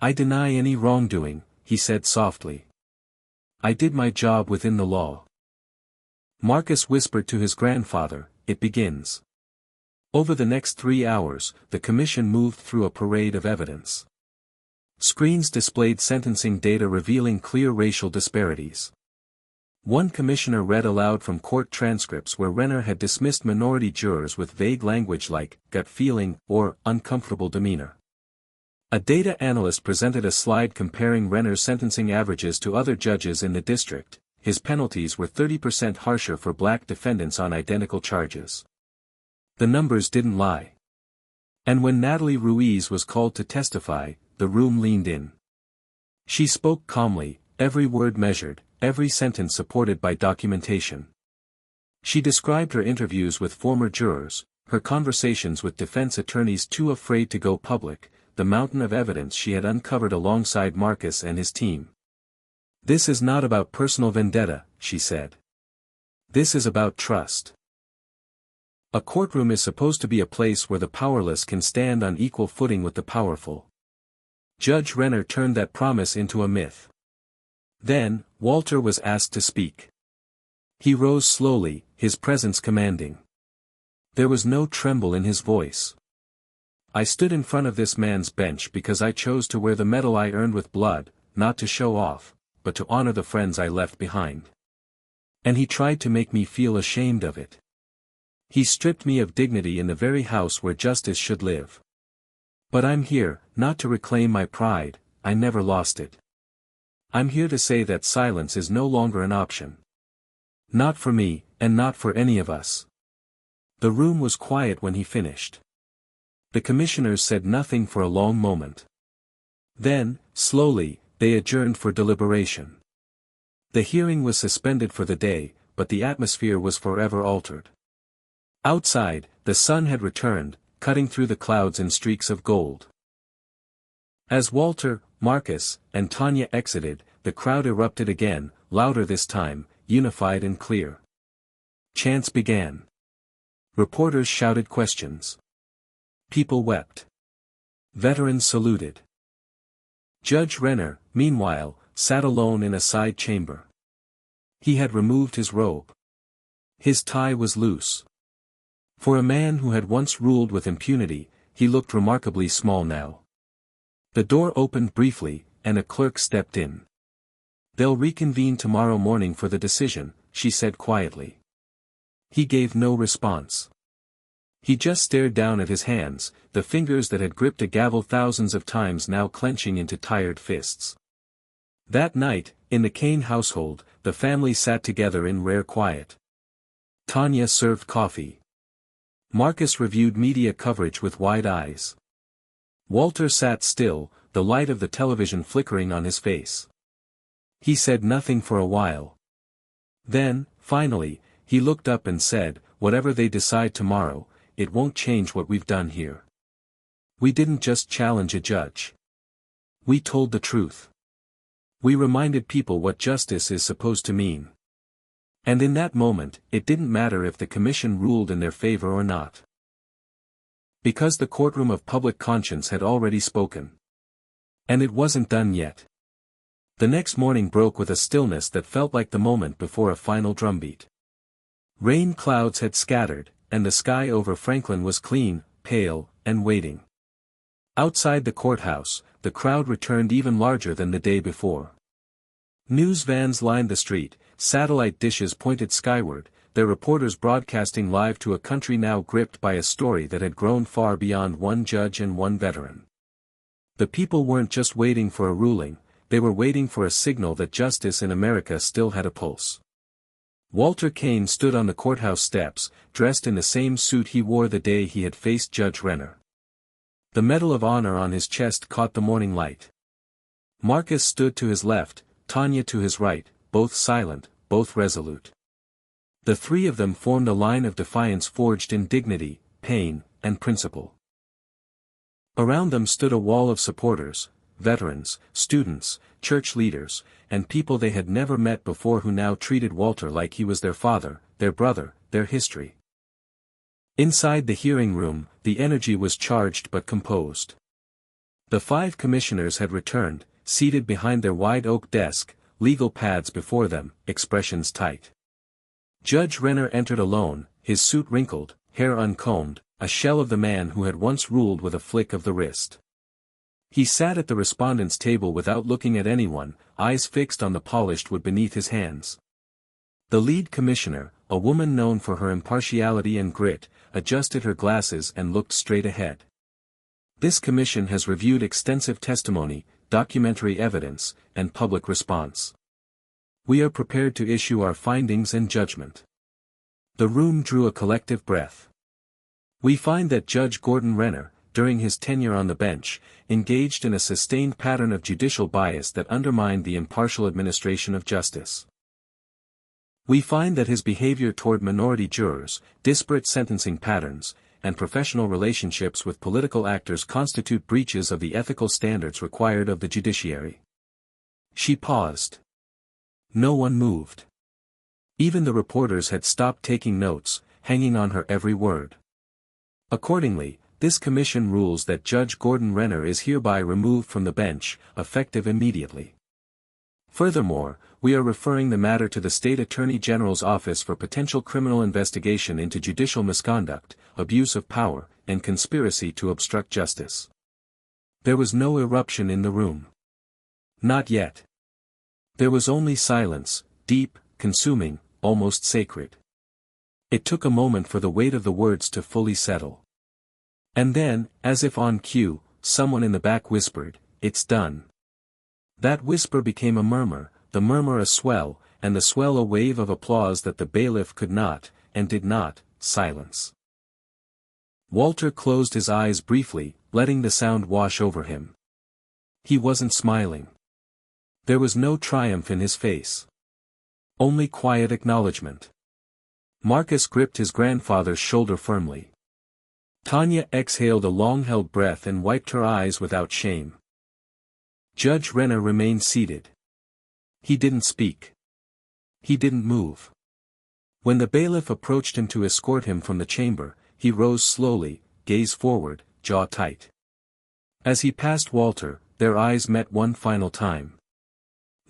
I deny any wrongdoing, he said softly. I did my job within the law. Marcus whispered to his grandfather, it begins. Over the next 3 hours, the commission moved through a parade of evidence. Screens displayed sentencing data revealing clear racial disparities. One commissioner read aloud from court transcripts where Renner had dismissed minority jurors with vague language like, gut feeling, or uncomfortable demeanor. A data analyst presented a slide comparing Renner's sentencing averages to other judges in the district. His penalties were 30% harsher for black defendants on identical charges. The numbers didn't lie. And when Natalie Ruiz was called to testify, the room leaned in. She spoke calmly, every word measured, every sentence supported by documentation. She described her interviews with former jurors, her conversations with defense attorneys too afraid to go public, the mountain of evidence she had uncovered alongside Marcus and his team. This is not about personal vendetta, she said. This is about trust. A courtroom is supposed to be a place where the powerless can stand on equal footing with the powerful. Judge Renner turned that promise into a myth. Then, Walter was asked to speak. He rose slowly, his presence commanding. There was no tremble in his voice. I stood in front of this man's bench because I chose to wear the medal I earned with blood, not to show off, but to honor the friends I left behind. And he tried to make me feel ashamed of it. He stripped me of dignity in the very house where justice should live. But I'm here, not to reclaim my pride, I never lost it. I'm here to say that silence is no longer an option. Not for me, and not for any of us. The room was quiet when he finished. The commissioners said nothing for a long moment. Then, slowly, they adjourned for deliberation. The hearing was suspended for the day, but the atmosphere was forever altered. Outside, the sun had returned, cutting through the clouds in streaks of gold. As Walter, Marcus, and Tanya exited, the crowd erupted again, louder this time, unified and clear. Chants began. Reporters shouted questions. People wept. Veterans saluted. Judge Renner, meanwhile, sat alone in a side chamber. He had removed his robe. His tie was loose. For a man who had once ruled with impunity, he looked remarkably small now. The door opened briefly, and a clerk stepped in. They'll reconvene tomorrow morning for the decision, she said quietly. He gave no response. He just stared down at his hands, the fingers that had gripped a gavel thousands of times now clenching into tired fists. That night, in the Kane household, the family sat together in rare quiet. Tanya served coffee. Marcus reviewed media coverage with wide eyes. Walter sat still, the light of the television flickering on his face. He said nothing for a while. Then, finally, he looked up and said, "Whatever they decide tomorrow, it won't change what we've done here. We didn't just challenge a judge. We told the truth. We reminded people what justice is supposed to mean." And in that moment, it didn't matter if the commission ruled in their favor or not. Because the courtroom of public conscience had already spoken. And it wasn't done yet. The next morning broke with a stillness that felt like the moment before a final drumbeat. Rain clouds had scattered, and the sky over Franklin was clean, pale, and waiting. Outside the courthouse, the crowd returned even larger than the day before. News vans lined the street, satellite dishes pointed skyward, their reporters broadcasting live to a country now gripped by a story that had grown far beyond one judge and one veteran. The people weren't just waiting for a ruling, they were waiting for a signal that justice in America still had a pulse. Walter Kane stood on the courthouse steps, dressed in the same suit he wore the day he had faced Judge Renner. The Medal of Honor on his chest caught the morning light. Marcus stood to his left, Tanya to his right, both silent, both resolute. The three of them formed a line of defiance forged in dignity, pain, and principle. Around them stood a wall of supporters, veterans, students, church leaders, and people they had never met before who now treated Walter like he was their father, their brother, their history. Inside the hearing room, the energy was charged but composed. The 5 commissioners had returned, seated behind their wide oak desk, legal pads before them, expressions tight. Judge Renner entered alone, his suit wrinkled, hair uncombed, a shell of the man who had once ruled with a flick of the wrist. He sat at the respondents' table without looking at anyone, eyes fixed on the polished wood beneath his hands. The lead commissioner, a woman known for her impartiality and grit, adjusted her glasses and looked straight ahead. This commission has reviewed extensive testimony, documentary evidence, and public response. We are prepared to issue our findings and judgment. The room drew a collective breath. We find that Judge Gordon Renner, during his tenure on the bench, engaged in a sustained pattern of judicial bias that undermined the impartial administration of justice. We find that his behavior toward minority jurors, disparate sentencing patterns, and professional relationships with political actors constitute breaches of the ethical standards required of the judiciary. She paused. No one moved. Even the reporters had stopped taking notes, hanging on her every word. Accordingly, this commission rules that Judge Gordon Renner is hereby removed from the bench, effective immediately. Furthermore, we are referring the matter to the State Attorney General's Office for potential criminal investigation into judicial misconduct, abuse of power, and conspiracy to obstruct justice. There was no eruption in the room. Not yet. There was only silence, deep, consuming, almost sacred. It took a moment for the weight of the words to fully settle. And then, as if on cue, someone in the back whispered, "It's done." That whisper became a murmur, the murmur a swell, and the swell a wave of applause that the bailiff could not, and did not, silence. Walter closed his eyes briefly, letting the sound wash over him. He wasn't smiling. There was no triumph in his face. Only quiet acknowledgement. Marcus gripped his grandfather's shoulder firmly. Tanya exhaled a long-held breath and wiped her eyes without shame. Judge Renner remained seated. He didn't speak. He didn't move. When the bailiff approached him to escort him from the chamber, he rose slowly, gaze forward, jaw tight. As he passed Walter, their eyes met one final time.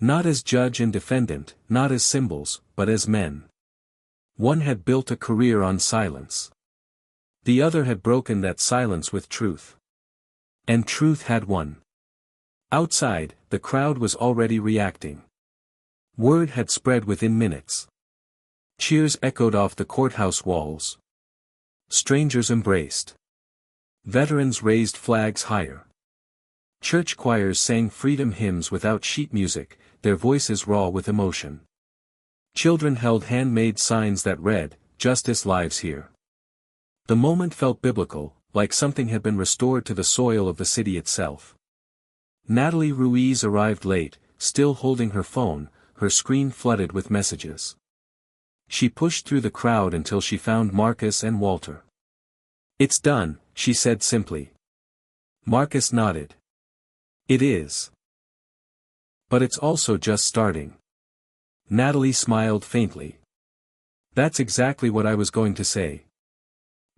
Not as judge and defendant, not as symbols, but as men. One had built a career on silence. The other had broken that silence with truth. And truth had won. Outside, the crowd was already reacting. Word had spread within minutes. Cheers echoed off the courthouse walls. Strangers embraced. Veterans raised flags higher. Church choirs sang freedom hymns without sheet music, their voices raw with emotion. Children held handmade signs that read, "Justice lives here." The moment felt biblical, like something had been restored to the soil of the city itself. Natalie Ruiz arrived late, still holding her phone, her screen flooded with messages. She pushed through the crowd until she found Marcus and Walter. "It's done," she said simply. Marcus nodded. "It is. But it's also just starting." Natalie smiled faintly. "That's exactly what I was going to say."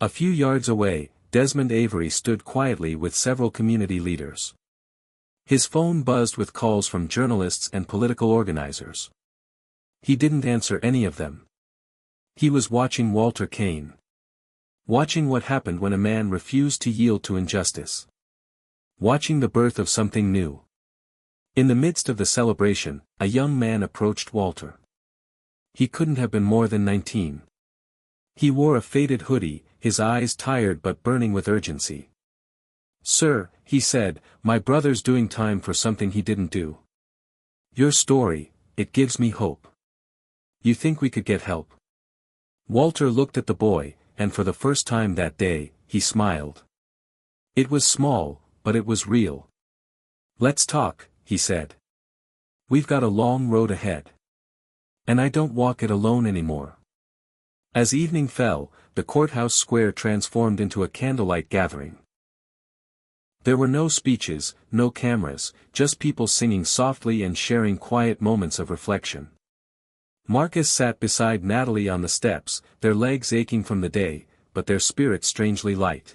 A few yards away, Desmond Avery stood quietly with several community leaders. His phone buzzed with calls from journalists and political organizers. He didn't answer any of them. He was watching Walter Kane. Watching what happened when a man refused to yield to injustice. Watching the birth of something new. In the midst of the celebration, a young man approached Walter. He couldn't have been more than 19. He wore a faded hoodie, his eyes tired but burning with urgency. "Sir," he said, "my brother's doing time for something he didn't do. Your story, it gives me hope. You think we could get help?" Walter looked at the boy, and for the first time that day, he smiled. It was small, but it was real. "Let's talk," he said. "We've got a long road ahead. And I don't walk it alone anymore." As evening fell, the courthouse square transformed into a candlelight gathering. There were no speeches, no cameras, just people singing softly and sharing quiet moments of reflection. Marcus sat beside Natalie on the steps, their legs aching from the day, but their spirits strangely light.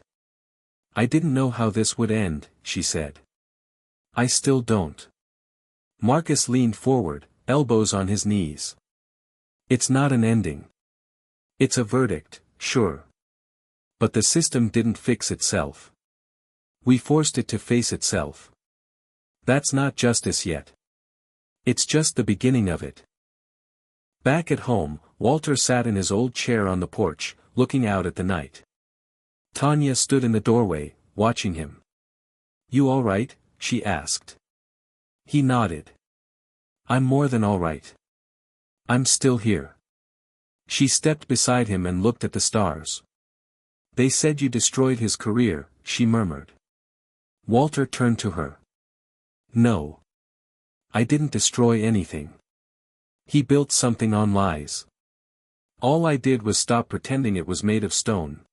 "I didn't know how this would end," she said. "I still don't." Marcus leaned forward, elbows on his knees. "It's not an ending. It's a verdict, sure. But the system didn't fix itself. We forced it to face itself. That's not justice yet. It's just the beginning of it." Back at home, Walter sat in his old chair on the porch, looking out at the night. Tanya stood in the doorway, watching him. "You all right?" she asked. He nodded. "I'm more than all right. I'm still here." She stepped beside him and looked at the stars. "They said you destroyed his career," she murmured. Walter turned to her. "No. I didn't destroy anything. He built something on lies. All I did was stop pretending it was made of stone."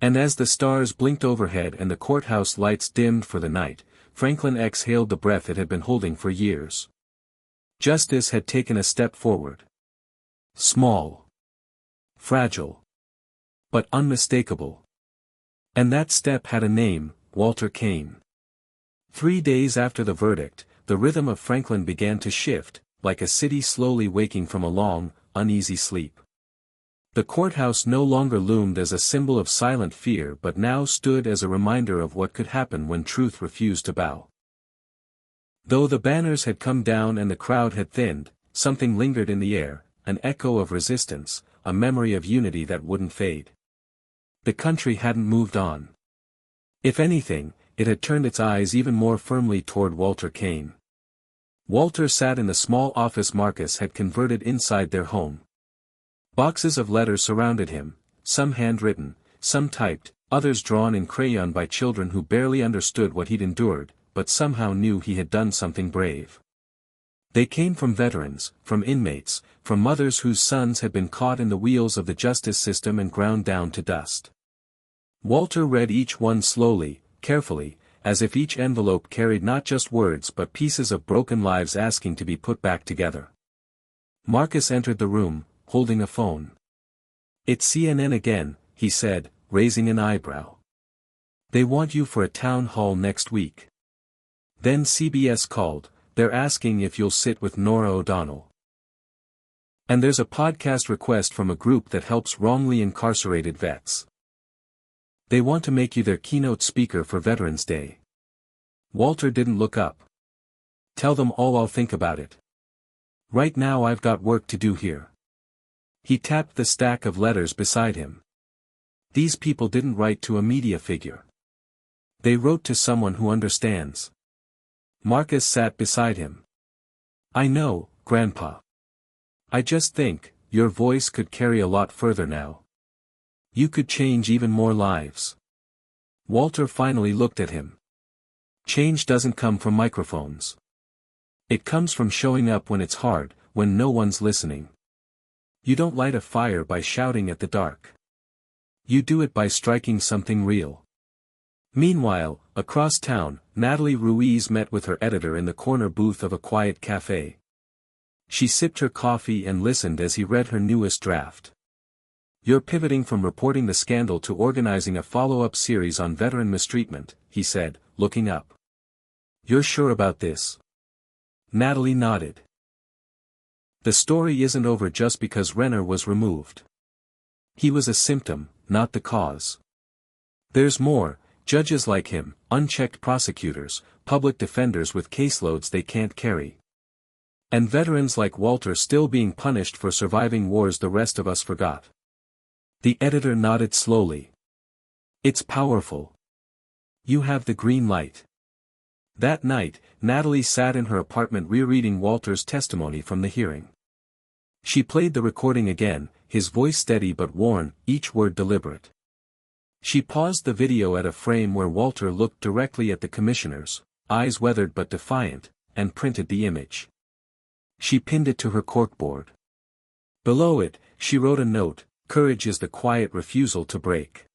And as the stars blinked overhead and the courthouse lights dimmed for the night, Franklin exhaled the breath it had been holding for years. Justice had taken a step forward. Small. Fragile. But unmistakable. And that step had a name, Walter Kane. 3 days after the verdict, the rhythm of Franklin began to shift, like a city slowly waking from a long, uneasy sleep. The courthouse no longer loomed as a symbol of silent fear but now stood as a reminder of what could happen when truth refused to bow. Though the banners had come down and the crowd had thinned, something lingered in the air, an echo of resistance, a memory of unity that wouldn't fade. The country hadn't moved on. If anything, it had turned its eyes even more firmly toward Walter Kane. Walter sat in the small office Marcus had converted inside their home. Boxes of letters surrounded him, some handwritten, some typed, others drawn in crayon by children who barely understood what he'd endured, but somehow knew he had done something brave. They came from veterans, from inmates, from mothers whose sons had been caught in the wheels of the justice system and ground down to dust. Walter read each one slowly, carefully, as if each envelope carried not just words but pieces of broken lives asking to be put back together. Marcus entered the room, holding a phone. "It's CNN again," he said, raising an eyebrow. "They want you for a town hall next week." Then CBS called, "They're asking if you'll sit with Norah O'Donnell. And there's a podcast request from a group that helps wrongly incarcerated vets. They want to make you their keynote speaker for Veterans Day." Walter didn't look up. "Tell them all I'll think about it. Right now I've got work to do here." He tapped the stack of letters beside him. These people didn't write to a media figure. They wrote to someone who understands. Marcus sat beside him. "I know, Grandpa. I just think, your voice could carry a lot further now. You could change even more lives." Walter finally looked at him. "Change doesn't come from microphones. It comes from showing up when it's hard, when no one's listening. You don't light a fire by shouting at the dark. You do it by striking something real. Meanwhile, across town, Natalie Ruiz met with her editor in the corner booth of a quiet cafe. She sipped her coffee and listened as he read her newest draft. "You're pivoting from reporting the scandal to organizing a follow-up series on veteran mistreatment," he said, looking up. "You're sure about this?" Natalie nodded. "The story isn't over just because Renner was removed. He was a symptom, not the cause. There's more: judges like him, unchecked prosecutors, public defenders with caseloads they can't carry. And veterans like Walter still being punished for surviving wars the rest of us forgot." The editor nodded slowly. "It's powerful. You have the green light." That night, Natalie sat in her apartment rereading Walter's testimony from the hearing. She played the recording again, his voice steady but worn, each word deliberate. She paused the video at a frame where Walter looked directly at the commissioners, eyes weathered but defiant, and printed the image. She pinned it to her corkboard. Below it, she wrote a note: "Courage is the quiet refusal to break."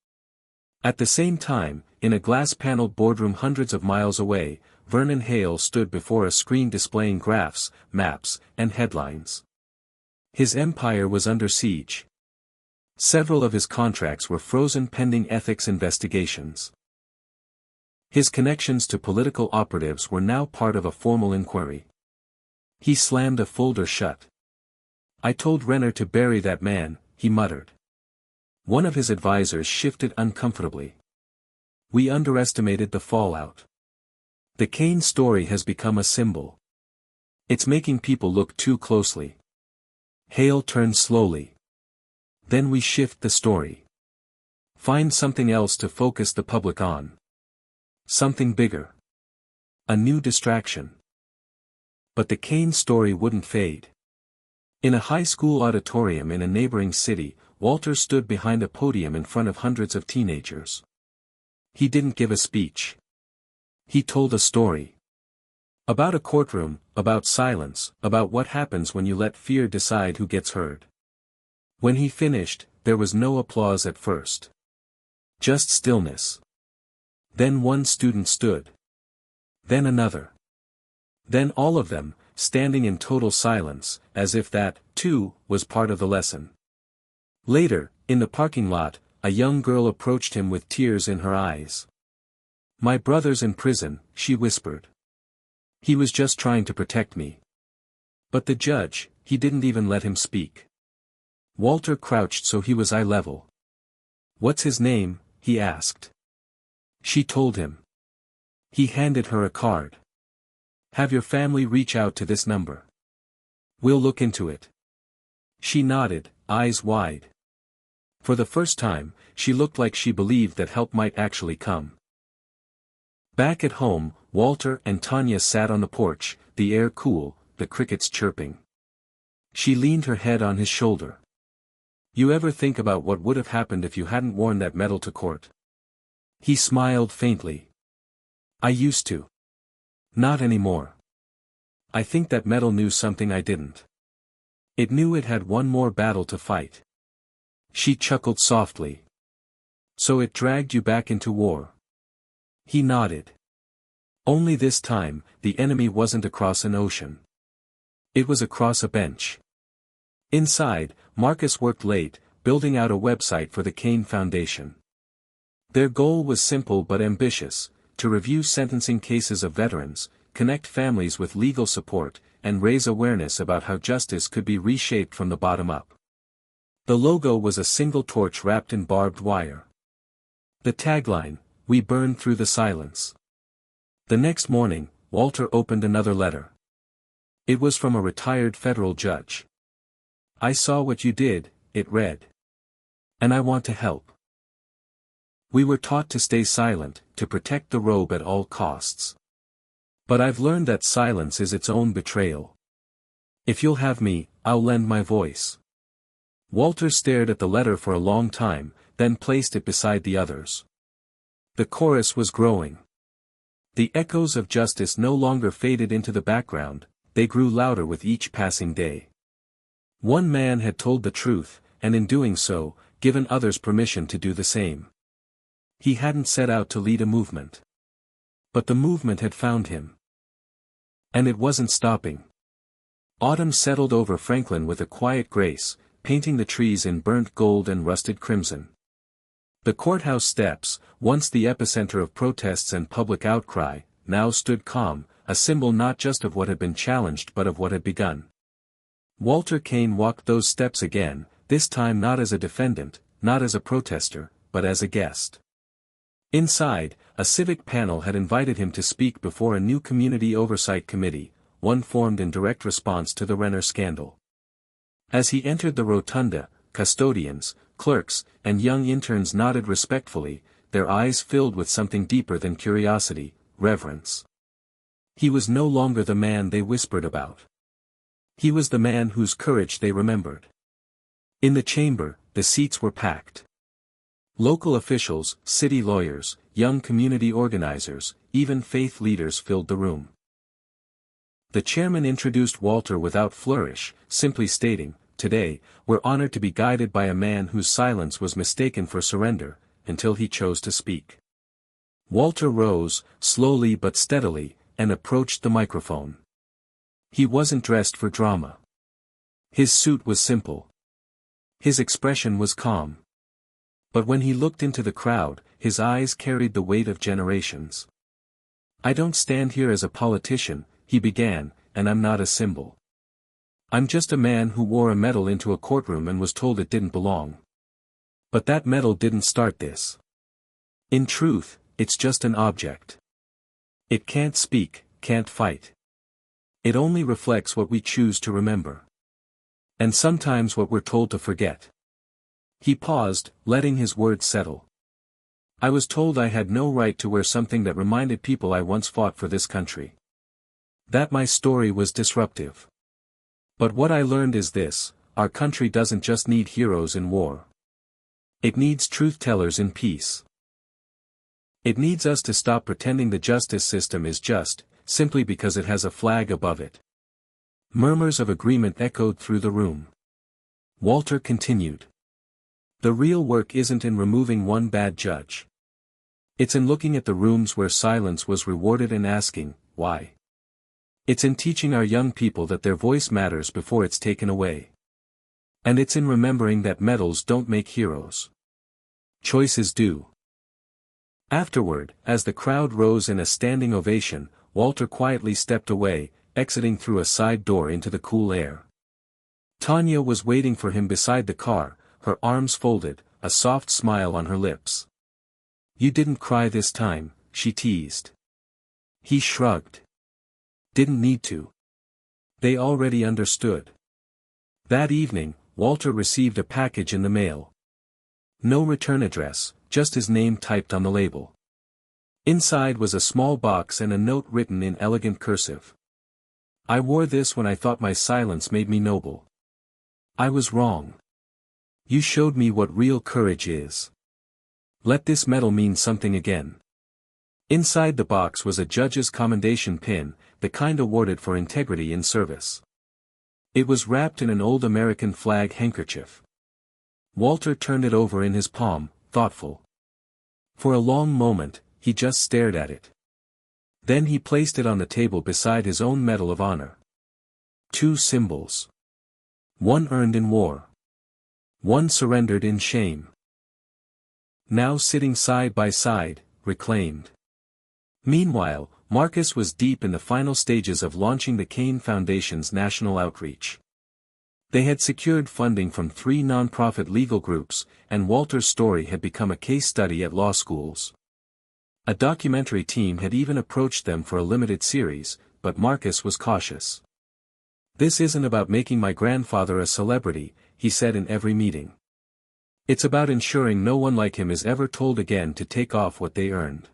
At the same time, in a glass-paneled boardroom hundreds of miles away, Vernon Hale stood before a screen displaying graphs, maps, and headlines. His empire was under siege. Several of his contracts were frozen pending ethics investigations. His connections to political operatives were now part of a formal inquiry. He slammed a folder shut. "I told Renner to bury that man," he muttered. One of his advisors shifted uncomfortably. "We underestimated the fallout. The Kane story has become a symbol. It's making people look too closely." Hale turned slowly. "Then we shift the story. Find something else to focus the public on. Something bigger. A new distraction." But the Kane story wouldn't fade. In a high school auditorium in a neighboring city, Walter stood behind a podium in front of hundreds of teenagers. He didn't give a speech. He told a story. About a courtroom, about silence, about what happens when you let fear decide who gets heard. When he finished, there was no applause at first. Just stillness. Then one student stood. Then another. Then all of them, standing in total silence, as if that, too, was part of the lesson. Later, in the parking lot, a young girl approached him with tears in her eyes. "My brother's in prison," she whispered. "He was just trying to protect me." But the judge, he didn't even let him speak. Walter crouched so he was eye level. "What's his name?" he asked. She told him. He handed her a card. "Have your family reach out to this number. We'll look into it." She nodded, eyes wide. For the first time, she looked like she believed that help might actually come. Back at home, Walter and Tanya sat on the porch, the air cool, the crickets chirping. She leaned her head on his shoulder. "You ever think about what would have happened if you hadn't worn that medal to court?" He smiled faintly. "I used to. Not anymore. I think that medal knew something I didn't. It knew it had one more battle to fight." She chuckled softly. "So it dragged you back into war?" He nodded. Only this time, the enemy wasn't across an ocean. It was across a bench. Inside, Marcus worked late, building out a website for the Kane Foundation. Their goal was simple but ambitious: to review sentencing cases of veterans, connect families with legal support, and raise awareness about how justice could be reshaped from the bottom up. The logo was a single torch wrapped in barbed wire. The tagline: "We burn through the silence." The next morning, Walter opened another letter. It was from a retired federal judge. "I saw what you did," it read. "And I want to help. We were taught to stay silent, to protect the robe at all costs. But I've learned that silence is its own betrayal. If you'll have me, I'll lend my voice." Walter stared at the letter for a long time, then placed it beside the others. The chorus was growing. The echoes of justice no longer faded into the background, they grew louder with each passing day. One man had told the truth, and in doing so, given others permission to do the same. He hadn't set out to lead a movement. But the movement had found him. And it wasn't stopping. Autumn settled over Franklin with a quiet grace, painting the trees in burnt gold and rusted crimson. The courthouse steps, once the epicenter of protests and public outcry, now stood calm, a symbol not just of what had been challenged but of what had begun. Walter Kane walked those steps again, this time not as a defendant, not as a protester, but as a guest. Inside, a civic panel had invited him to speak before a new community oversight committee, one formed in direct response to the Renner scandal. As he entered the rotunda, custodians, clerks, and young interns nodded respectfully, their eyes filled with something deeper than curiosity, reverence. He was no longer the man they whispered about. He was the man whose courage they remembered. In the chamber, the seats were packed. Local officials, city lawyers, young community organizers, even faith leaders filled the room. The chairman introduced Walter without flourish, simply stating, "Today, we're honored to be guided by a man whose silence was mistaken for surrender, until he chose to speak." Walter rose, slowly but steadily, and approached the microphone. He wasn't dressed for drama. His suit was simple. His expression was calm. But when he looked into the crowd, his eyes carried the weight of generations. "I don't stand here as a politician," he began, "and I'm not a symbol. I'm just a man who wore a medal into a courtroom and was told it didn't belong. But that medal didn't start this. In truth, it's just an object. It can't speak, can't fight. It only reflects what we choose to remember. And sometimes what we're told to forget." He paused, letting his words settle. "I was told I had no right to wear something that reminded people I once fought for this country. That my story was disruptive. But what I learned is this: our country doesn't just need heroes in war. It needs truth-tellers in peace. It needs us to stop pretending the justice system is just, simply because it has a flag above it." Murmurs of agreement echoed through the room. Walter continued. "The real work isn't in removing one bad judge. It's in looking at the rooms where silence was rewarded and asking, why? It's in teaching our young people that their voice matters before it's taken away. And it's in remembering that medals don't make heroes. Choices do." Afterward, as the crowd rose in a standing ovation, Walter quietly stepped away, exiting through a side door into the cool air. Tanya was waiting for him beside the car, her arms folded, a soft smile on her lips. "You didn't cry this time," she teased. He shrugged. "Didn't need to. They already understood." That evening, Walter received a package in the mail. No return address, just his name typed on the label. Inside was a small box and a note written in elegant cursive. "I wore this when I thought my silence made me noble. I was wrong. You showed me what real courage is. Let this medal mean something again." Inside the box was a judge's commendation pin, the kind awarded for integrity in service. It was wrapped in an old American flag handkerchief. Walter turned it over in his palm, thoughtful. For a long moment, he just stared at it. Then he placed it on the table beside his own Medal of Honor. Two symbols. One earned in war. One surrendered in shame. Now sitting side by side, reclaimed. Meanwhile, Marcus was deep in the final stages of launching the Kane Foundation's national outreach. They had secured funding from 3 nonprofit legal groups, and Walter's story had become a case study at law schools. A documentary team had even approached them for a limited series, but Marcus was cautious. "This isn't about making my grandfather a celebrity," he said in every meeting. "It's about ensuring no one like him is ever told again to take off what they earned."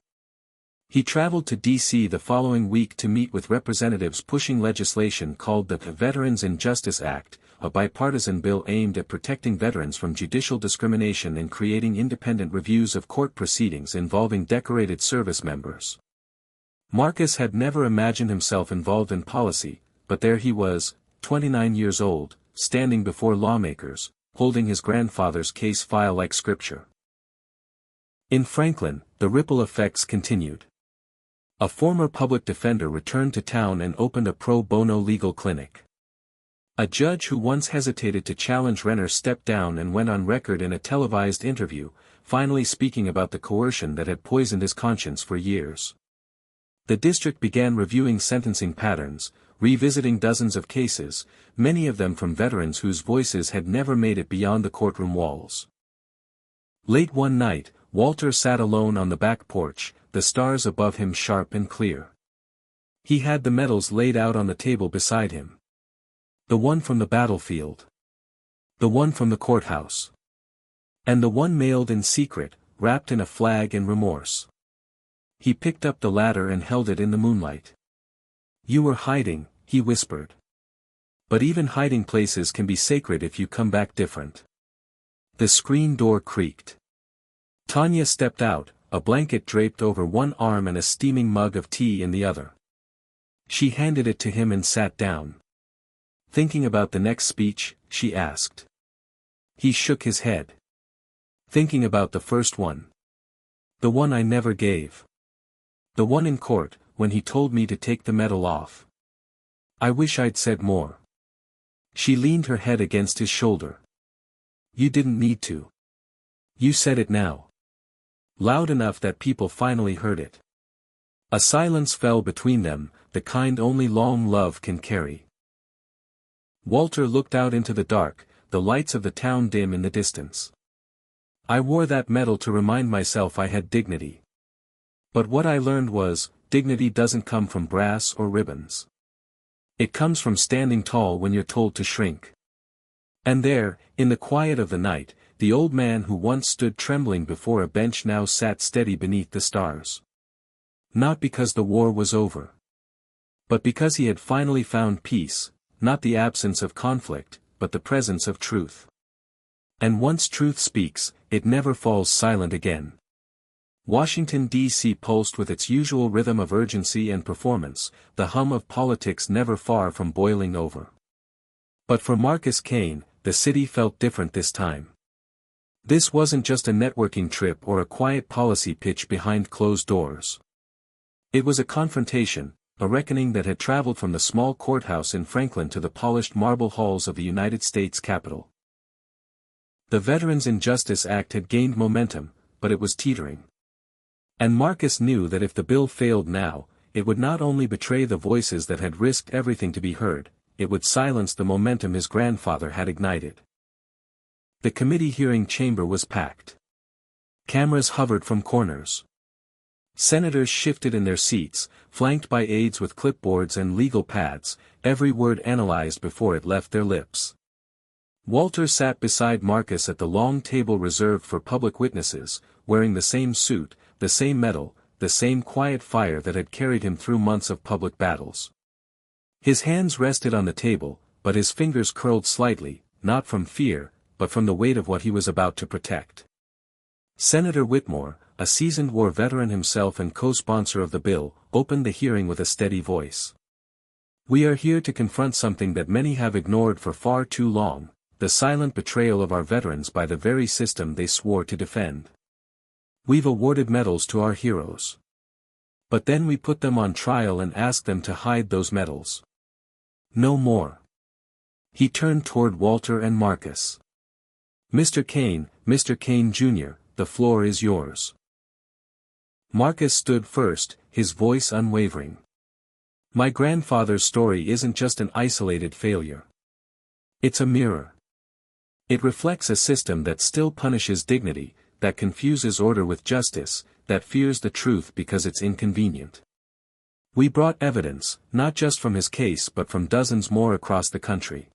He traveled to D.C. the following week to meet with representatives pushing legislation called the Veterans and Justice Act, a bipartisan bill aimed at protecting veterans from judicial discrimination and creating independent reviews of court proceedings involving decorated service members. Marcus had never imagined himself involved in policy, but there he was, 29 years old, standing before lawmakers, holding his grandfather's case file like scripture. In Franklin, the ripple effects continued. A former public defender returned to town and opened a pro bono legal clinic. A judge who once hesitated to challenge Renner stepped down and went on record in a televised interview, finally speaking about the coercion that had poisoned his conscience for years. The district began reviewing sentencing patterns, revisiting dozens of cases, many of them from veterans whose voices had never made it beyond the courtroom walls. Late one night, Walter sat alone on the back porch, the stars above him sharp and clear. He had the medals laid out on the table beside him. The one from the battlefield. The one from the courthouse. And the one mailed in secret, wrapped in a flag and remorse. He picked up the latter and held it in the moonlight. "You were hiding," he whispered. "But even hiding places can be sacred if you come back different." The screen door creaked. Tanya stepped out, a blanket draped over one arm and a steaming mug of tea in the other. She handed it to him and sat down. "Thinking about the next speech?" she asked. He shook his head. "Thinking about the first one. The one I never gave. The one in court, when he told me to take the medal off. I wish I'd said more." She leaned her head against his shoulder. "You didn't need to. You said it now. Loud enough that people finally heard it." A silence fell between them, the kind only long love can carry. Walter looked out into the dark, the lights of the town dim in the distance. "I wore that medal to remind myself I had dignity. But what I learned was, dignity doesn't come from brass or ribbons. It comes from standing tall when you're told to shrink." And there, in the quiet of the night, the old man who once stood trembling before a bench now sat steady beneath the stars. Not because the war was over. But because he had finally found peace, not the absence of conflict, but the presence of truth. And once truth speaks, it never falls silent again. Washington, D.C. pulsed with its usual rhythm of urgency and performance, the hum of politics never far from boiling over. But for Marcus Kane, the city felt different this time. This wasn't just a networking trip or a quiet policy pitch behind closed doors. It was a confrontation, a reckoning that had traveled from the small courthouse in Franklin to the polished marble halls of the United States Capitol. The Veterans Injustice Act had gained momentum, but it was teetering. And Marcus knew that if the bill failed now, it would not only betray the voices that had risked everything to be heard, it would silence the momentum his grandfather had ignited. The committee hearing chamber was packed. Cameras hovered from corners. Senators shifted in their seats, flanked by aides with clipboards and legal pads, every word analyzed before it left their lips. Walter sat beside Marcus at the long table reserved for public witnesses, wearing the same suit, the same medal, the same quiet fire that had carried him through months of public battles. His hands rested on the table, but his fingers curled slightly, not from fear, but from the weight of what he was about to protect. Senator Whitmore, a seasoned war veteran himself and co-sponsor of the bill, opened the hearing with a steady voice. "We are here to confront something that many have ignored for far too long, the silent betrayal of our veterans by the very system they swore to defend. We've awarded medals to our heroes. But then we put them on trial and ask them to hide those medals. No more." He turned toward Walter and Marcus. Mr. Kane Jr., the floor is yours." Marcus stood first, his voice unwavering. "My grandfather's story isn't just an isolated failure. It's a mirror. It reflects a system that still punishes dignity, that confuses order with justice, that fears the truth because it's inconvenient. We brought evidence, not just from his case but from dozens more across the country.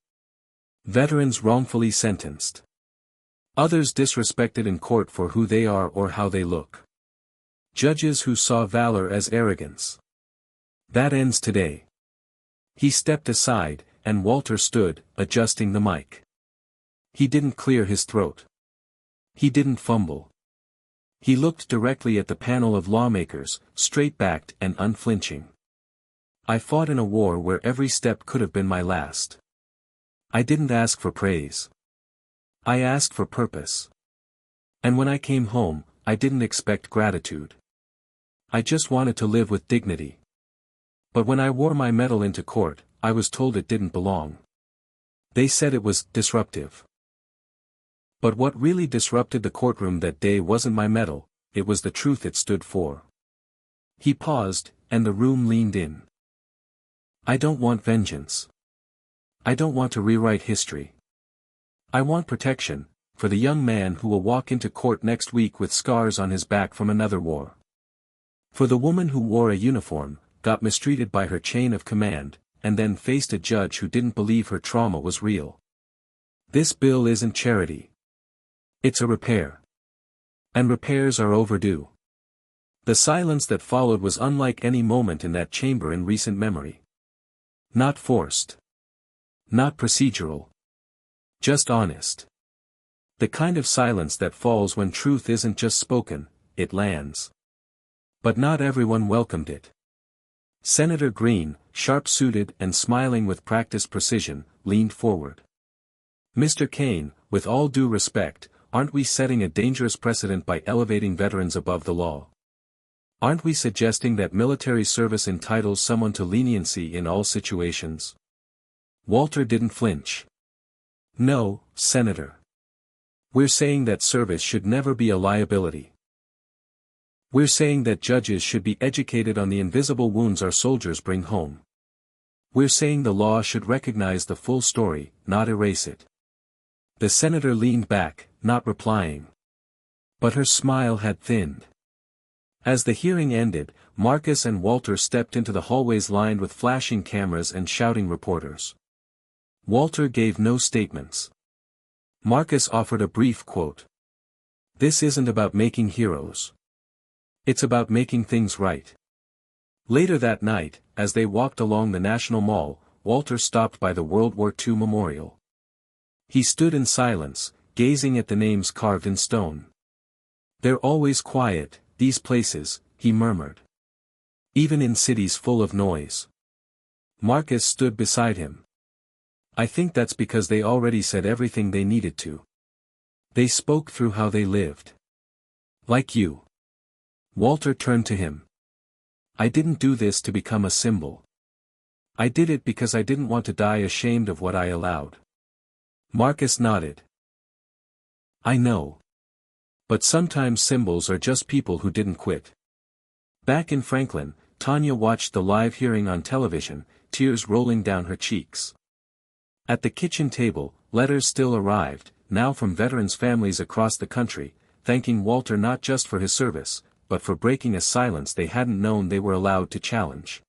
Veterans wrongfully sentenced. Others disrespected in court for who they are or how they look. Judges who saw valor as arrogance. That ends today." He stepped aside, and Walter stood, adjusting the mic. He didn't clear his throat. He didn't fumble. He looked directly at the panel of lawmakers, straight-backed and unflinching. "I fought in a war where every step could have been my last. I didn't ask for praise. I asked for purpose. And when I came home, I didn't expect gratitude. I just wanted to live with dignity. But when I wore my medal into court, I was told it didn't belong. They said it was disruptive. But what really disrupted the courtroom that day wasn't my medal, it was the truth it stood for. He paused, and the room leaned in. I don't want vengeance. I don't want to rewrite history. I want protection, for the young man who will walk into court next week with scars on his back from another war. For the woman who wore a uniform, got mistreated by her chain of command, and then faced a judge who didn't believe her trauma was real. This bill isn't charity. It's a repair. And repairs are overdue. The silence that followed was unlike any moment in that chamber in recent memory. Not forced. Not procedural. Just honest. The kind of silence that falls when truth isn't just spoken, it lands. But not everyone welcomed it. Senator Green, sharp-suited and smiling with practiced precision, leaned forward. Mr. Kane, with all due respect, aren't we setting a dangerous precedent by elevating veterans above the law? Aren't we suggesting that military service entitles someone to leniency in all situations? Walter didn't flinch. No, Senator. We're saying that service should never be a liability. We're saying that judges should be educated on the invisible wounds our soldiers bring home. We're saying the law should recognize the full story, not erase it. The senator leaned back, not replying. But her smile had thinned. As the hearing ended, Marcus and Walter stepped into the hallways lined with flashing cameras and shouting reporters. Walter gave no statements. Marcus offered a brief quote. This isn't about making heroes. It's about making things right. Later that night, as they walked along the National Mall, Walter stopped by the World War II Memorial. He stood in silence, gazing at the names carved in stone. They're always quiet, these places, he murmured. Even in cities full of noise. Marcus stood beside him. I think that's because they already said everything they needed to. They spoke through how they lived. Like you. Walter turned to him. I didn't do this to become a symbol. I did it because I didn't want to die ashamed of what I allowed. Marcus nodded. I know. But sometimes symbols are just people who didn't quit. Back in Franklin, Tanya watched the live hearing on television, tears rolling down her cheeks. At the kitchen table, letters still arrived, now from veterans' families across the country, thanking Walter not just for his service, but for breaking a silence they hadn't known they were allowed to challenge.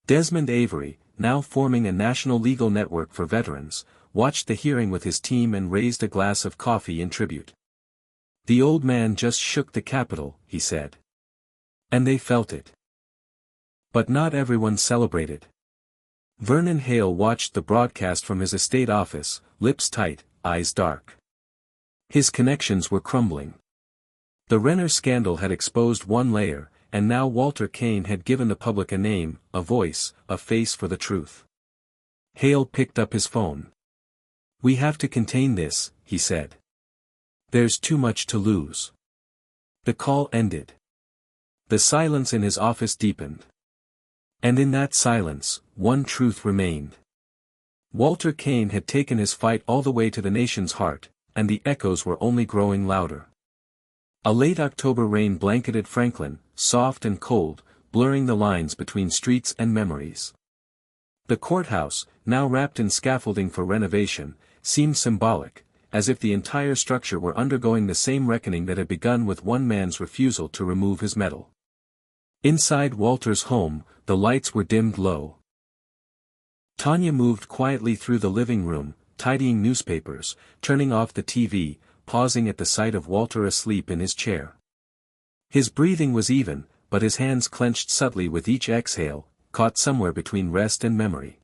Desmond Avery, now forming a national legal network for veterans, watched the hearing with his team and raised a glass of coffee in tribute. The old man just shook the Capitol, he said. And they felt it. But not everyone celebrated. Vernon Hale watched the broadcast from his estate office, lips tight, eyes dark. His connections were crumbling. The Renner scandal had exposed one layer, and now Walter Kane had given the public a name, a voice, a face for the truth. Hale picked up his phone. We have to contain this, he said. There's too much to lose. The call ended. The silence in his office deepened. And in that silence, one truth remained. Walter Kane had taken his fight all the way to the nation's heart, and the echoes were only growing louder. A late October rain blanketed Franklin, soft and cold, blurring the lines between streets and memories. The courthouse, now wrapped in scaffolding for renovation, seemed symbolic, as if the entire structure were undergoing the same reckoning that had begun with one man's refusal to remove his medal. Inside Walter's home, the lights were dimmed low. Tanya moved quietly through the living room, tidying newspapers, turning off the TV, pausing at the sight of Walter asleep in his chair. His breathing was even, but his hands clenched subtly with each exhale, caught somewhere between rest and memory.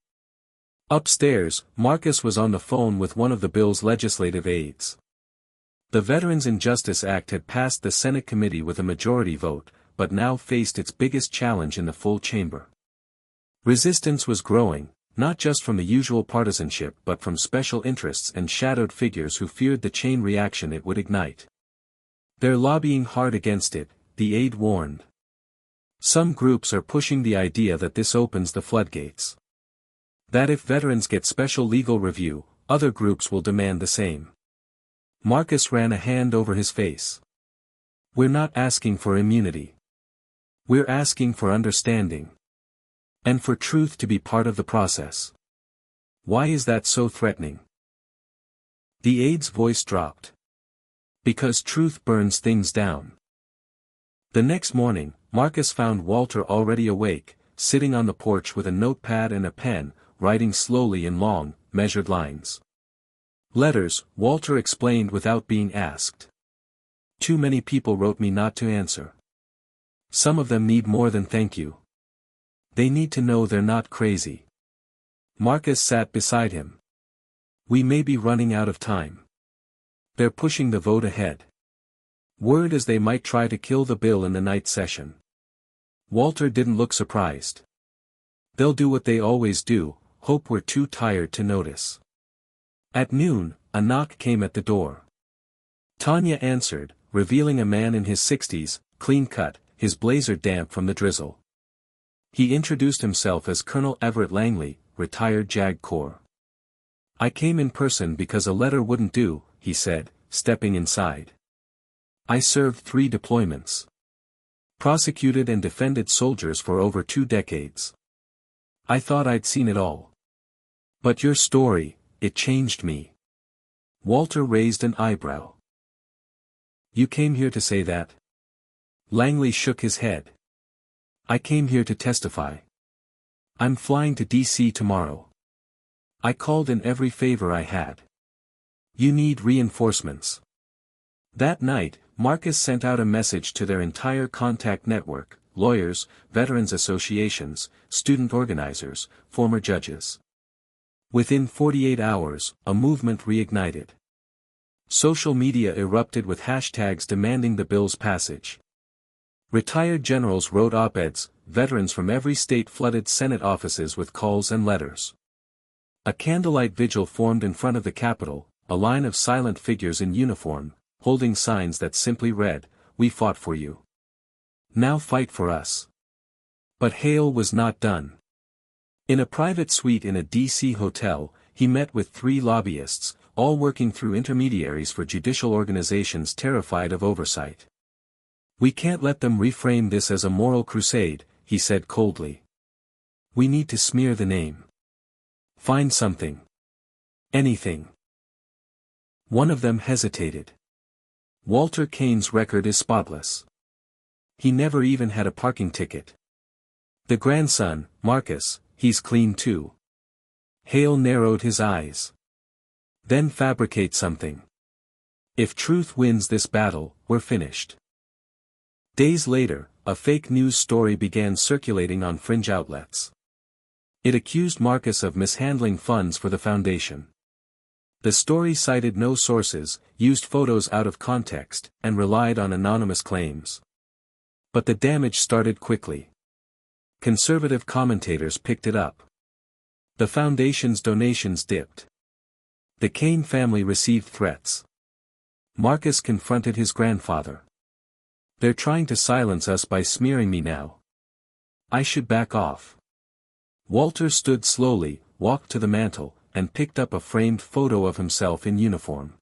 Upstairs, Marcus was on the phone with one of the bill's legislative aides. The Veterans Injustice Act had passed the Senate committee with a majority vote, but now faced its biggest challenge in the full chamber. Resistance was growing, Not just from the usual partisanship but from special interests and shadowed figures who feared the chain reaction it would ignite. They're lobbying hard against it, the aide warned. Some groups are pushing the idea that this opens the floodgates. That if veterans get special legal review, other groups will demand the same. Marcus ran a hand over his face. We're not asking for immunity. We're asking for understanding. And for truth to be part of the process. Why is that so threatening? The aide's voice dropped. Because truth burns things down. The next morning, Marcus found Walter already awake, sitting on the porch with a notepad and a pen, writing slowly in long, measured lines. Letters, Walter explained without being asked. Too many people wrote me not to answer. Some of them need more than thank you. They need to know they're not crazy. Marcus sat beside him. We may be running out of time. They're pushing the vote ahead. Word is they might try to kill the bill in the night session. Walter didn't look surprised. They'll do what they always do, hope we're too tired to notice. At noon, a knock came at the door. Tanya answered, revealing a man in his 60s, clean-cut, his blazer damp from the drizzle. He introduced himself as Colonel Everett Langley, retired JAG Corps. I came in person because a letter wouldn't do, he said, stepping inside. I served 3 deployments. Prosecuted and defended soldiers for over 2 decades. I thought I'd seen it all. But your story, it changed me. Walter raised an eyebrow. You came here to say that? Langley shook his head. I came here to testify. I'm flying to D.C. tomorrow. I called in every favor I had. You need reinforcements. That night, Marcus sent out a message to their entire contact network, lawyers, veterans associations, student organizers, former judges. Within 48 hours, a movement reignited. Social media erupted with hashtags demanding the bill's passage. Retired generals wrote op-eds, veterans from every state flooded Senate offices with calls and letters. A candlelight vigil formed in front of the Capitol, a line of silent figures in uniform, holding signs that simply read, "We fought for you. Now fight for us." But Hale was not done. In a private suite in a D.C. hotel, he met with 3 lobbyists, all working through intermediaries for judicial organizations terrified of oversight. We can't let them reframe this as a moral crusade, he said coldly. We need to smear the name. Find something. Anything. One of them hesitated. Walter Kane's record is spotless. He never even had a parking ticket. The grandson, Marcus, he's clean too. Hale narrowed his eyes. Then fabricate something. If truth wins this battle, we're finished. Days later, a fake news story began circulating on fringe outlets. It accused Marcus of mishandling funds for the foundation. The story cited no sources, used photos out of context, and relied on anonymous claims. But the damage started quickly. Conservative commentators picked it up. The foundation's donations dipped. The Kane family received threats. Marcus confronted his grandfather. They're trying to silence us by smearing me now. I should back off. Walter stood slowly, walked to the mantel, and picked up a framed photo of himself in uniform.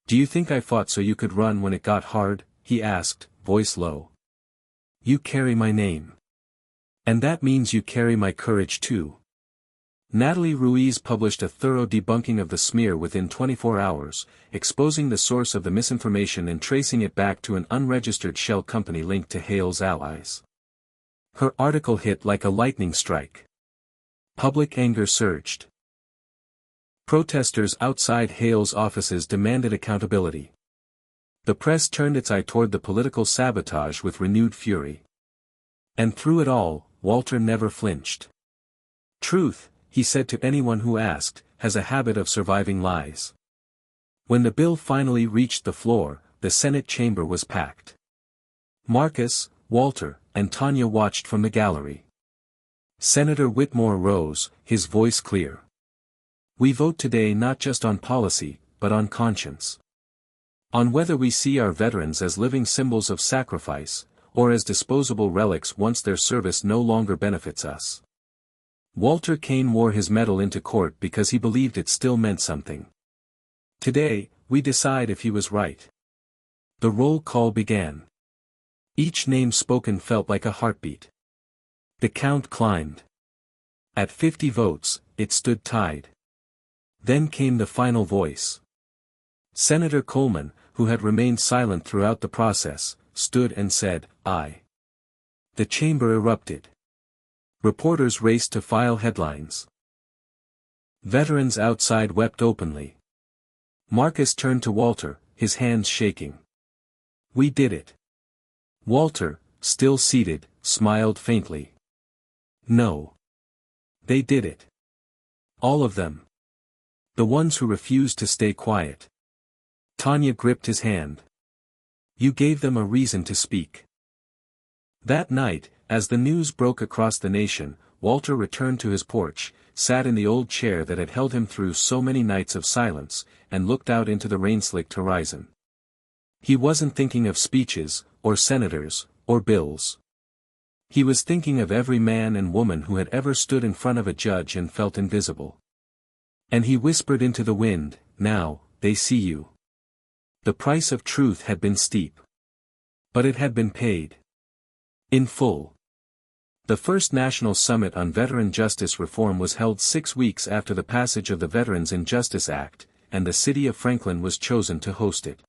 Do you think I fought so you could run when it got hard? He asked, voice low. You carry my name. And that means you carry my courage too. Natalie Ruiz published a thorough debunking of the smear within 24 hours, exposing the source of the misinformation and tracing it back to an unregistered shell company linked to Hale's allies. Her article hit like a lightning strike. Public anger surged. Protesters outside Hale's offices demanded accountability. The press turned its eye toward the political sabotage with renewed fury. And through it all, Walter never flinched. Truth, he said to anyone who asked, has a habit of surviving lies. When the bill finally reached the floor, the Senate chamber was packed. Marcus, Walter, and Tanya watched from the gallery. Senator Whitmore rose, his voice clear. We vote today not just on policy, but on conscience. On whether we see our veterans as living symbols of sacrifice, or as disposable relics once their service no longer benefits us. Walter Kane wore his medal into court because he believed it still meant something. Today, we decide if he was right. The roll call began. Each name spoken felt like a heartbeat. The count climbed. At 50 votes, it stood tied. Then came the final voice. Senator Coleman, who had remained silent throughout the process, stood and said, "Aye." The chamber erupted. Reporters raced to file headlines. Veterans outside wept openly. Marcus turned to Walter, his hands shaking. "We did it." Walter, still seated, smiled faintly. "No. They did it. All of them. The ones who refused to stay quiet." Tanya gripped his hand. "You gave them a reason to speak." That night, as the news broke across the nation, Walter returned to his porch, sat in the old chair that had held him through so many nights of silence, and looked out into the rain-slicked horizon. He wasn't thinking of speeches, or senators, or bills. He was thinking of every man and woman who had ever stood in front of a judge and felt invisible. And he whispered into the wind, "Now, they see you." The price of truth had been steep. But it had been paid. In full. The first National Summit on Veteran Justice Reform was held 6 weeks after the passage of the Veterans Injustice Act, and the city of Franklin was chosen to host it.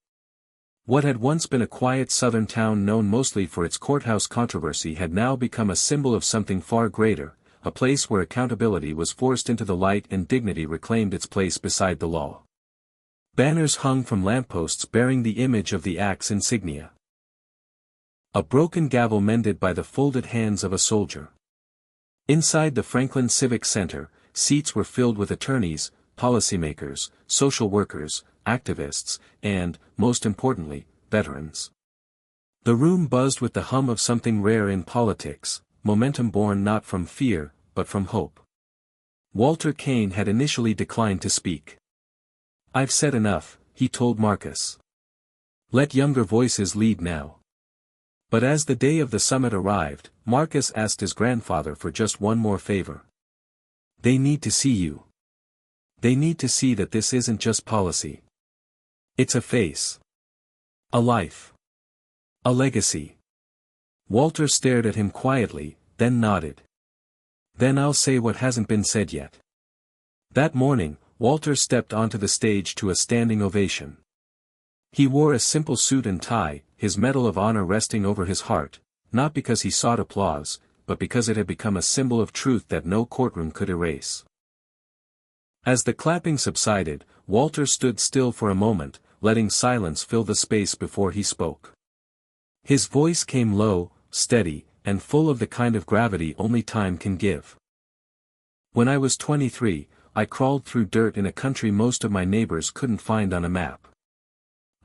What had once been a quiet southern town known mostly for its courthouse controversy had now become a symbol of something far greater, a place where accountability was forced into the light and dignity reclaimed its place beside the law. Banners hung from lampposts bearing the image of the Act's insignia. A broken gavel mended by the folded hands of a soldier. Inside the Franklin Civic Center, seats were filled with attorneys, policymakers, social workers, activists, and, most importantly, veterans. The room buzzed with the hum of something rare in politics, momentum born not from fear, but from hope. Walter Kane had initially declined to speak. "I've said enough," he told Marcus. "Let younger voices lead now." But as the day of the summit arrived, Marcus asked his grandfather for just one more favor. "They need to see you. They need to see that this isn't just policy. It's a face. A life. A legacy." Walter stared at him quietly, then nodded. "Then I'll say what hasn't been said yet." That morning, Walter stepped onto the stage to a standing ovation. He wore a simple suit and tie, his Medal of Honor resting over his heart, not because he sought applause, but because it had become a symbol of truth that no courtroom could erase. As the clapping subsided, Walter stood still for a moment, letting silence fill the space before he spoke. His voice came low, steady, and full of the kind of gravity only time can give. "When I was 23, I crawled through dirt in a country most of my neighbors couldn't find on a map.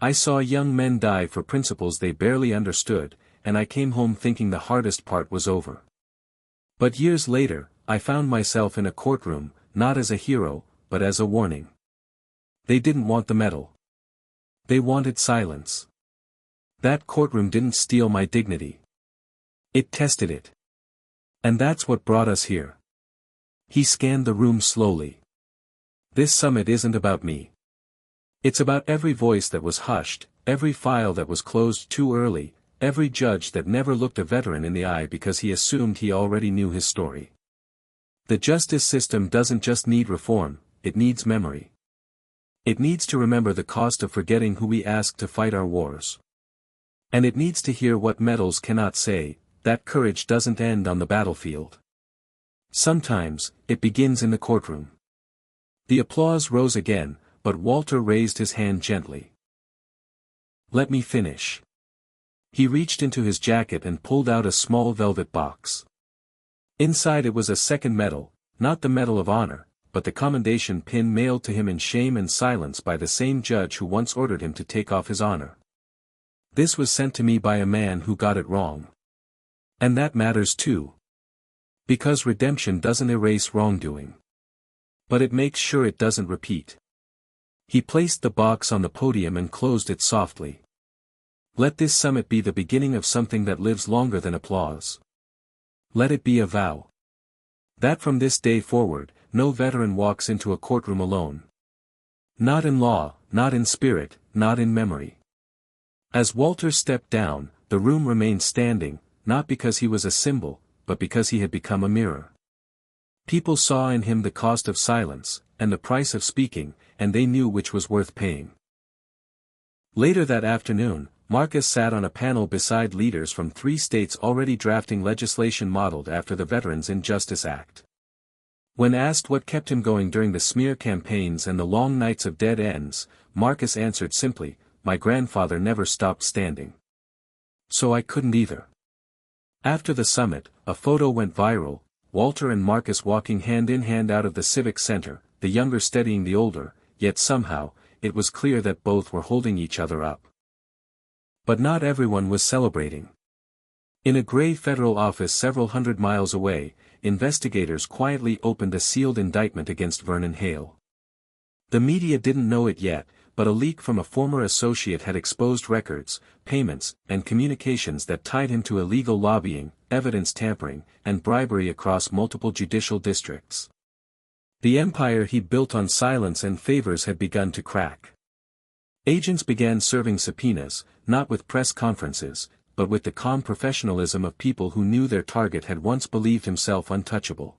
I saw young men die for principles they barely understood, and I came home thinking the hardest part was over. But years later, I found myself in a courtroom, not as a hero, but as a warning. They didn't want the medal. They wanted silence. That courtroom didn't steal my dignity. It tested it. And that's what brought us here." He scanned the room slowly. "This summit isn't about me. It's about every voice that was hushed, every file that was closed too early, every judge that never looked a veteran in the eye because he assumed he already knew his story. The justice system doesn't just need reform, it needs memory. It needs to remember the cost of forgetting who we asked to fight our wars. And it needs to hear what medals cannot say, that courage doesn't end on the battlefield. Sometimes, it begins in the courtroom." The applause rose again, but Walter raised his hand gently. "Let me finish." He reached into his jacket and pulled out a small velvet box. Inside it was a second medal, not the Medal of Honor, but the commendation pin mailed to him in shame and silence by the same judge who once ordered him to take off his honor. "This was sent to me by a man who got it wrong. And that matters too. Because redemption doesn't erase wrongdoing. But it makes sure it doesn't repeat. He placed the box on the podium and closed it softly. Let this summit be the beginning of something that lives longer than applause. Let it be a vow. That from this day forward, no veteran walks into a courtroom alone. Not in law, not in spirit, not in memory. As Walter stepped down, the room remained standing, not because he was a symbol, but because he had become a mirror. People saw in him the cost of silence, and the price of speaking, and they knew which was worth paying. Later that afternoon, Marcus sat on a panel beside leaders from 3 states already drafting legislation modeled after the Veterans Injustice Act. When asked what kept him going during the smear campaigns and the long nights of dead ends, Marcus answered simply, "My grandfather never stopped standing. So I couldn't either." After the summit, a photo went viral, Walter and Marcus walking hand in hand out of the Civic Center, the younger steadying the older, yet somehow, it was clear that both were holding each other up. But not everyone was celebrating. In a gray federal office several hundred miles away, investigators quietly opened a sealed indictment against Vernon Hale. The media didn't know it yet, but a leak from a former associate had exposed records, payments, and communications that tied him to illegal lobbying, evidence tampering, and bribery across multiple judicial districts. The empire he'd built on silence and favors had begun to crack. Agents began serving subpoenas, not with press conferences, but with the calm professionalism of people who knew their target had once believed himself untouchable.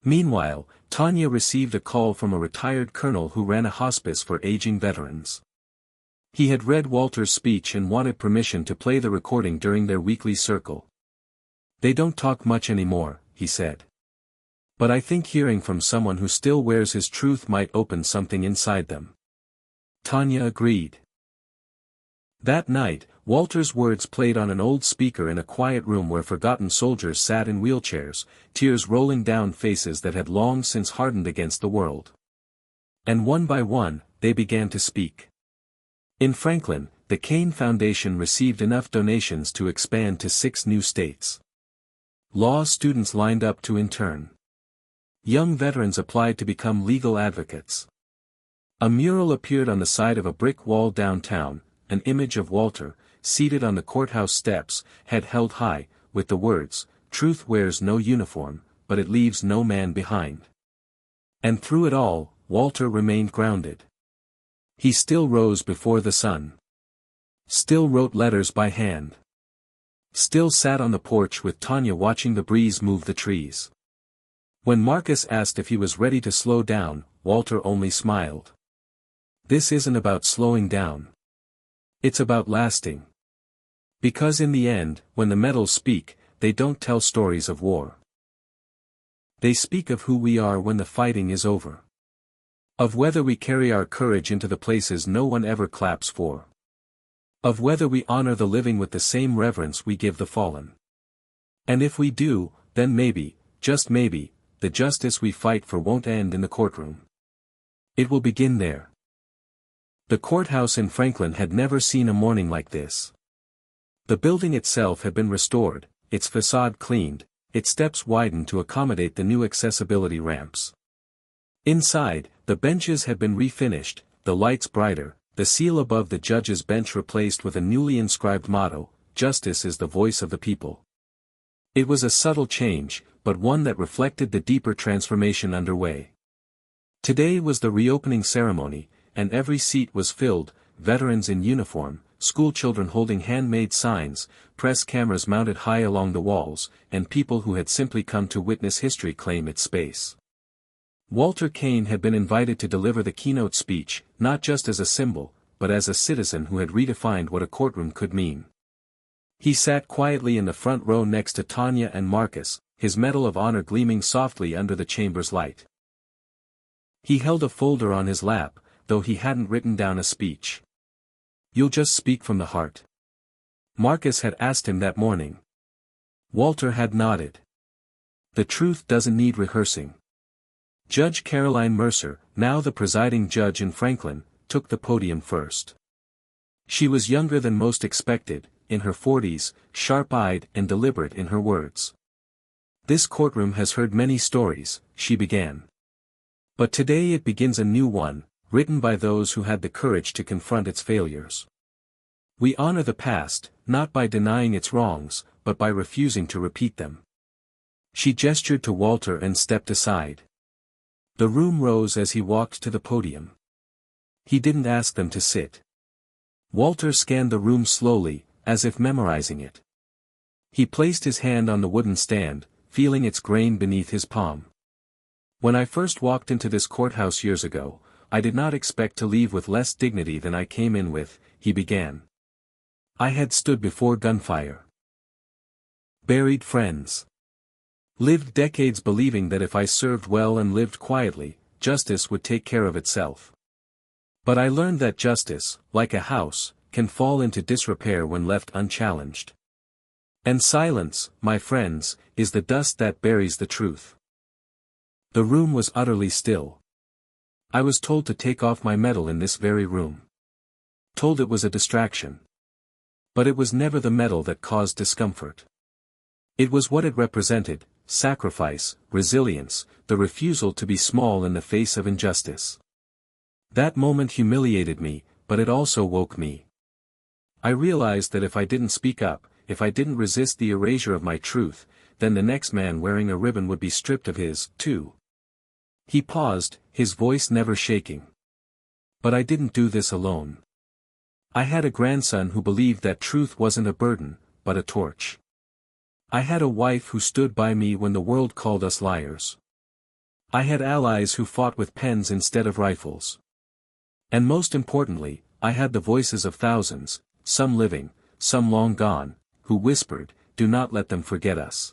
Meanwhile, Tanya received a call from a retired colonel who ran a hospice for aging veterans. He had read Walter's speech and wanted permission to play the recording during their weekly circle. "They don't talk much anymore," he said. "But I think hearing from someone who still wears his truth might open something inside them." Tanya agreed. That night, Walter's words played on an old speaker in a quiet room where forgotten soldiers sat in wheelchairs, tears rolling down faces that had long since hardened against the world. And one by one, they began to speak. In Franklin, the Cain Foundation received enough donations to expand to 6 new states. Law students lined up to intern. Young veterans applied to become legal advocates. A mural appeared on the side of a brick wall downtown, an image of Walter, seated on the courthouse steps, head held high, with the words, "Truth wears no uniform, but it leaves no man behind." And through it all, Walter remained grounded. He still rose before the sun. Still wrote letters by hand. Still sat on the porch with Tanya watching the breeze move the trees. When Marcus asked if he was ready to slow down, Walter only smiled. "This isn't about slowing down. It's about lasting. Because in the end, when the medals speak, they don't tell stories of war. They speak of who we are when the fighting is over. Of whether we carry our courage into the places no one ever claps for. Of whether we honor the living with the same reverence we give the fallen. And if we do, then maybe, just maybe, the justice we fight for won't end in the courtroom. It will begin there." The courthouse in Franklin had never seen a morning like this. The building itself had been restored, its facade cleaned, its steps widened to accommodate the new accessibility ramps. Inside, the benches had been refinished, the lights brighter, the seal above the judge's bench replaced with a newly inscribed motto, "Justice is the voice of the people." It was a subtle change, but one that reflected the deeper transformation underway. Today was the reopening ceremony, and every seat was filled, veterans in uniform, schoolchildren holding handmade signs, press cameras mounted high along the walls, and people who had simply come to witness history claim its space. Walter Cain had been invited to deliver the keynote speech, not just as a symbol, but as a citizen who had redefined what a courtroom could mean. He sat quietly in the front row next to Tanya and Marcus, his Medal of Honor gleaming softly under the chamber's light. He held a folder on his lap, though he hadn't written down a speech. "You'll just speak from the heart?" Marcus had asked him that morning. Walter had nodded. "The truth doesn't need rehearsing." Judge Caroline Mercer, now the presiding judge in Franklin, took the podium first. She was younger than most expected, in her 40s, sharp-eyed and deliberate in her words. This courtroom has heard many stories, she began. But today it begins a new one, written by those who had the courage to confront its failures. We honor the past, not by denying its wrongs, but by refusing to repeat them. She gestured to Walter and stepped aside. The room rose as he walked to the podium. He didn't ask them to sit. Walter scanned the room slowly, as if memorizing it. He placed his hand on the wooden stand, feeling its grain beneath his palm. When I first walked into this courthouse years ago, I did not expect to leave with less dignity than I came in with, he began. I had stood before gunfire. Buried friends. Lived decades believing that if I served well and lived quietly, justice would take care of itself. But I learned that justice, like a house, can fall into disrepair when left unchallenged. And silence, my friends, is the dust that buries the truth. The room was utterly still. I was told to take off my medal in this very room. Told it was a distraction. But it was never the medal that caused discomfort. It was what it represented: sacrifice, resilience, the refusal to be small in the face of injustice. That moment humiliated me, but it also woke me. I realized that if I didn't speak up, if I didn't resist the erasure of my truth, then the next man wearing a ribbon would be stripped of his, too. He paused, his voice never shaking. But I didn't do this alone. I had a grandson who believed that truth wasn't a burden, but a torch. I had a wife who stood by me when the world called us liars. I had allies who fought with pens instead of rifles. And most importantly, I had the voices of thousands, some living, some long gone, who whispered, "Do not let them forget us."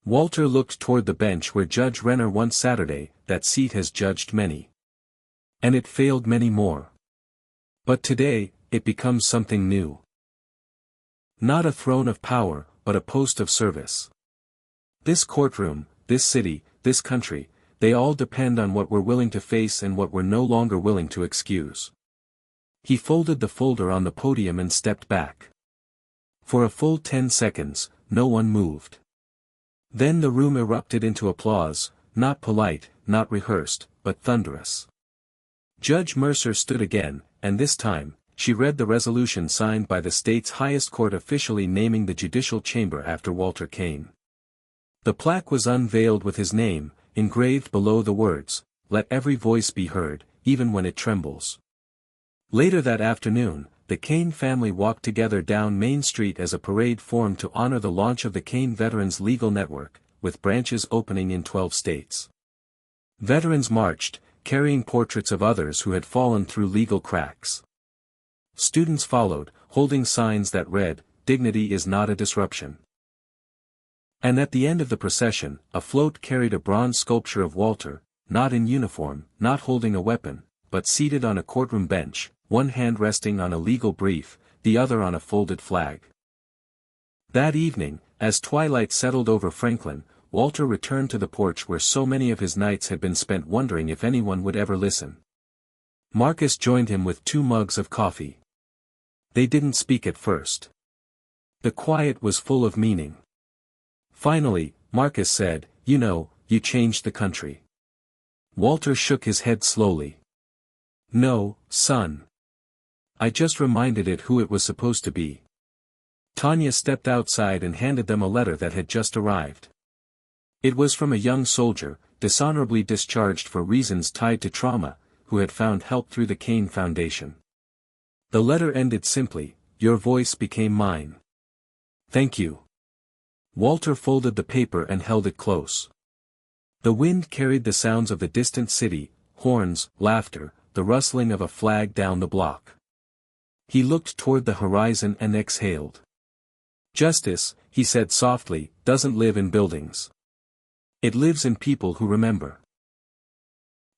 Walter looked toward the bench where Judge Renner once Saturday, that seat has judged many. And it failed many more. But today, it becomes something new. Not a throne of power, but a post of service. This courtroom, this city, this country, they all depend on what we're willing to face and what we're no longer willing to excuse. He folded the folder on the podium and stepped back. For a full 10 seconds, no one moved. Then the room erupted into applause, not polite, not rehearsed, but thunderous. Judge Mercer stood again, and this time, she read the resolution signed by the state's highest court officially naming the judicial chamber after Walter Kane. The plaque was unveiled with his name, engraved below the words, "Let every voice be heard, even when it trembles." Later that afternoon, the Kane family walked together down Main Street as a parade formed to honor the launch of the Kane Veterans Legal Network, with branches opening in 12 states. Veterans marched, carrying portraits of others who had fallen through legal cracks. Students followed, holding signs that read, "Dignity is not a disruption." And at the end of the procession, a float carried a bronze sculpture of Walter, not in uniform, not holding a weapon, but seated on a courtroom bench, one hand resting on a legal brief, the other on a folded flag. That evening, as twilight settled over Franklin, Walter returned to the porch where so many of his nights had been spent wondering if anyone would ever listen. Marcus joined him with 2 mugs of coffee. They didn't speak at first. The quiet was full of meaning. Finally, Marcus said, "You know, you changed the country." Walter shook his head slowly. "No, son. I just reminded it who it was supposed to be." Tanya stepped outside and handed them a letter that had just arrived. It was from a young soldier, dishonorably discharged for reasons tied to trauma, who had found help through the Kane Foundation. The letter ended simply, "Your voice became mine. Thank you." Walter folded the paper and held it close. The wind carried the sounds of the distant city, horns, laughter, the rustling of a flag down the block. He looked toward the horizon and exhaled. "Justice," he said softly, "doesn't live in buildings. It lives in people who remember."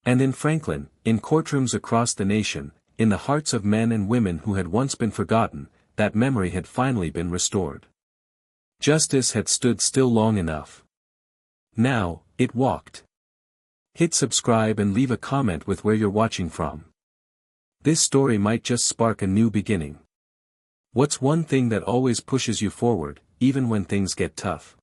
And in Franklin, in courtrooms across the nation, in the hearts of men and women who had once been forgotten, that memory had finally been restored. Justice had stood still long enough. Now, it walked. Hit subscribe and leave a comment with where you're watching from. This story might just spark a new beginning. What's one thing that always pushes you forward, even when things get tough?